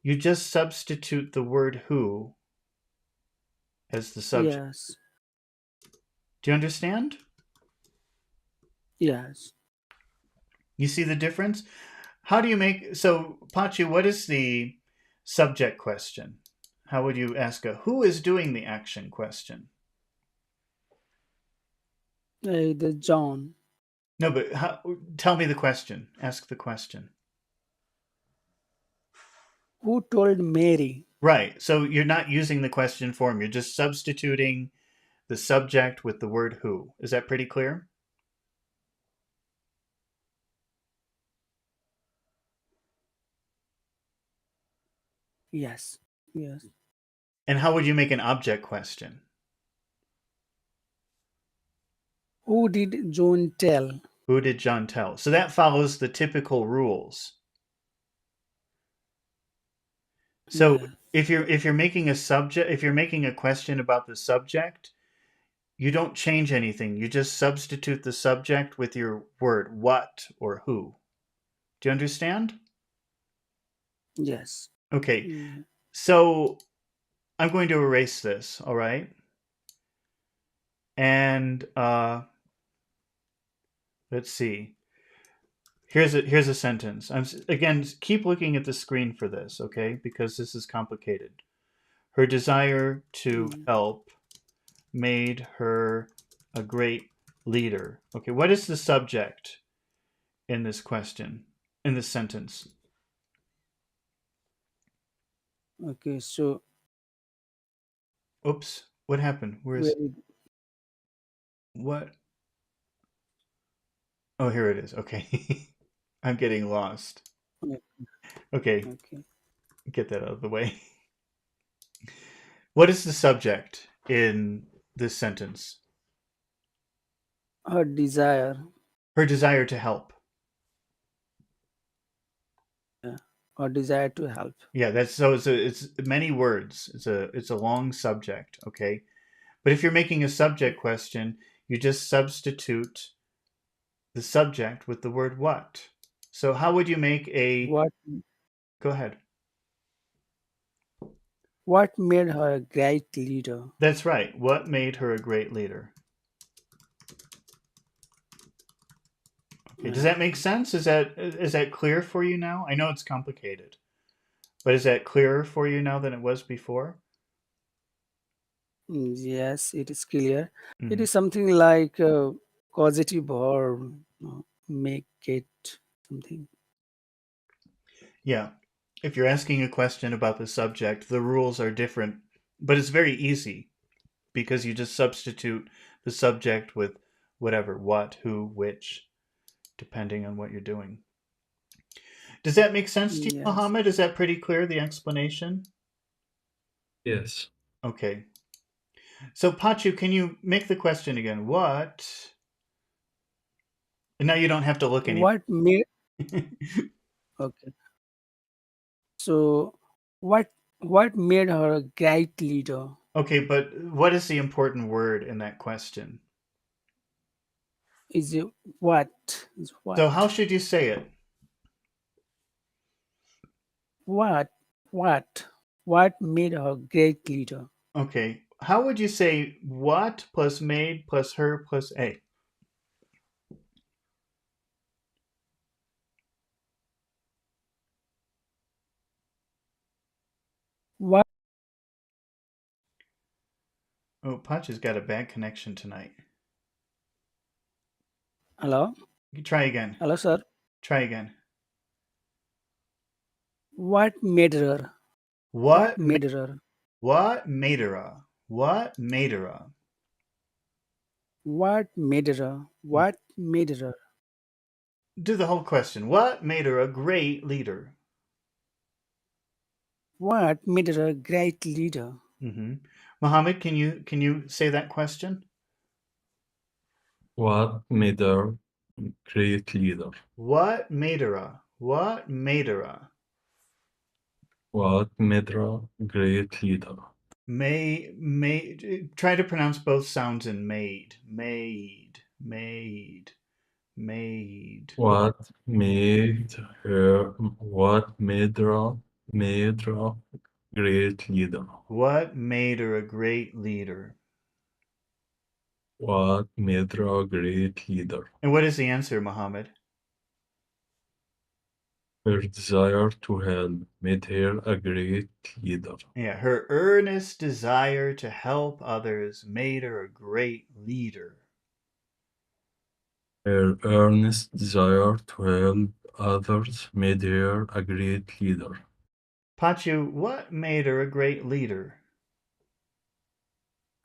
you just substitute the word who as the subject. yes, Do you understand? yes. You see the difference? How do you make so Pachi, what is the subject question? How would you ask a who is doing the action question? The John. No, but tell me the question. Ask the question. Who told Mary? Right. So you're not using the question form. You're just substituting the subject with the word who. Is that pretty clear? Yes, yes. And how would you make an object question? Who did John tell? Who did John tell? So that follows the typical rules. So Yeah, if you're making a subject, if you're making a question about the subject, you don't change anything. You just substitute the subject with your word what or who. Do you understand? yes. Okay. Yeah. So I'm going to erase this, all right? And let's see. Here's a sentence. Again, keep looking at the screen for this, okay? Because this is complicated. Her desire to Mm. help made her a great leader. Okay, what is the subject in this question, in this sentence? Okay, so Oops, what happened? where Where's it, what? Oh, here it is. Okay. I'm getting lost. Okay, okay. get that out of the way. What is the subject in this sentence? Her desire, Her desire to help. yeah, her desire to help. Yeah, that's so it's many words. It's a long subject, okay? But if you're making a subject question, you just substitute the subject with the word what. So how would you make a What go ahead. what made her a great leader? That's right. What made her a great leader? Okay, does Yeah. that make sense? Is that clear for you now? I know it's complicated, but is that clearer for you now than it was before? Yes, it is clear. It Mhm. is something like a causative verb. Make it something. Yeah. If you're asking a question about the subject, the rules are different, but it's very easy because you just substitute the subject with whatever, what, who, which, depending on what you're doing. Does that make sense to you, Yes. Mohammed? Is that pretty clear, the explanation? Yes. Okay. So, Pachu, can you make the question again? What? And now you don't have to look any. What made okay. So what made her a great leader? Okay, but what is the important word in that question? Is it what? Is So how what? should you say it? What? What? What made her a great leader? Okay. How would you say what plus made plus her plus a? What? Oh, Pacha's got a bad connection tonight. Hello? Try again. Hello, sir. Try again. What made her? What What ma- made her? what made her? What made her? What made her? What made her? Do the whole question. What made her a great leader? What made her a great leader? Mm-hmm. Mohammed, can you say that question? What made her great leader? What made her? What made her? What made her great leader? May try to pronounce both sounds in made. Made. What made her great leader? What made her a great leader? What made her a great leader? And what is the answer, Mohammed? Her desire to help made her a great leader. Yeah, her earnest desire to help others made her a great leader. Her earnest desire to help others made her a great leader. Pachu, what made her a great leader?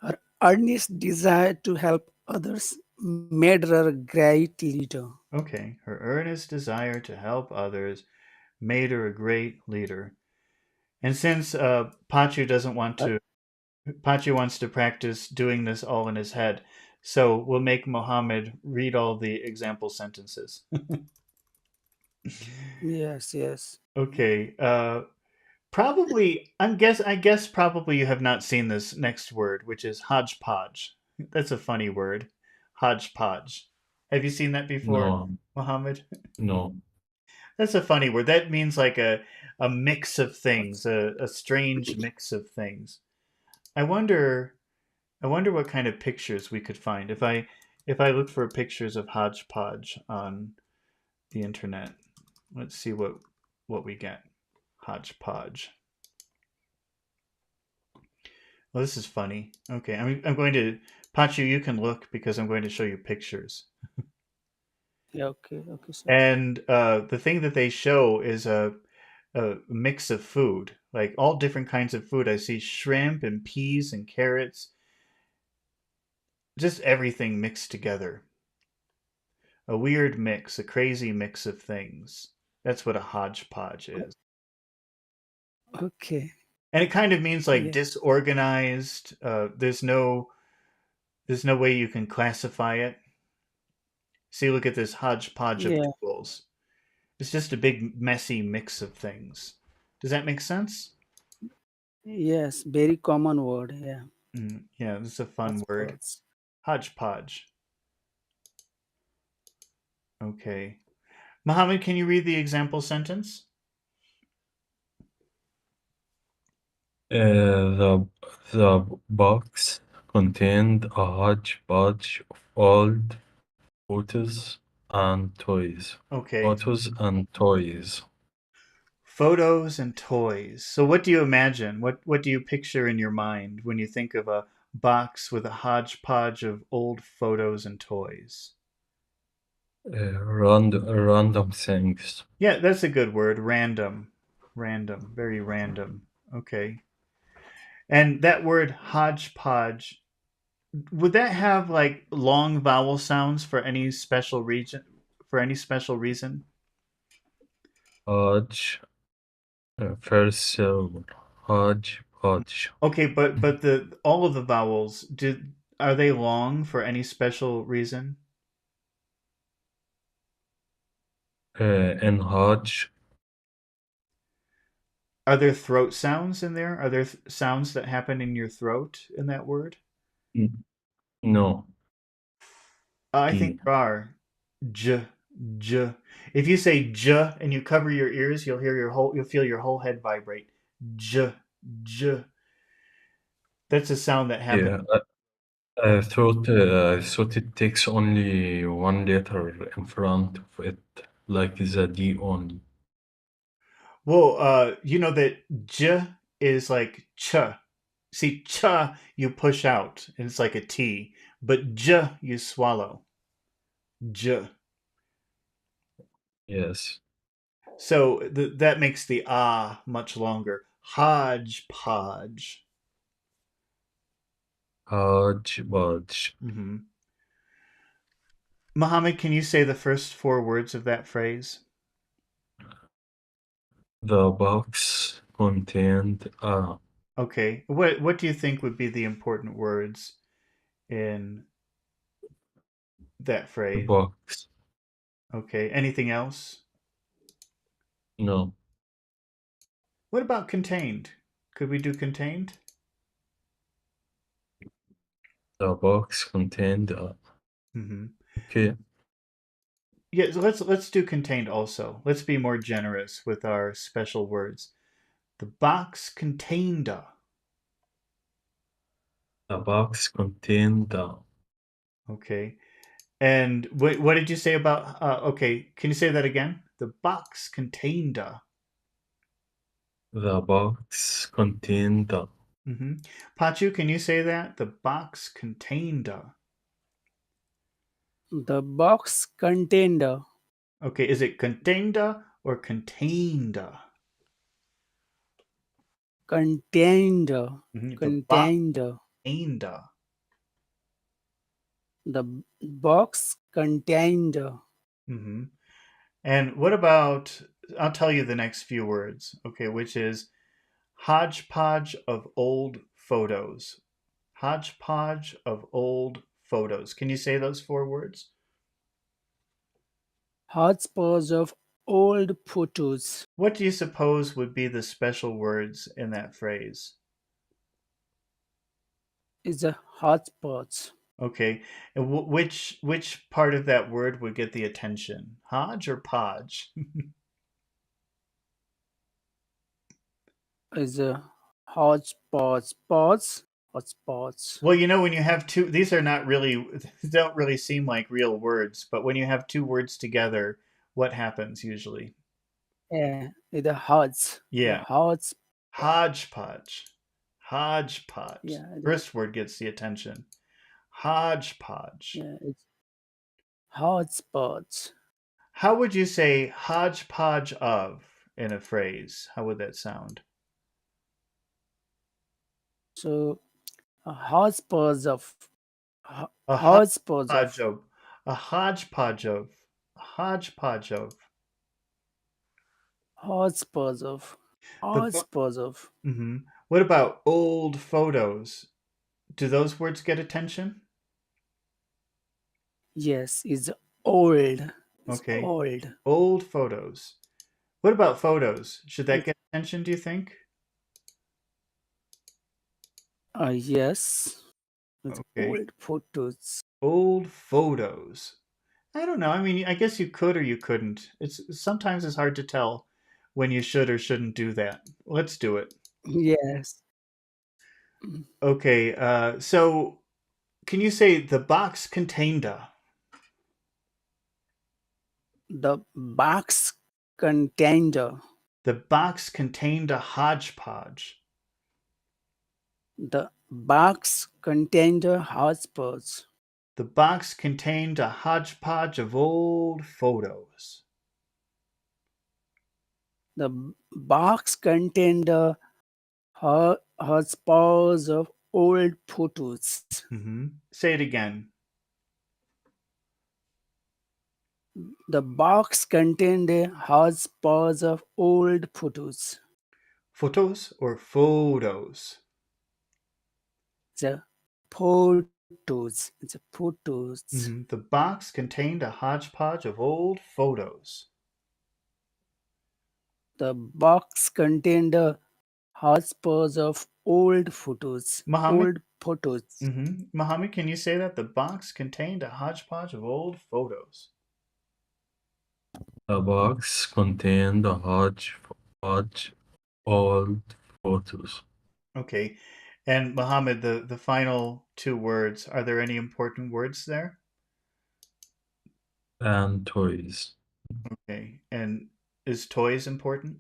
Her earnest desire to help others made her a great leader. Okay, her earnest desire to help others made her a great leader. And since Pachu doesn't want Uh, to, Pachu wants to practice doing this all in his head, so we'll make Mohammed read all the example sentences. yes, yes. Okay, probably I guess probably you have not seen this next word, which is hodgepodge. That's a funny word. Hodgepodge. Have you seen that before, No, Mohammed? no. That's a funny word. That means like a mix of things, a strange mix of things. I wonder I wonder what kind of pictures we could find if I look for pictures of hodgepodge on the internet. Let's see what we get. Hodgepodge. Well, this is funny. Okay, I'm going to Pachu. You can look because I'm going to show you pictures. Yeah, okay, okay, sir. And the thing that they show is a mix of food, like all different kinds of food. I see shrimp and peas and carrots, just everything mixed together. A weird mix, a crazy mix of things. That's what a hodgepodge is. Okay, And it kind of means like yeah, disorganized. There's no way you can classify it. See, look at this hodgepodge of yeah, tools. It's just a big messy mix of things. Does that make sense? yes. Very common word. Yeah, Yeah, this is a fun word. hotspots. Hodgepodge. Okay. Mohammed, can you read the example sentence? The box contained a hodgepodge of old photos and toys. Okay. Photos and toys. Photos and toys. So what do you imagine? What do you picture in your mind when you think of a box with a hodgepodge of old photos and toys? Random things. Yeah, that's a good word. Random. Random. Very random. Okay. And that word hodgepodge, would that have like long vowel sounds for any special region for any special reason? Hodge. First syllable. Hodgepodge. Okay, but the all of the vowels did are they long for any special reason? In Hodge. Are there throat sounds in there? Are there sounds that happen in your throat in that word? N- No. I think T. there are. J, j. If you say j and you cover your ears, you'll feel your whole head vibrate. J, j. That's a sound that happens. Yeah. I thought it takes only one letter in front of it, like the D only. Well, you know that j is like ch. See, ch you push out, and it's like a T, but j you swallow. J. Yes. So that makes the ah much longer. Hodgepodge. Hodgepodge. hmm Mohammed, can you say the first four words of that phrase? The box contained a Okay. What do you think would be the important words in that phrase? box. Okay. Anything else? No. What about contained? Could we do contained? The box contained a. hmm Okay. Yeah, so let's do contained also. Let's be more generous with our special words. The box contained a. The box contained a. Okay. And what did you say about? Okay, can you say that again? The box contained a. The box contained a. Pachu, can you say that? The box contained a. The box contained a Okay, is it contained a or contained a? contained a The box contained a. contained a. The box contained a hmm And what about? I'll tell you the next few words. Okay, which is hodgepodge of old photos. Hodgepodge of old photos. Can you say those four words? hodgepodge of old photos What do you suppose would be the special words in that phrase? is a hodgepodge. Okay, and which part of that word would get the attention? Hodge or podge? Is a hodgepodge podge hodgepodge. Well, you know, when you have two, these are not really, don't really seem like real words, but when you have two words together, what happens usually? Yeah, it's a hodge. The Yeah, hodge. hodgepodge. Hodgepodge. Yeah, First word gets the attention. Hodgepodge. yeah, it's hodgepodge. How would you say hodgepodge of in a phrase? How would that sound? So a hodgepodge of A hodgepodge hodgepodge of of. A hodgepodge of. A hodgepodge of. hodgepodge of The. hodgepodge of. hmm What about old photos? Do those words get attention? Yes, it's old. It's Okay. old. Old photos. What about photos? Should that It's get attention, do you think? yes. It's Okay. old photos. Old photos. I don't know. I mean, I guess you could or you couldn't. It's sometimes it's hard to tell when you should or shouldn't do that. Let's do it. Yes. Okay. So can you say the box contained a? The box contained The box contained a hodgepodge. the box contained a hodgepodge. The box contained a hodgepodge of old photos. The box contained a hodgepodge of old photos. Say it again. The box contained a hodgepodge of old photos. Photos or photos? The photos. The photos. The box contained a hodgepodge of old photos. The box contained a hodgepodge of old photos. Mohammed? Old photos. Mohammed, can you say that? The box contained a hodgepodge of old photos. The box contained a hodgepodge old photos Okay. And Mohammed, the final two words, are there any important words there? and toys. Okay. And is toys important?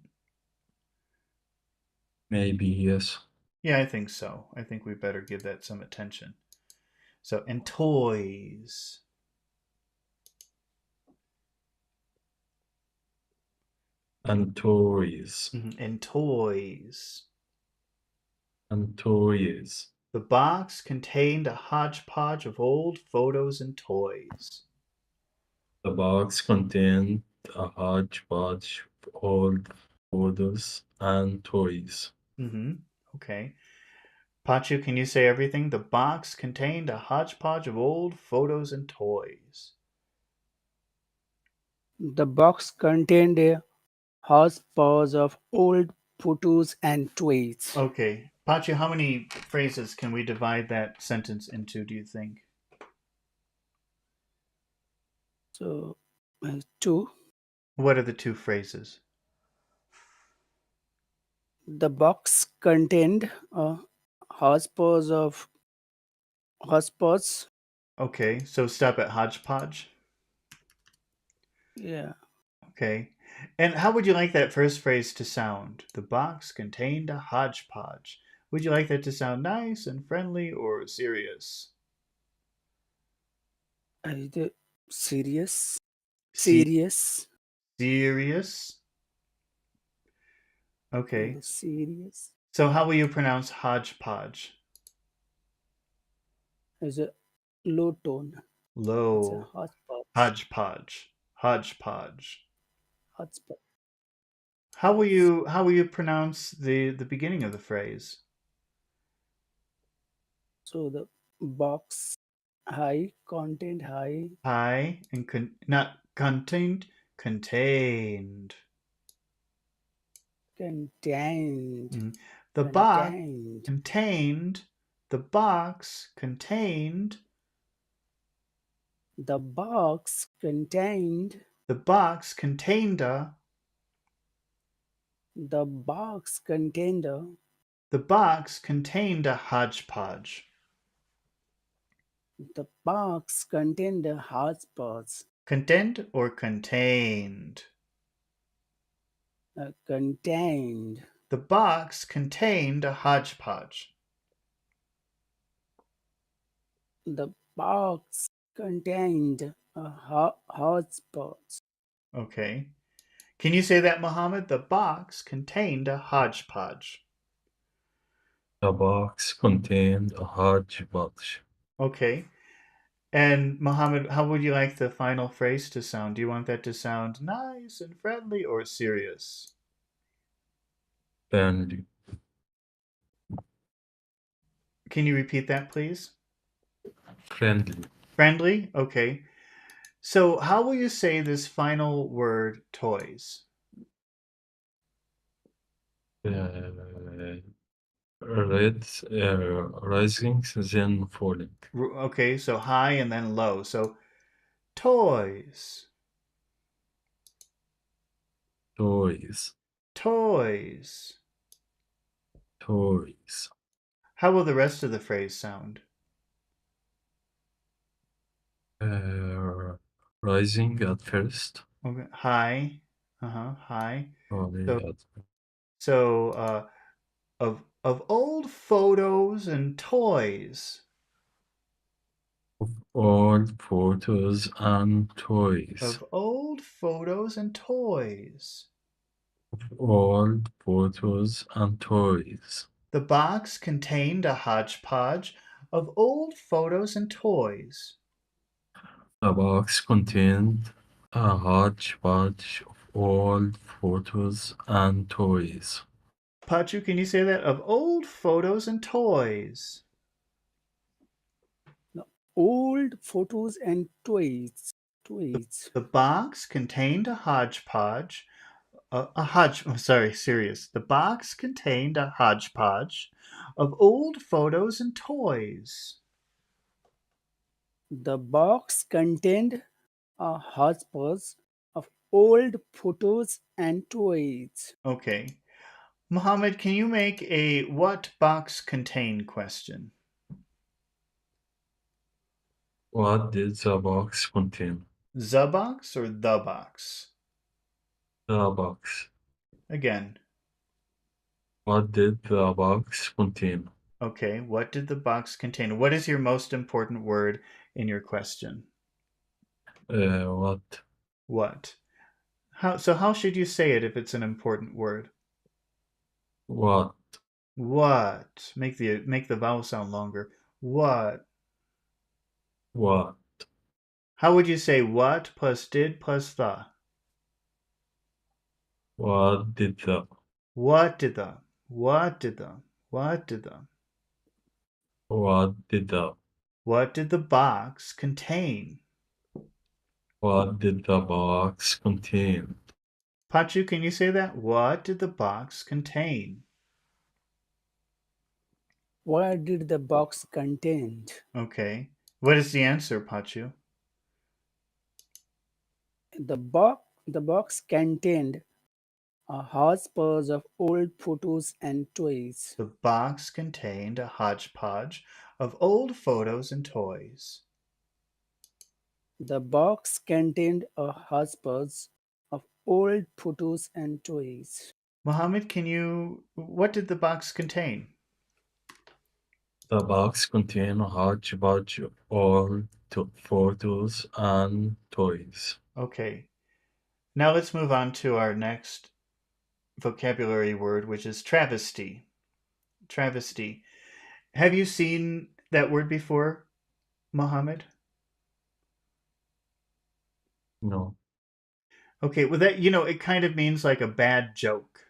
Maybe yes. Yeah, I think so. I think we better give that some attention. So, and toys. And toys. And toys. And toys. The box contained a hodgepodge of old photos and toys. The box contained a hodgepodge of old photos and toys. Okay. Pachu, can you say everything? The box contained a hodgepodge of old photos and toys. The box contained a hodgepodge of old photos and toys. Okay. Pachu, how many phrases can we divide that sentence into, do you think? So, two. What are the two phrases? The box contained a hodgepodge of hodgepodge. Okay, so stop at hodgepodge. Yeah, Okay. And how would you like that first phrase to sound? The box contained a hodgepodge. Would you like that to sound nice and friendly or serious? either serious, Se- serious, serious? Okay. either serious. So how will you pronounce hodgepodge? Is a low tone. It's a Low. hodgepodge. Hodgepodge. Hodgepodge. Hodgepodge. How will you pronounce the beginning of the phrase? So the box high contained high High and not contained, contained. contained Mm. The box contained contained. The box contained. the box contained The box contained a. the box contained a The box contained a hodgepodge. the box contained a hodgepodge. Contained or contained? Contained The box contained a hodgepodge. the box contained a hodgepodge. Okay. Can you say that, Mohammed? The box contained a hodgepodge. The box contained a hodgepodge. Okay. And Mohammed, how would you like the final phrase to sound? Do you want that to sound nice and friendly or serious? Friendly. Can you repeat that, please? Friendly. Friendly? Okay. So, how will you say this final word, toys? Uh, red, rising, then falling. Okay, so high and then low. So, toys, Toys. toys. Toys. How will the rest of the phrase sound? Uh, rising at first. Okay, high. High. Falling So, at so of old photos and toys. old photos and toys. Of old photos and toys. Old photos and toys. The box contained a hodgepodge of old photos and toys. The box contained a hodgepodge of old photos and toys. Pachu, can you say that? Of old photos and toys. No, old photos and toys. Toys. The box contained a hodgepodge Sorry, serious. The box contained a hodgepodge of old photos and toys. The box contained a hodgepodge of old photos and toys. Okay. Mohammed, can you make a what box contain question? What did the box contain? The box or the box? The box. Again. What did the box contain? Okay. What did the box contain? What is your most important word in your question? What? What? How should you say it if it's an important word? What? What? Make the vowel sound longer. What? What? How would you say what plus did plus the? What did the? What did the? What did the? What did the? What did the? What did the box contain? What did the box contain? Pachu, can you say that? What did the box contain? What did the box contain? Okay. What is the answer, Pachu? The box contained a hodgepodge of old photos and toys. The box contained a hodgepodge of old photos and toys. The box contained a hodgepodge of old photos and toys. Mohammed, what did the box contain? The box contained a hodgepodge of old photos and toys. Okay. Now let's move on to our next vocabulary word, which is travesty. Travesty. Have you seen that word before, Mohammed? No. Okay, well it kind of means like a bad joke.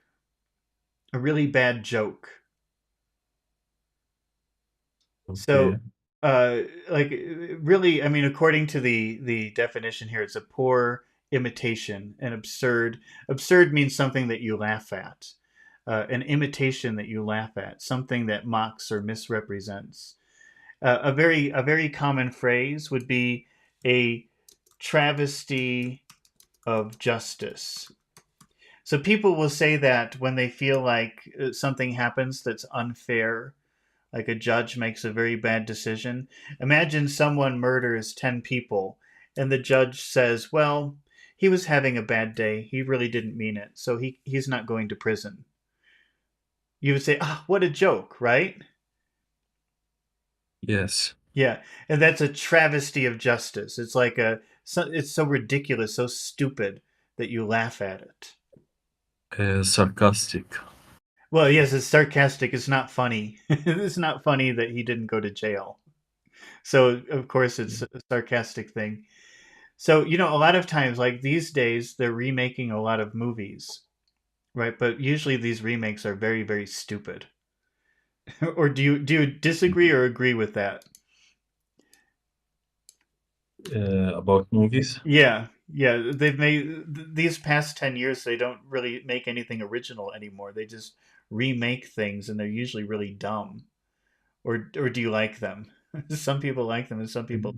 A really bad joke. Okay. So like really, I mean, according to the definition here, it's a poor imitation, an absurd means something that you laugh at. An imitation that you laugh at, something that mocks or misrepresents. A very common phrase would be a travesty of justice. So people will say that when they feel like something happens that's unfair, like a judge makes a very bad decision. Imagine someone murders 10 people and the judge says, "Well, he was having a bad day. He really didn't mean it. So he's not going to prison." You would say, "Ah, what a joke," right? Yes. Yeah, and that's a travesty of justice. It's so ridiculous, so stupid that you laugh at it. Sarcastic. Well, yes, it's sarcastic. It's not funny. It's not funny that he didn't go to jail. So, of course, it's a sarcastic thing. So, a lot of times, like these days, they're remaking a lot of movies, right? But usually these remakes are very, very stupid. Or do you disagree or agree with that? About movies? Yeah, yeah. They've made these past 10 years. They don't really make anything original anymore. They just remake things, and they're usually really dumb. Or do you like them? Some people like them, and some people.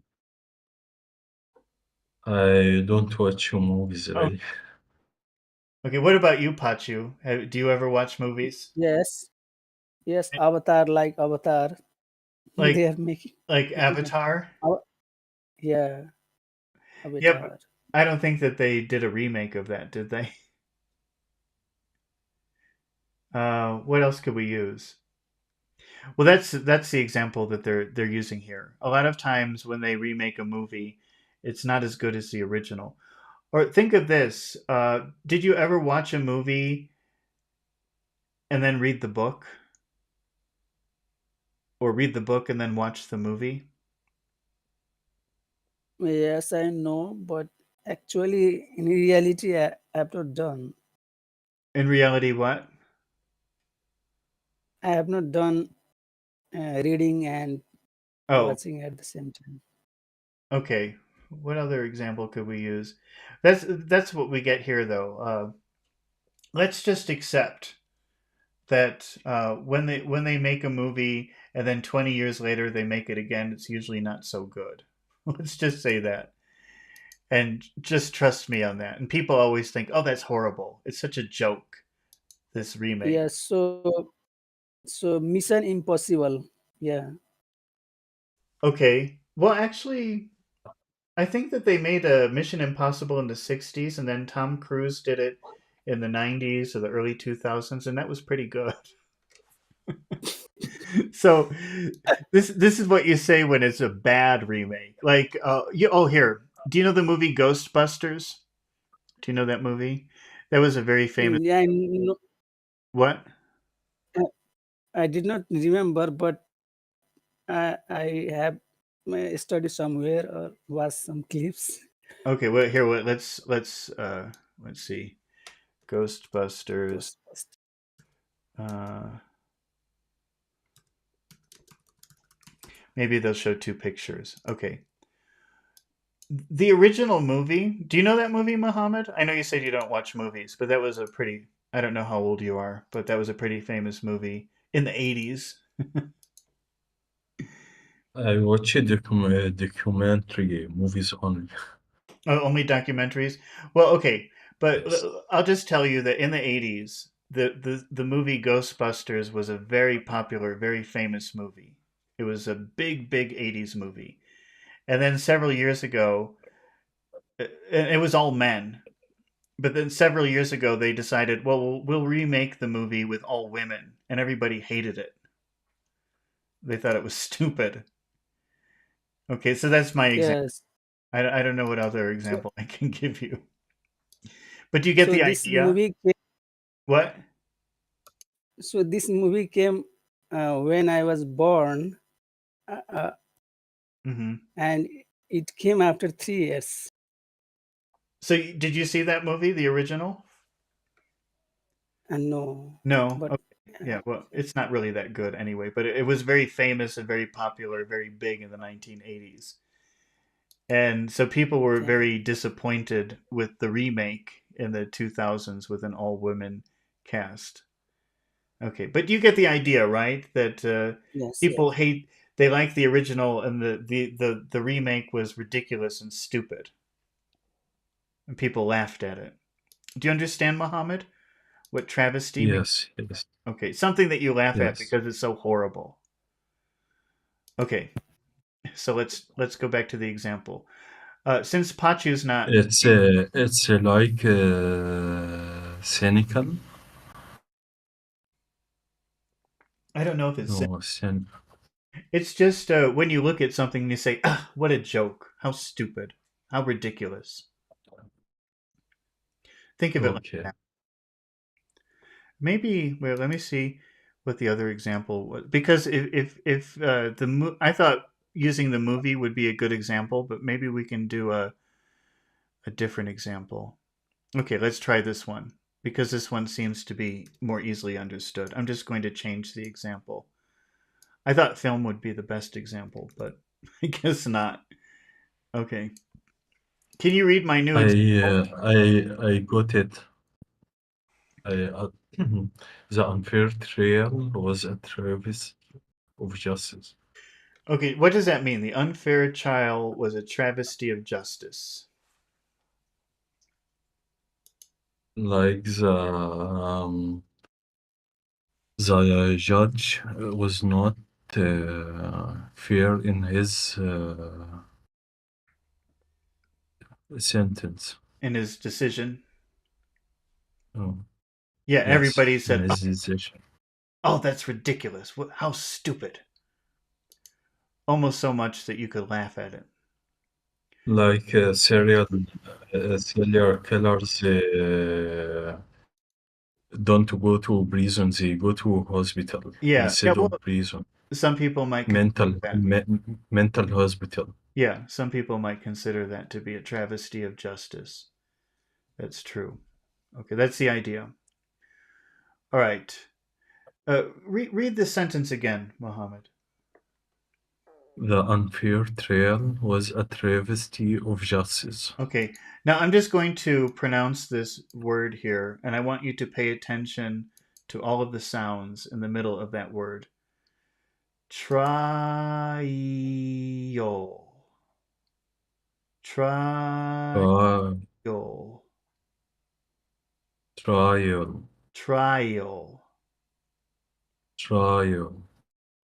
I don't watch movies Oh, really. okay. What about you, Pachu? Do you ever watch movies? Yes, yes, Avatar like Avatar. Like They are like making a Avatar? Ava- yeah, Yep. Avatar. I don't think that they did a remake of that, did they? What else could we use? Well, that's the example that they're using here. A lot of times when they remake a movie, it's not as good as the original. Or think of this: did you ever watch a movie and then read the book, or read the book and then watch the movie? Yes, I know, but actually, in reality, I have not done. In reality, what? I have not done reading and Oh, watching at the same time. okay. What other example could we use? That's what we get here, though. let's just accept that when they make a movie and then 20 years later they make it again, it's usually not so good. Let's just say that. And just trust me on that. And people always think, "Oh, that's horrible. It's such a joke, this remake." Yeah, so Mission Impossible. Yeah. Okay. Well, actually, I think that they made a Mission Impossible in the 60s and then Tom Cruise did it in the 90s or the early 2000s and that was pretty good. So this is what you say when it's a bad remake. Like oh here, do you know the movie Ghostbusters? Do you know that movie? That was a very famous Yeah, no, what? I did not remember, but I have studied somewhere or watched some clips. Okay, well here let's see. Ghostbusters. Ghostbusters. Uh maybe they'll show two pictures. Okay. The original movie. Do you know that movie, Muhammad? I know you said you don't watch movies, but that was a pretty. I don't know how old you are, but that was a pretty famous movie in the 80s. I watch documentary movies only. Oh, only documentaries. Well, okay, but Yes. I'll just tell you that in the 80s, the movie Ghostbusters was a very popular, very famous movie. It was a big 80s movie. And then several years ago, and it was all men. But then several years ago, they decided, well, we'll remake the movie with all women, and everybody hated it. They thought it was stupid. Okay, so that's my example. Yes. I don't know what other So example I can give you. But do you get so the this idea? movie came, What? this movie came when I was born, Hmm. and it came after 3 years. So did you see that movie, the original? And no, No. but Okay. Yeah. Well, it's not really that good anyway. But it was very famous and very popular, very big in the 1980s. And so people were okay. very disappointed with the remake in the 2000s with an all women cast. Okay, but you get the idea, right? That Yes, people yes, hate, they like the original, and the remake was ridiculous and stupid, and people laughed at it. Do you understand, Muhammad? What travesty means? Yes, yes, Okay, something that you laugh at yes. because it's so horrible. Okay, so let's go back to the example. Since Pachu's not, It's like cynical. I don't know if it's, No, it's just when you look at something and you say, ah, what a joke, how stupid, how ridiculous. Think of it like okay. that. Maybe, well, let me see what the other example was. Because if I thought using the movie would be a good example, but maybe we can do a different example. Okay, let's try this one because this one seems to be more easily understood. I'm just going to change the example. I thought film would be the best example, but I guess not. Okay. Can you read my new example? I got it. The unfair trial was a travesty of justice. Okay, what does that mean? The unfair trial was a travesty of justice. Like the judge was not fair in his sentence. In his decision. Oh, Yeah, yes, everybody in said, his decision. "Oh, that's ridiculous. What, how stupid." Almost so much that you could laugh at it. Like serial killers don't go to prison, they go to hospital Yeah. Yeah, instead well, of prison. some people might consider that. Mental hospital. Yeah, some people might consider that to be a travesty of justice. That's true. Okay, that's the idea. All right. Read this sentence again, Mohammed. The unfair trial was a travesty of justice. Okay, now I'm just going to pronounce this word here, and I want you to pay attention to all of the sounds in the middle of that word. Trial. Trial. Tri- Trial, Trial. trial,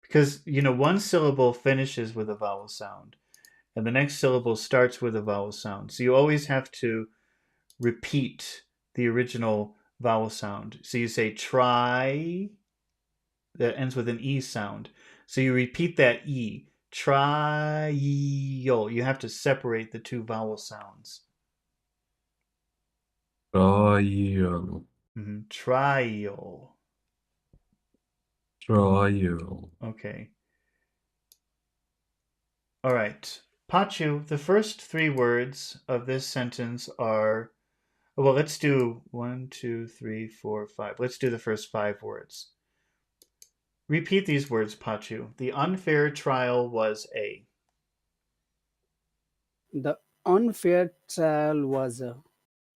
Because, one syllable finishes with a vowel sound, and the next syllable starts with a vowel sound. So you always have to repeat the original vowel sound. So you say try, that ends with an E sound. So you repeat that E. Trial. You have to separate the two vowel sounds. trial, Trial. trial. Okay. All right. Pachu, the first three words of this sentence are, well, let's do 1, 2, 3, 4, 5. Let's do the first 5 words. Repeat these words, Pachu. The unfair trial was a. The unfair trial was a.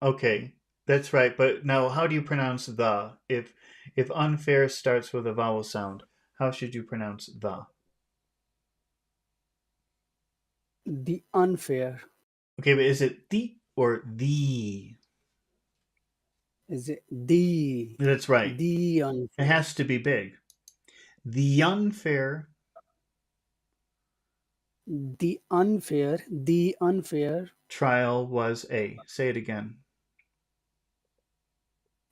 Okay, that's right. But now, how do you pronounce the? If unfair starts with a vowel sound, how should you pronounce the? The unfair Okay, but is it the or the? is it the That's right. the It unfair. has to be big. The unfair The unfair trial was a. Say it again.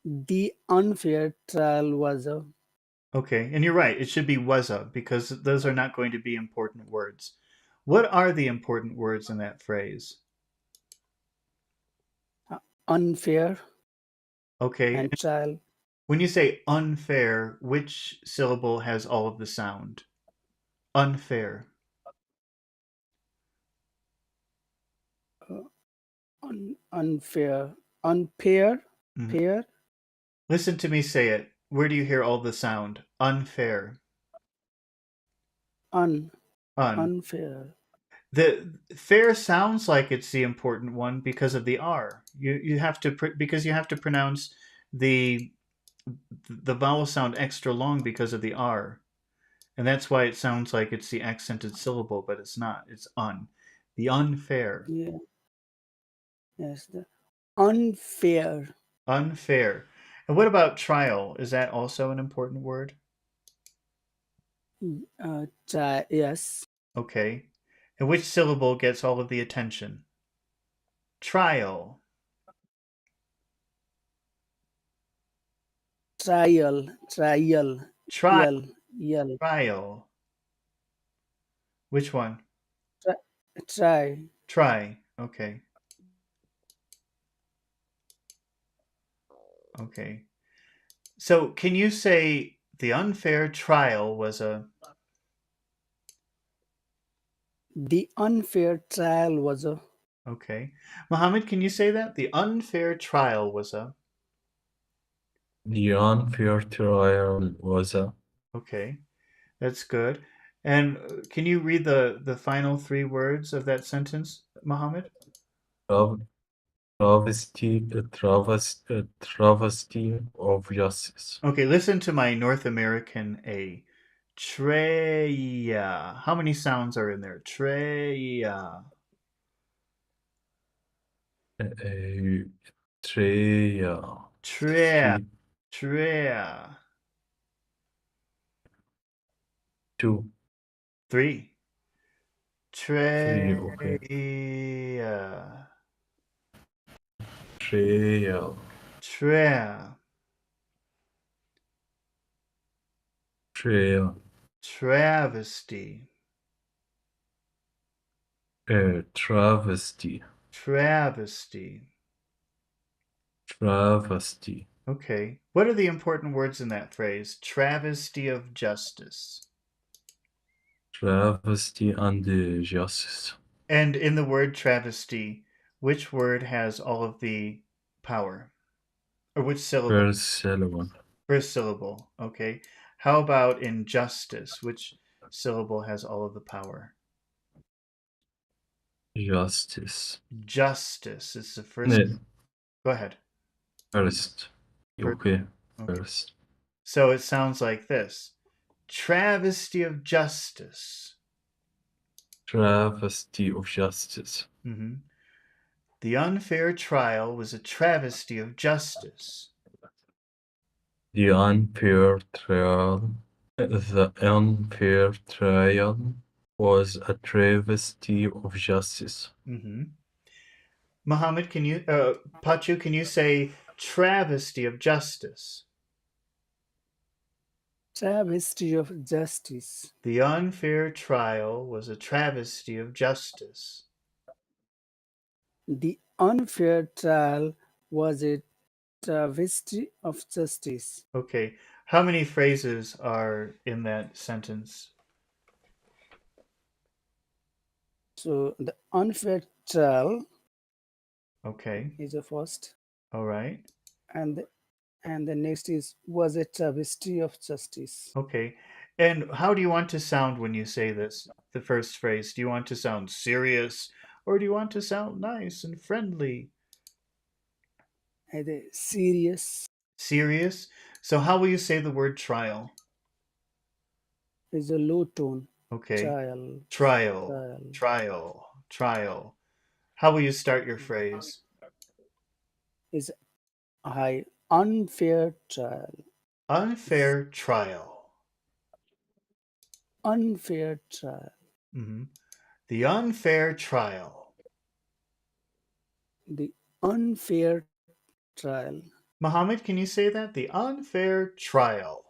the unfair trial was a. Okay, and you're right. It should be was a because those are not going to be important words. What are the important words in that phrase? Unfair Okay, and trial. when you say unfair, which syllable has all of the sound? Unfair. uh, Unfair, unfair, Mhm. pair, Listen to me say it. Where do you hear all the sound? Unfair. un Un. unfair. The fair sounds like it's the important one because of the R. You have to because you have to pronounce the the vowel sound extra long because of the R. And that's why it sounds like it's the accented syllable, but it's not. It's un. The unfair. Yeah, yes, the unfair. Unfair. And what about trial? Is that also an important word? Yes, Okay. And which syllable gets all of the attention? Trial. trial, trial, Trial. yell, yell, Trial. Which one? try, try, Try. Okay. Okay. So can you say the unfair trial was a. the unfair trial was a. Okay. Mohammed, can you say that? The unfair trial was a. The unfair trial was a Okay. That's good. And can you read the final 3 words of that sentence, Mohammed? tra- travesty of justice. Okay, listen to my North American A. Treya. How many sounds are in there? Treya. A trial, Treya. three, Treya. two, 3. three, okay. Treya. Trial, Treya. trial, Travesty. travesty, Travesty. travesty, Okay. What are the important words in that phrase? Travesty of justice. travesty and justice. And in the word travesty, which word has all of the power? Or which syllable? First syllable, First syllable. Okay. How about in justice? Which syllable has all of the power? Justice. Justice is the first. No, Go ahead. first. First. Okay, Okay. first. So it sounds like this: travesty of justice. Travesty of justice. Hmm. The unfair trial was a travesty of justice. The unfair trial. The unfair trial was a travesty of justice. Hmm. Muhammad, Pachu, can you say travesty of justice? Travesty of justice. The unfair trial was a travesty of justice. The unfair trial was a travesty of justice. Okay, how many phrases are in that sentence? So the unfair trial Okay, is the first, all right. and the next is was a travesty of justice. Okay, and how do you want to sound when you say this, the first phrase? Do you want to sound serious or do you want to sound nice and friendly? And a serious Serious? So, how will you say the word trial? is a low tone. Okay, Trial, trial, trial trial, trial. How will you start your phrase? is a high. Unfair trial. Unfair trial. Unfair trial. Hmm. The unfair trial. The unfair trial. Muhammad, can you say that? The unfair trial.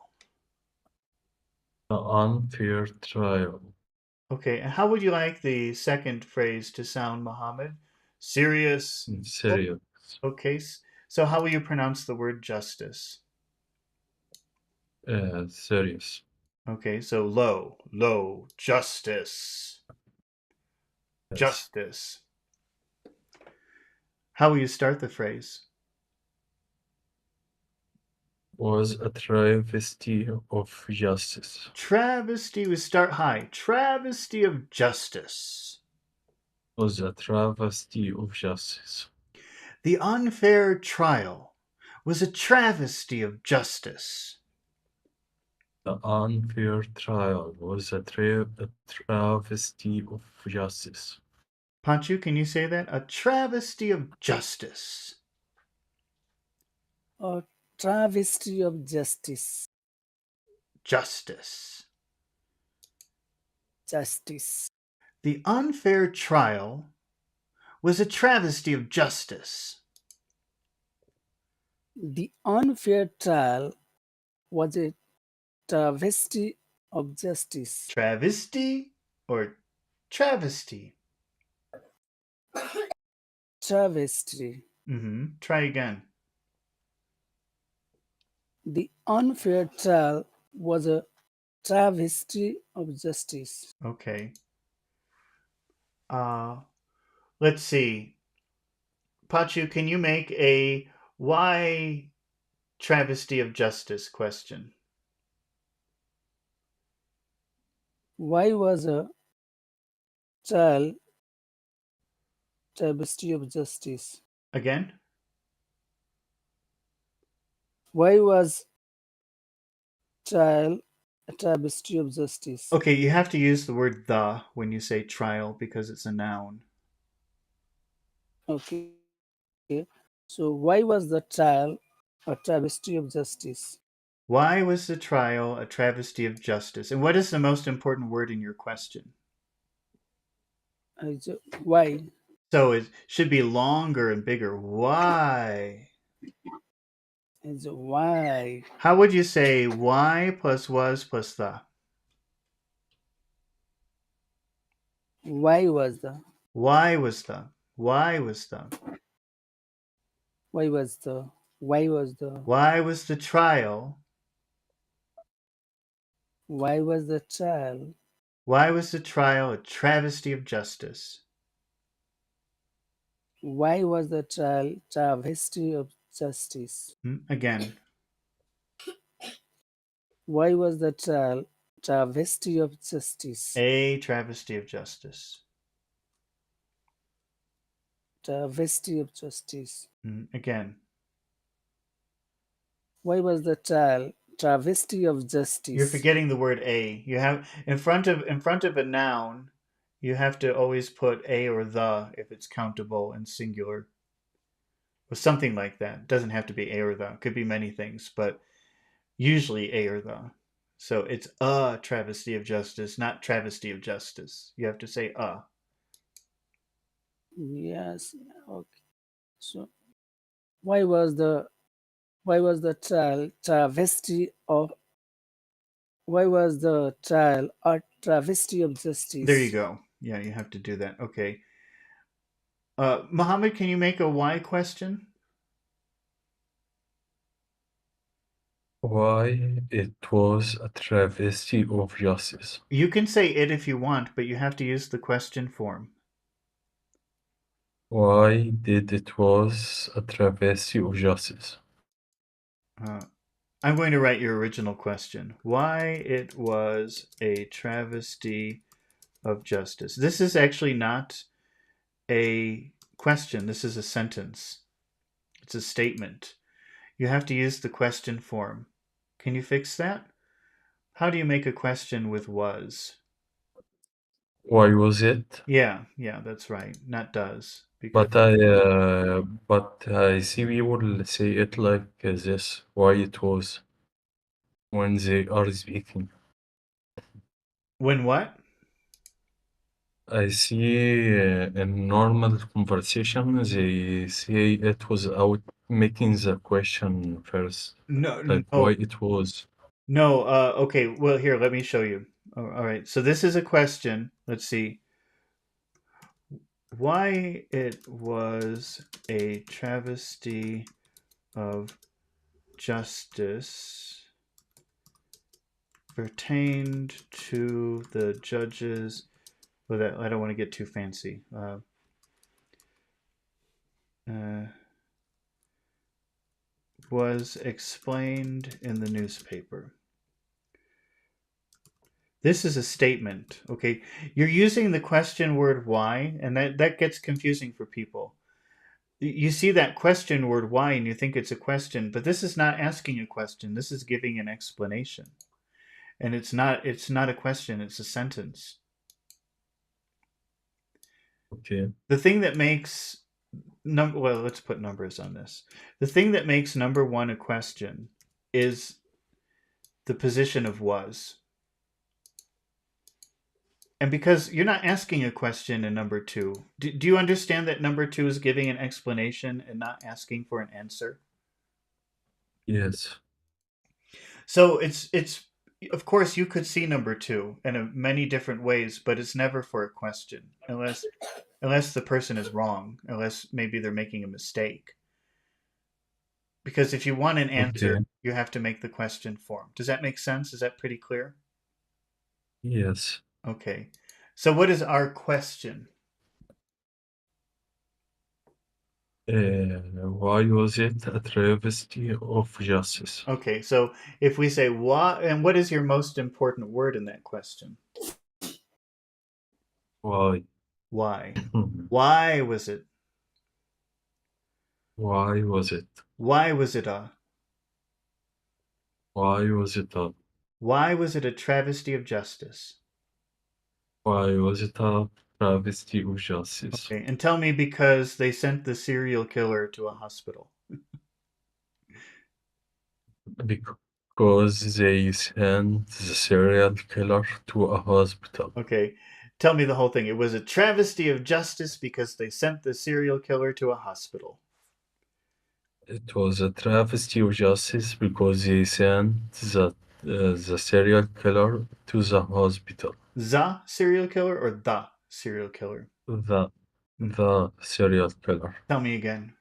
The unfair trial. Okay, and how would you like the second phrase to sound, Muhammad? Serious. Serious. Okay, so how will you pronounce the word justice? Serious. Okay, so low, low, justice, Yes. justice. How will you start the phrase? Was a travesty of justice. Travesty, we start high. Travesty of justice. Was a travesty of justice. The unfair trial was a travesty of justice. The unfair trial was a travesty of justice. Panchu, can you say that? A travesty of justice. A travesty of justice. Justice. Justice. The unfair trial was a travesty of justice. The unfair trial was a travesty of justice. Travesty or travesty? Travesty. Try again. The unfair trial was a travesty of justice. Okay. Uh, let's see. Pachu, can you make a why travesty of justice question? Why was a trial travesty of justice? Again? Why was trial a travesty of justice? Okay, you have to use the word the when you say trial because it's a noun. Okay. So why was the trial a travesty of justice? Why was the trial a travesty of justice? And what is the most important word in your question? Why? So it should be longer and bigger. Why? Why? How would you say why plus was plus the? Why was the? Why was the? Why was the? Why was the? Why was the? Why was the trial? Why was the trial? Why was the trial a travesty of justice? Why was the trial travesty of justice? Again. Why was the trial travesty of justice? A travesty of justice. travesty of justice? Again, Why was the trial travesty of you're justice? forgetting the word a. You have in front of a noun, you have to always put a or the if it's countable and singular, or something like that. It doesn't have to be a or the. It could be many things, but usually a or the. So it's a travesty of justice, not travesty of justice. You have to say a. Yes. Okay. So why was the why was the trial travesty of why was the trial a travesty of There you justice? go. Yeah, you have to do that. Okay. Mohammed, can you make a why question? Why it was a travesty of justice. You can say it if you want, but you have to use the question form. Why did it was a travesty of justice? Uh, I'm going to write your original question. Why it was a travesty of justice. This is actually not a question. This is a sentence. It's a statement. You have to use the question form. Can you fix that? How do you make a question with was? Why was it? Yeah, that's right. Not does. Because But I see people say it like this. Why it was when they are speaking. when what? I see in normal conversation they say it was out making the question first, No, like why no, it was. no. Okay, well, here, let me show you. All right, so this is a question. Let's see. Why it was a travesty of justice pertained to the judges. Well, that I don't want to get too fancy. Uh, was explained in the newspaper. This is a statement, okay? You're using the question word why, and that gets confusing for people. You see that question word why and you think it's a question, but this is not asking a question. This is giving an explanation. And it's not a question, it's a sentence. Okay. The thing that makes well, let's put numbers on this. The thing that makes number 1 a question is the position of was. And because you're not asking a question in number 2, do you understand that number 2 is giving an explanation and not asking for an answer? Yes. So it's of course you could see number 2 in many different ways, but it's never for a question unless the person is wrong, unless maybe they're making a mistake. Because if you want an answer, Okay. you have to make the question form. Does that make sense? Is that pretty clear? Yes. Okay. So what is our question? Why was it a travesty of justice? Okay, so if we say why, and what is your most important word in that question? Why? Why? Why was it? Why was it? Why was it a? Why was it a? Why was it a travesty of justice? Why was it a travesty of justice? Okay, and tell me because they sent the serial killer to a hospital. Because they sent the serial killer to a hospital. Okay, tell me the whole thing. It was a travesty of justice because they sent the serial killer to a hospital. It was a travesty of justice because they sent the serial killer to the hospital. The serial killer or the serial killer? The Hmm. the serial killer. Tell me again.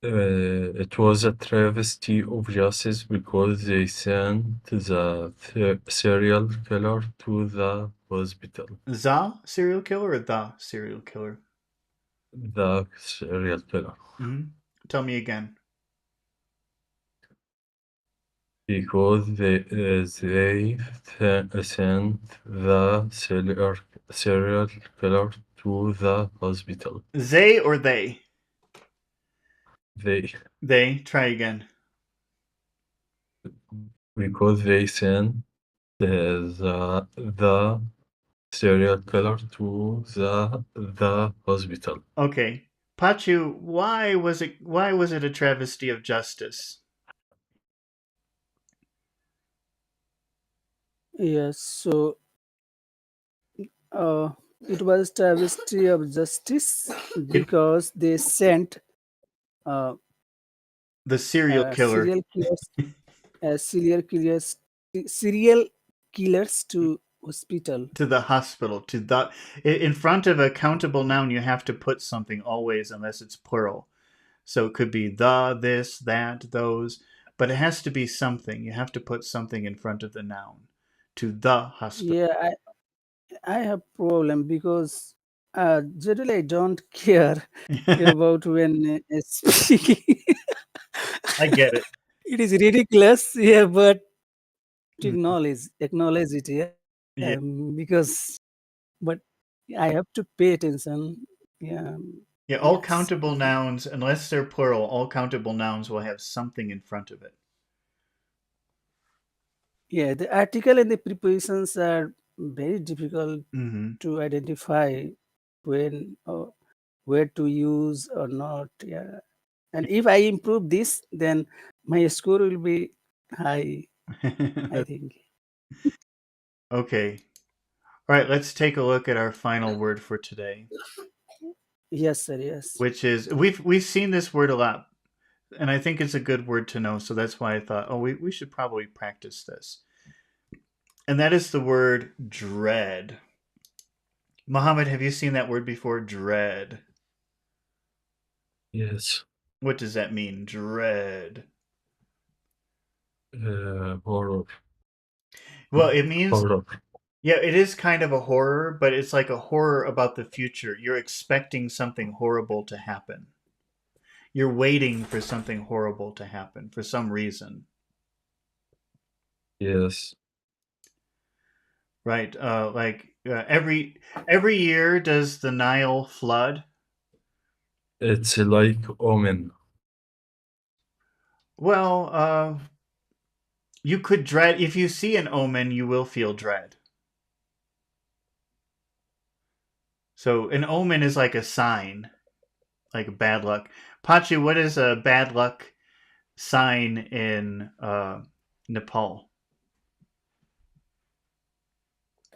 It was a travesty of justice because they sent the serial killer to the hospital. The serial killer or the serial killer? The serial killer. Hmm. Tell me again. Because they sent the serial killer to the hospital. They or they? They They. Try again. because they sent the serial killer to the hospital. Okay. Pachu, why was it a travesty of justice? Yes, so uh, it was travesty of justice It because they sent uh, the serial killer serial killers, serial killers, serial killers to hospital. to the hospital to the in front of a countable noun you have to put something always unless it's plural. So it could be the, this, that, those, but it has to be something. You have to put something in front of the noun. To the hospital. Yeah, I have problem because generally I don't care about when speaking. I get it. It is ridiculous, yeah, but to acknowledge it, yeah, Yeah. because but I have to pay attention. Yeah, Yeah, all yes, countable nouns, unless they're plural, all countable nouns will have something in front of it. yeah. The article and the prepositions are very difficult Hmm. to identify when or where to use or not. Yeah, and if I improve this, then my score will be high, I think. Okay. All right, let's take a look at our final word for today, Yes, sir. Yes. which is we've seen this word a lot, and I think it's a good word to know, so that's why I thought, oh, we should probably practice this. And that is the word dread. Mohammed, have you seen that word before? Dread. Yes, What does that mean? Dread. horror, Well, it means, horror. yeah, it is kind of a horror, but it's like a horror about the future. You're expecting something horrible to happen. You're waiting for something horrible to happen for some reason. Yes, Right? Every year does the Nile flood? it's like omen. Well, you could dread if you see an omen, you will feel dread. So an omen is like a sign, like bad luck. Pachi, what is a bad luck sign in Nepal?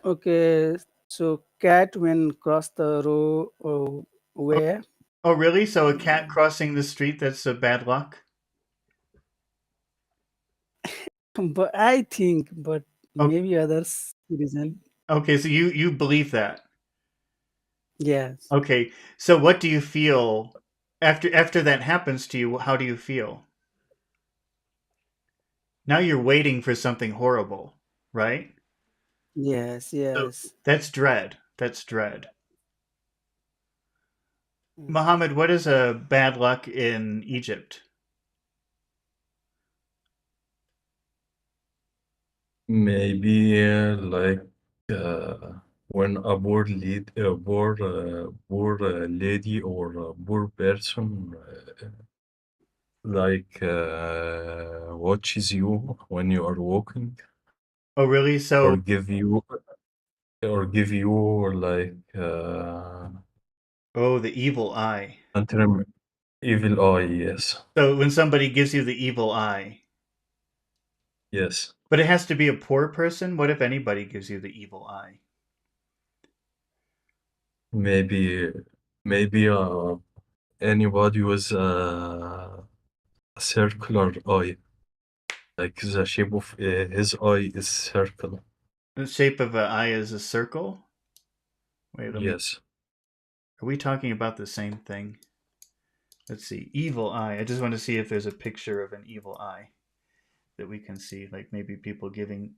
Okay. So cat when cross the road or Oh, where? oh, really? So a cat Mm, crossing the street, that's a bad luck? but I think, but Oh, maybe others reason. okay, so you believe that. Yes. Okay, so what do you feel after that happens to you? How do you feel? Now you're waiting for something horrible, right? Yes. So Yes. that's dread. That's dread. Mm. Muhammad, what is a bad luck in Egypt? Maybe like uh, when a poor lady or a poor person like watches you when you are walking, Oh, really? or So, give you like oh, the evil eye. evil eye. Yes, So when somebody gives you the evil eye, yes. but it has to be a poor person. What if anybody gives you the evil eye? Maybe anybody with a circular eye, like the shape of his eye is circle. The shape of an eye is a circle. Wait, let me. Yes, Are we talking about the same thing? Let's see. Evil eye. I just want to see if there's a picture of an evil eye that we can see. Like maybe people giving.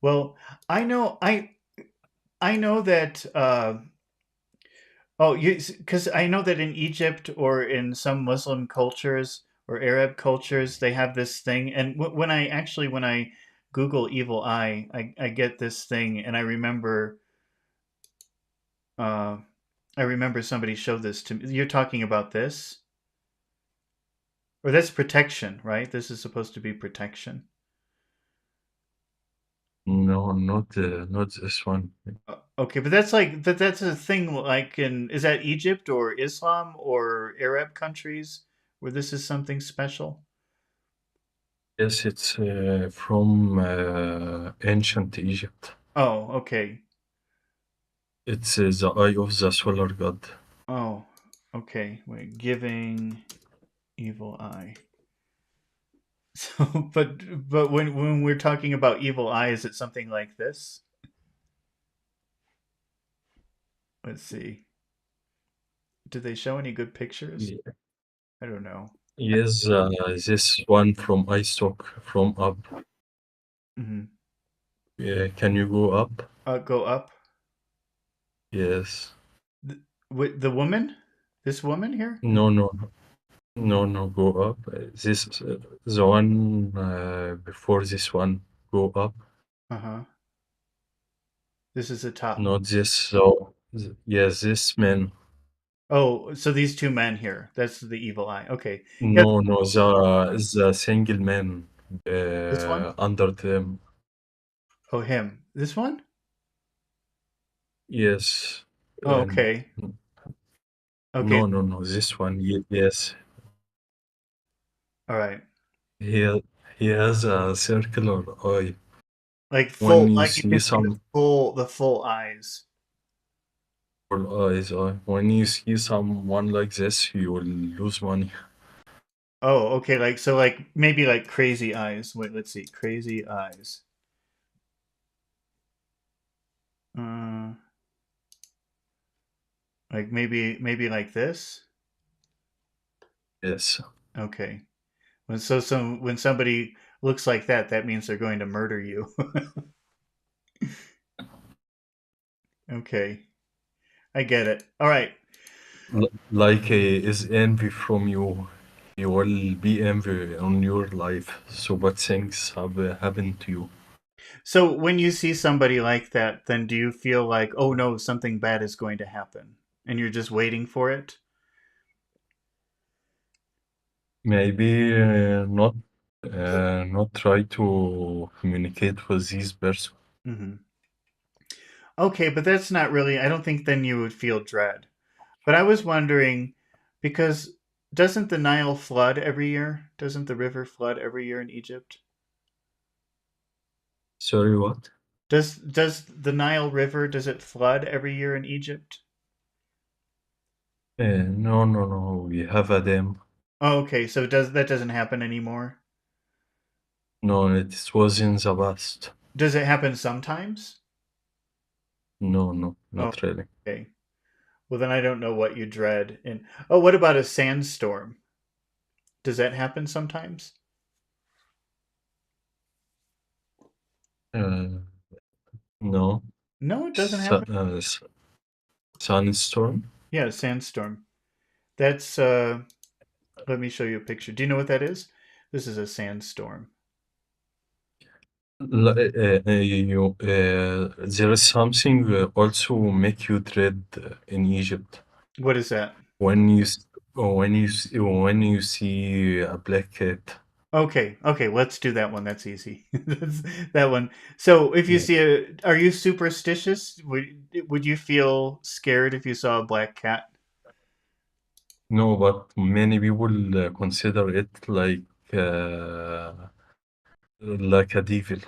Well, I know. I know that. Oh, you because I know that in Egypt or in some Muslim cultures or Arab cultures they have this thing, and when I Google evil eye, I get this thing, and I remember uh, I remember somebody showed this to me. You're talking about this? Or that's protection, right? This is supposed to be protection. No, not this one. Okay, but that's like that's a thing like in is that Egypt or Islam or Arab countries where this is something special? Yes, it's from ancient Egypt. Oh, okay. It's the eye of the solar god. Oh, okay. Wait, giving evil eye. So, but when we're talking about evil eye, is it something like this? Let's see. Did they show any good pictures? Ye- I don't know. Yes, this one from iStock from up. Hmm. Can you go up? Go up. Yes. With the woman, this woman here. No, no, no, go up. This the one before this one. Go up. Uh huh. This is the top. Not this. So yes, this man. Oh, so these two men here. That's the evil eye. Okay. Yeah, No, no, the single man this one. under them. Oh, him. This one. Yes. Oh, And okay. Okay. no, no, no. This one. Yes. All right. He he has a circular eye. Like When full. you Like you see can see some the full eyes. full eyes, when you see someone like this, you will lose money. Oh, okay. Like so. Like maybe like crazy eyes. Wait. Let's see. Crazy eyes. Uh, like maybe like this. Yes. Okay. When somebody looks like that, that means they're going to murder you. Okay. I get it. All right. Like is envy from you. You will be envy on your life. So bad things have happened to you. So when you see somebody like that, then do you feel like, oh no, something bad is going to happen, and you're just waiting for it? Maybe not try to communicate with this person. Hmm. Okay, but that's not really. I don't think then you would feel dread. But I was wondering, because doesn't the Nile flood every year? Doesn't the river flood every year in Egypt? Sorry, what? Does the Nile River does it flood every year in Egypt? No, no, no. We have a dam. Oh, okay, so does that doesn't happen anymore? No, it was in the past. Does it happen sometimes? No, no, Oh, not really. okay. Well, then I don't know what you dread. And oh, what about a sandstorm? Does that happen sometimes? Uh, no. No, it doesn't Su- happen. uh, s- Sunstorm? Yeah, a sandstorm. That's let me show you a picture. Do you know what that is? This is a sandstorm. There is something also make you dread in Egypt What is that? when when you see a black cat. Okay, okay, let's do that one. That's easy. That one. So, if you Yeah. see a, are you superstitious? Would you feel scared if you saw a black cat? No, but many people consider it uh, like a devil.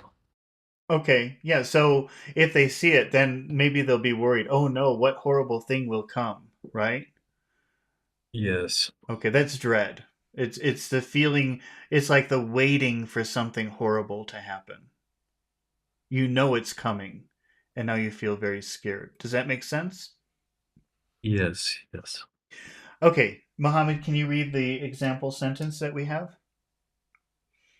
Okay, yeah. So if they see it, then maybe they'll be worried. Oh no, what horrible thing will come? Right? Yes, Okay, that's dread. It's the feeling. It's like the waiting for something horrible to happen. You know it's coming, and now you feel very scared. Does that make sense? yes, yes. Okay, Mohammed, can you read the example sentence that we have?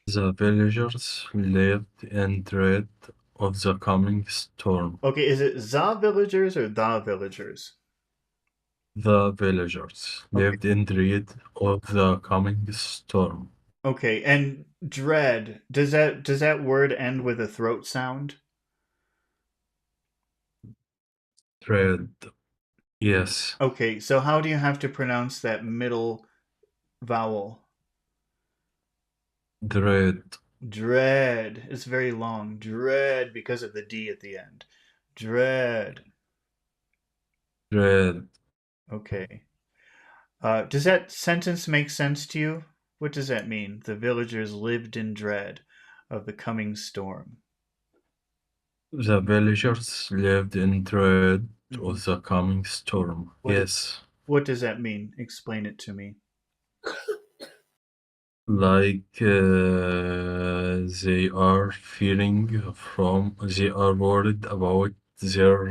The villagers lived in dread of the coming storm. Okay, is it the villagers or the villagers? The villagers Okay, lived in dread of the coming storm. okay, and dread. Does that word end with a throat sound? Dread. Yes. Okay, so how do you have to pronounce that middle vowel? Dread. Dread. It's very long. Dread because of the D at the end. Dread. Dread. Okay. Does that sentence make sense to you? What does that mean? The villagers lived in dread of the coming storm. The villagers lived in dread Hmm. of the coming storm. What Yes. what does that mean? Explain it to me. Like they are fearing from, they are worried about their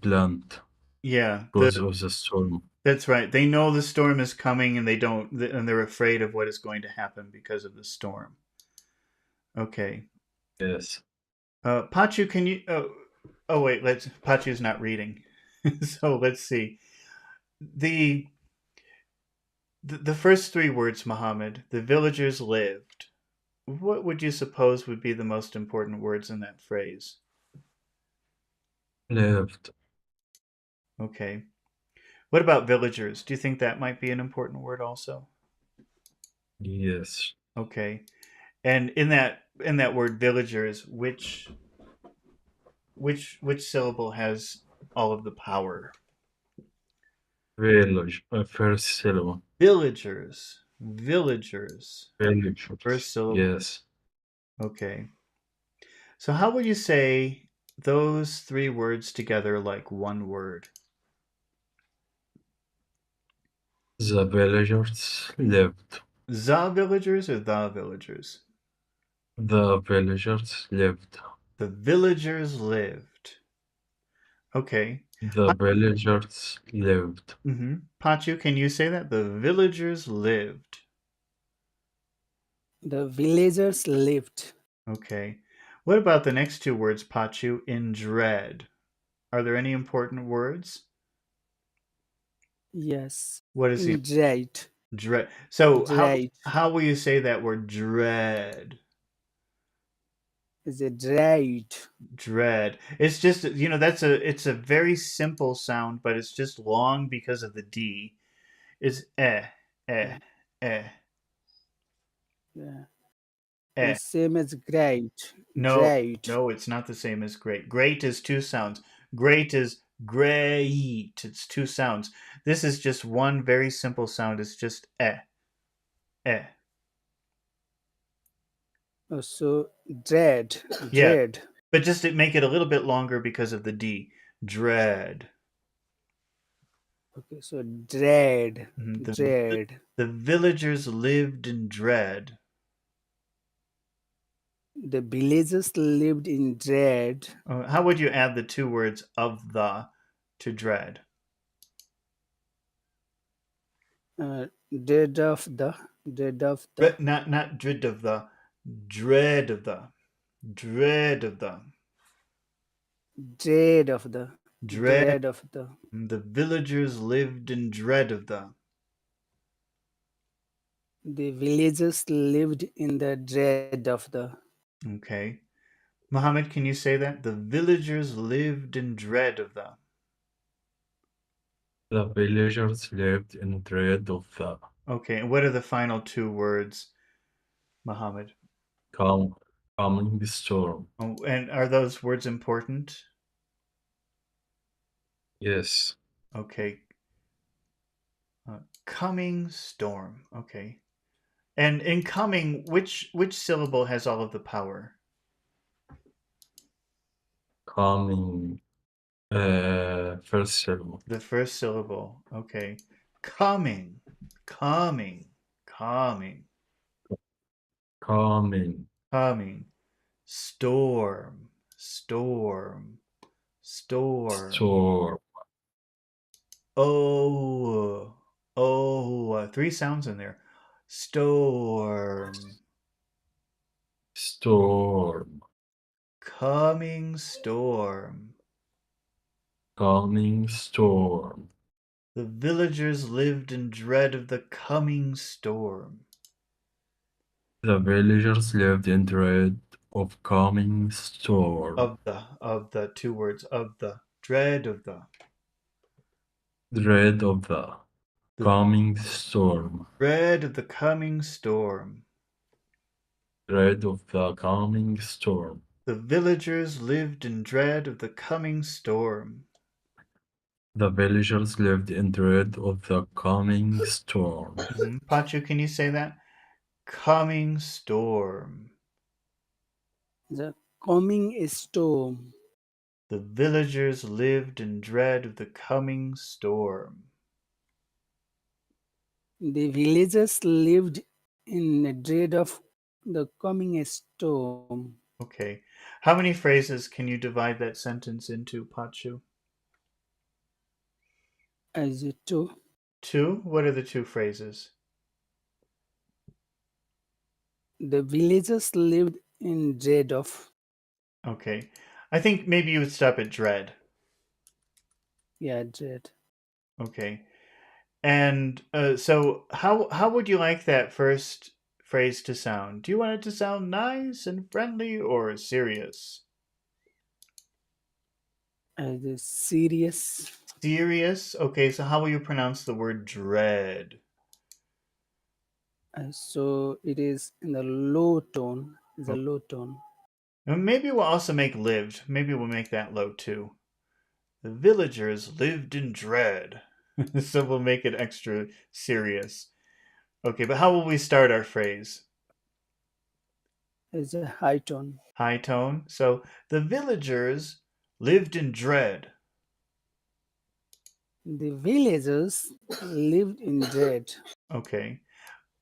plant Yeah, because of the storm. that's right. They know the storm is coming, and they're afraid of what is going to happen because of the storm. Okay. Yes. Pachu, can you? Oh wait, let's. Pachu's not reading, so let's see. The, the first three words, Muhammad. The villagers lived. What would you suppose would be the most important words in that phrase? Lived. Okay. What about villagers? Do you think that might be an important word also? Yes. Okay. And in that word villagers, which syllable has all of the power? Village. First syllable. Villagers. Villagers. Villagers. First syllable. Yes. Okay. So how would you say those three words together like one word? The villagers lived. The villagers or the villagers? The villagers lived. The villagers lived. Okay. The villagers lived. Mm-hmm. Pachu, can you say that? The villagers lived. The villagers lived. Okay. What about the next two words, Pachu? In dread. Are there any important words? Yes. What is the Right. dread? So Right. how will you say that word dread? Is it right? Dread. It's just it's a very simple sound, but it's just long because of the D. It's eh, eh, Yeah. eh. It's same as great. No, Right. no, it's not the same as great. Great is two sounds. Great is great. It's two sounds. This is just one very simple sound. It's just eh. So dread. Yeah, Dread. but just to make it a little bit longer because of the D. Dread. Okay. So dread. Mhm. Dread. The villagers lived in dread. The villagers lived in dread. How would you add the two words of the to dread? Dread of the. Dread of the. Not dread of the, dread of the, dread of the, Dread of the. dread. Dread of the. The villagers lived in dread of the. The villagers lived in the dread of the. Okay. Muhammad, can you say that? The villagers lived in dread of the. The villagers lived in dread of the Okay, and what are the final two words, Muhammad? com- coming storm. Oh, and are those words important? Yes. Okay. Coming storm. Okay. And in coming, which syllable has all of the power? Coming. First syllable. The first syllable. Okay. Coming. Coming. Coming. Coming. Coming. Storm. Storm. Storm. Storm. Oh. Oh. Three sounds in there. Storm. Storm. Coming storm. Coming storm. The villagers lived in dread of the coming storm. The villagers lived in dread of coming storm. Of the two words of the Dread of the. Dread of the The coming storm. dread of the coming storm. Dread of the coming storm. The villagers lived in dread of the coming storm. The villagers lived in dread of the coming storm. Pachu, can you say that? Coming storm. The coming storm. The villagers lived in dread of the coming storm. The villagers lived in dread of the coming storm. Okay. How many phrases can you divide that sentence into, Pachu? As to Two? What are the two phrases? the villagers lived in dread of. Okay. I think maybe you would stop at dread. Yeah, dread. Okay. And so how would you like that first phrase to sound? Do you want it to sound nice and friendly or serious? As serious. Serious? Okay, so how will you pronounce the word dread? So it is in the low tone. It's a Oh, low tone. and maybe we'll also make lived. Maybe we'll make that low too. The villagers lived in dread. So we'll make it extra serious. Okay, but how will we start our phrase? It's a high tone. High tone. So the villagers lived in dread. The villagers lived in dread. Okay.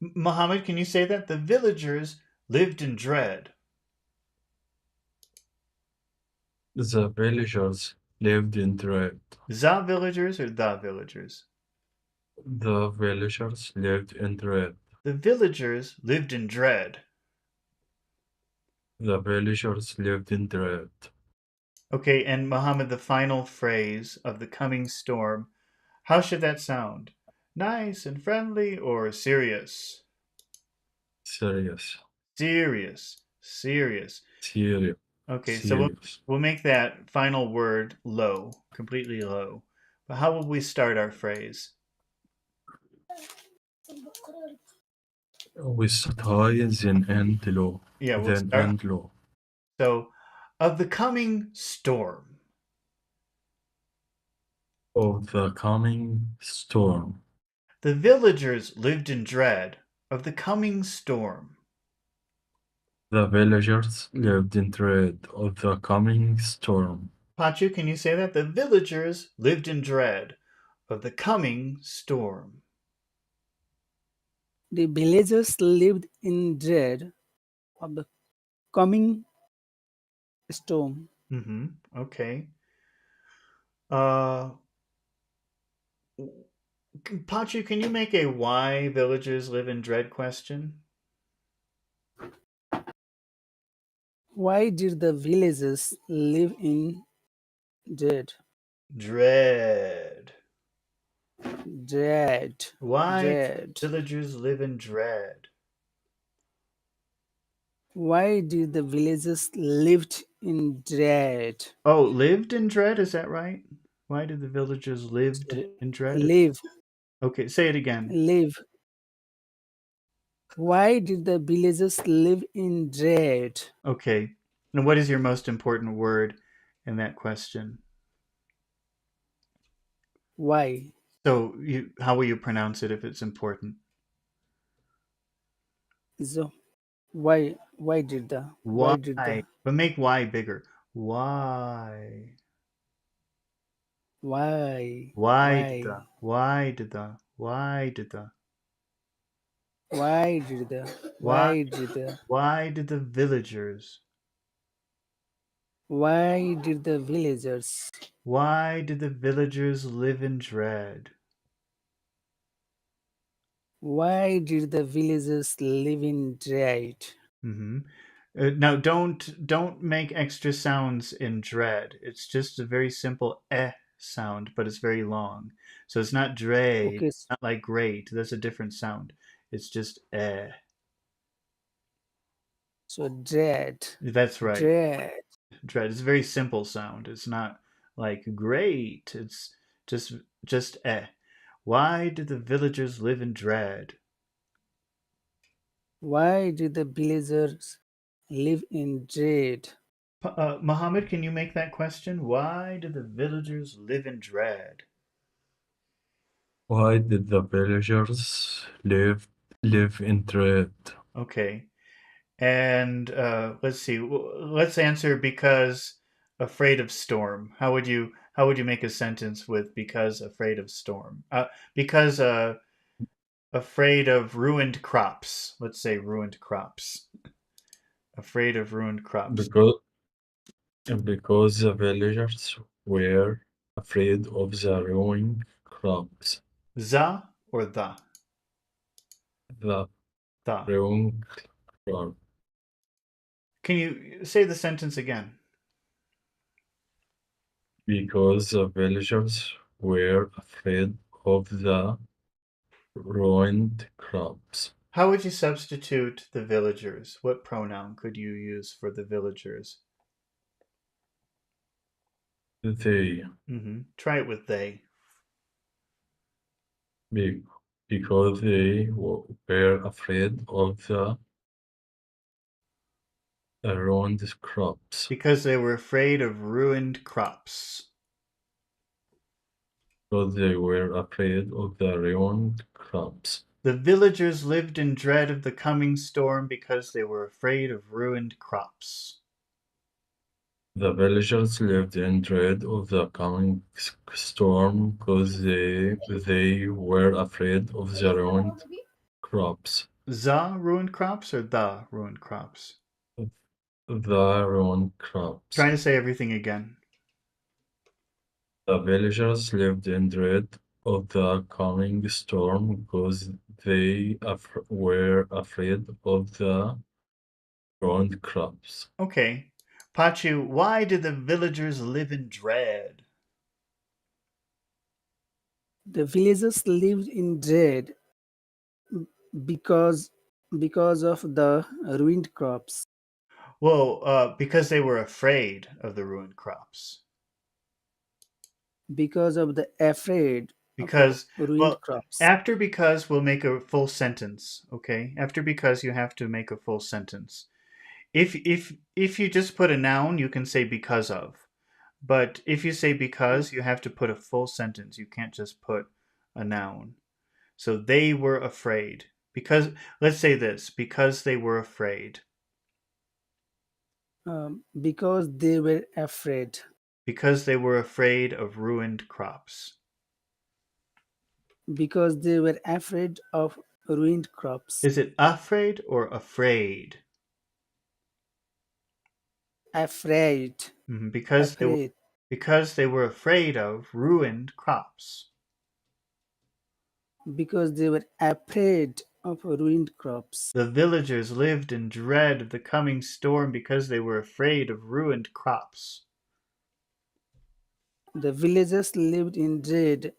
Muhammad, can you say that? The villagers lived in dread. The villagers lived in dread. The villagers or the villagers? The villagers lived in dread. The villagers lived in dread. The villagers lived in dread. Okay, and Muhammad, the final phrase of the coming storm, how should that sound? Nice and friendly or serious? Serious. Serious. Serious. Serious. Okay, so Serious. we'll make that final word low, completely low. But how will we start our phrase? We start high, then end low. Yeah, we'll Then start. end low. So, of the coming storm. Of the coming storm. The villagers lived in dread of the coming storm. The villagers lived in dread of the coming storm. Pachu, can you say that? The villagers lived in dread of the coming storm. The villagers lived in dread of the coming storm. Okay. Uh, Pachu, can you make a why villagers live in dread question? Why did the villagers live in dread? Dread. Dread. Why Dread. villagers live in dread? Why did the villagers lived in dread? Oh, lived in dread, is that right? Why did the villagers lived Sorry, in dread? live. Okay, say it again. Live. Why did the villagers live in dread? Okay. And what is your most important word in that question? Why? So, how will you pronounce it if it's important? So why did the Why? why did the But make why bigger. Why? why Why did why the? Why did the? Why did the? why did the Why? why did the Why did the villagers? why did the villagers Why did the villagers live in dread? why did the villagers live in dread? Mm-hmm. Now, don't make extra sounds in dread. It's just a very simple sound, but it's very long. So it's not dre, Okay, not like great. That's a different sound. It's just eh. so dread. That's right. Dread. Dread. It's a very simple sound. It's not like great. It's just eh. Why do the villagers live in dread? Why do the villagers live in dread? Muhammad, can you make that question? Why do the villagers live in dread? Why did the villagers live in dread? Okay. And let's see. Let's answer because afraid of storm. How would you make a sentence with because afraid of storm? Because afraid of ruined crops. Let's say ruined crops. Afraid of ruined crops. Because the villagers were afraid of the ruined crops. Za or the? The The. ruined crop. Can you say the sentence again? Because the villagers were afraid of the ruined crops. How would you substitute the villagers? What pronoun could you use for the villagers? They, Try it with they. because they were afraid of the ruined crops. Because they were afraid of ruined crops. Because they were afraid of the ruined crops. The villagers lived in dread of the coming storm because they were afraid of ruined crops. The villagers lived in dread of the coming storm because they were afraid of the ruined crops. The ruined crops or the ruined crops? The ruined crops. Try to say everything again. The villagers lived in dread of the coming storm because they were afraid of the ruined crops. Okay. Pachu, why did the villagers live in dread? The villagers lived in dread because of the ruined crops. Well, because they were afraid of the ruined crops. Because of the afraid Because, of ruined well, crops. after because we'll make a full sentence, okay? After because you have to make a full sentence. If you just put a noun, you can say because of. But if you say because, you have to put a full sentence. You can't just put a noun. So they were afraid. Because let's say this, because they were afraid. Because they were afraid. Because they were afraid of ruined crops. Because they were afraid of ruined crops. Is it afraid or afraid? Afraid. Because Afraid. they were afraid of ruined crops. Because they were afraid of ruined crops. The villagers lived in dread of the coming storm because they were afraid of ruined crops. The villagers lived in dread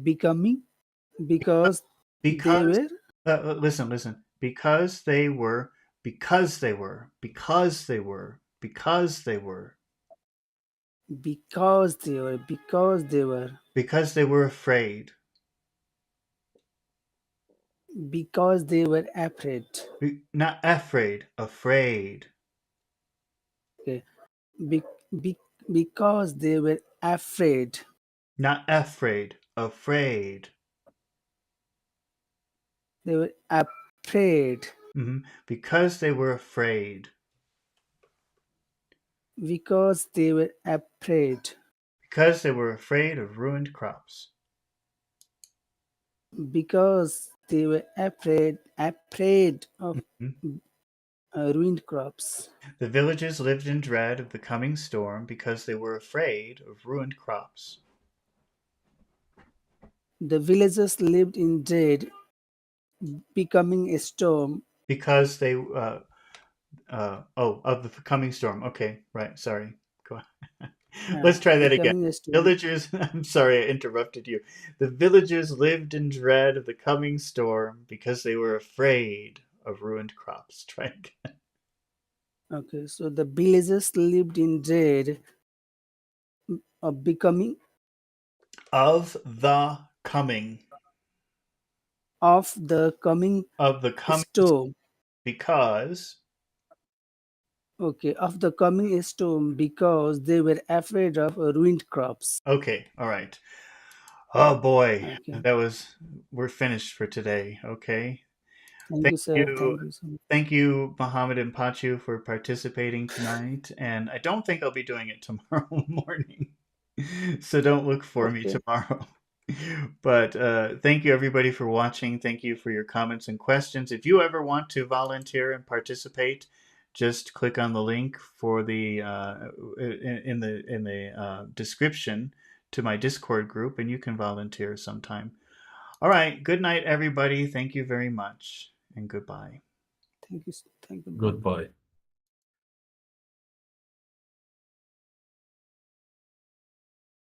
because they Because were listen. Because they were. Because they were. Because they were. Because they were. because they were because they were Because they were afraid. because they were afraid. Not afraid. Afraid. Okay. Be, because they were afraid. Not afraid. Afraid. They were afraid. Because they were afraid. Because they were afraid. Because they were afraid of ruined crops. Because they were afraid of ruined crops. The villagers lived in dread of the coming storm because they were afraid of ruined crops. The villagers lived in dread becoming a storm Because they of the coming storm. Okay, right. Sorry. Go on. Let's try that again. becoming a storm. Villagers, I'm sorry I interrupted you. The villagers lived in dread of the coming storm because they were afraid of ruined crops. Try again. Okay, so the villagers lived in dread becoming Of the coming. of the coming Of the coming storm. because. Okay, of the coming storm because they were afraid of ruined crops. Okay, all right. Oh boy, Okay, we're finished for today. Okay. thank Thank you, sir. you. Thank you so much. Thank you, Mohammed and Pachu, for participating tonight. And I don't think I'll be doing it tomorrow morning. So don't look for me Okay, tomorrow. But thank you, everybody, for watching. Thank you for your comments and questions. If you ever want to volunteer and participate, just click on the link for the in the description to my Discord group, and you can volunteer sometime. All right. Good night, everybody. Thank you very much, and goodbye. thank you, thank you. Bye. Goodbye.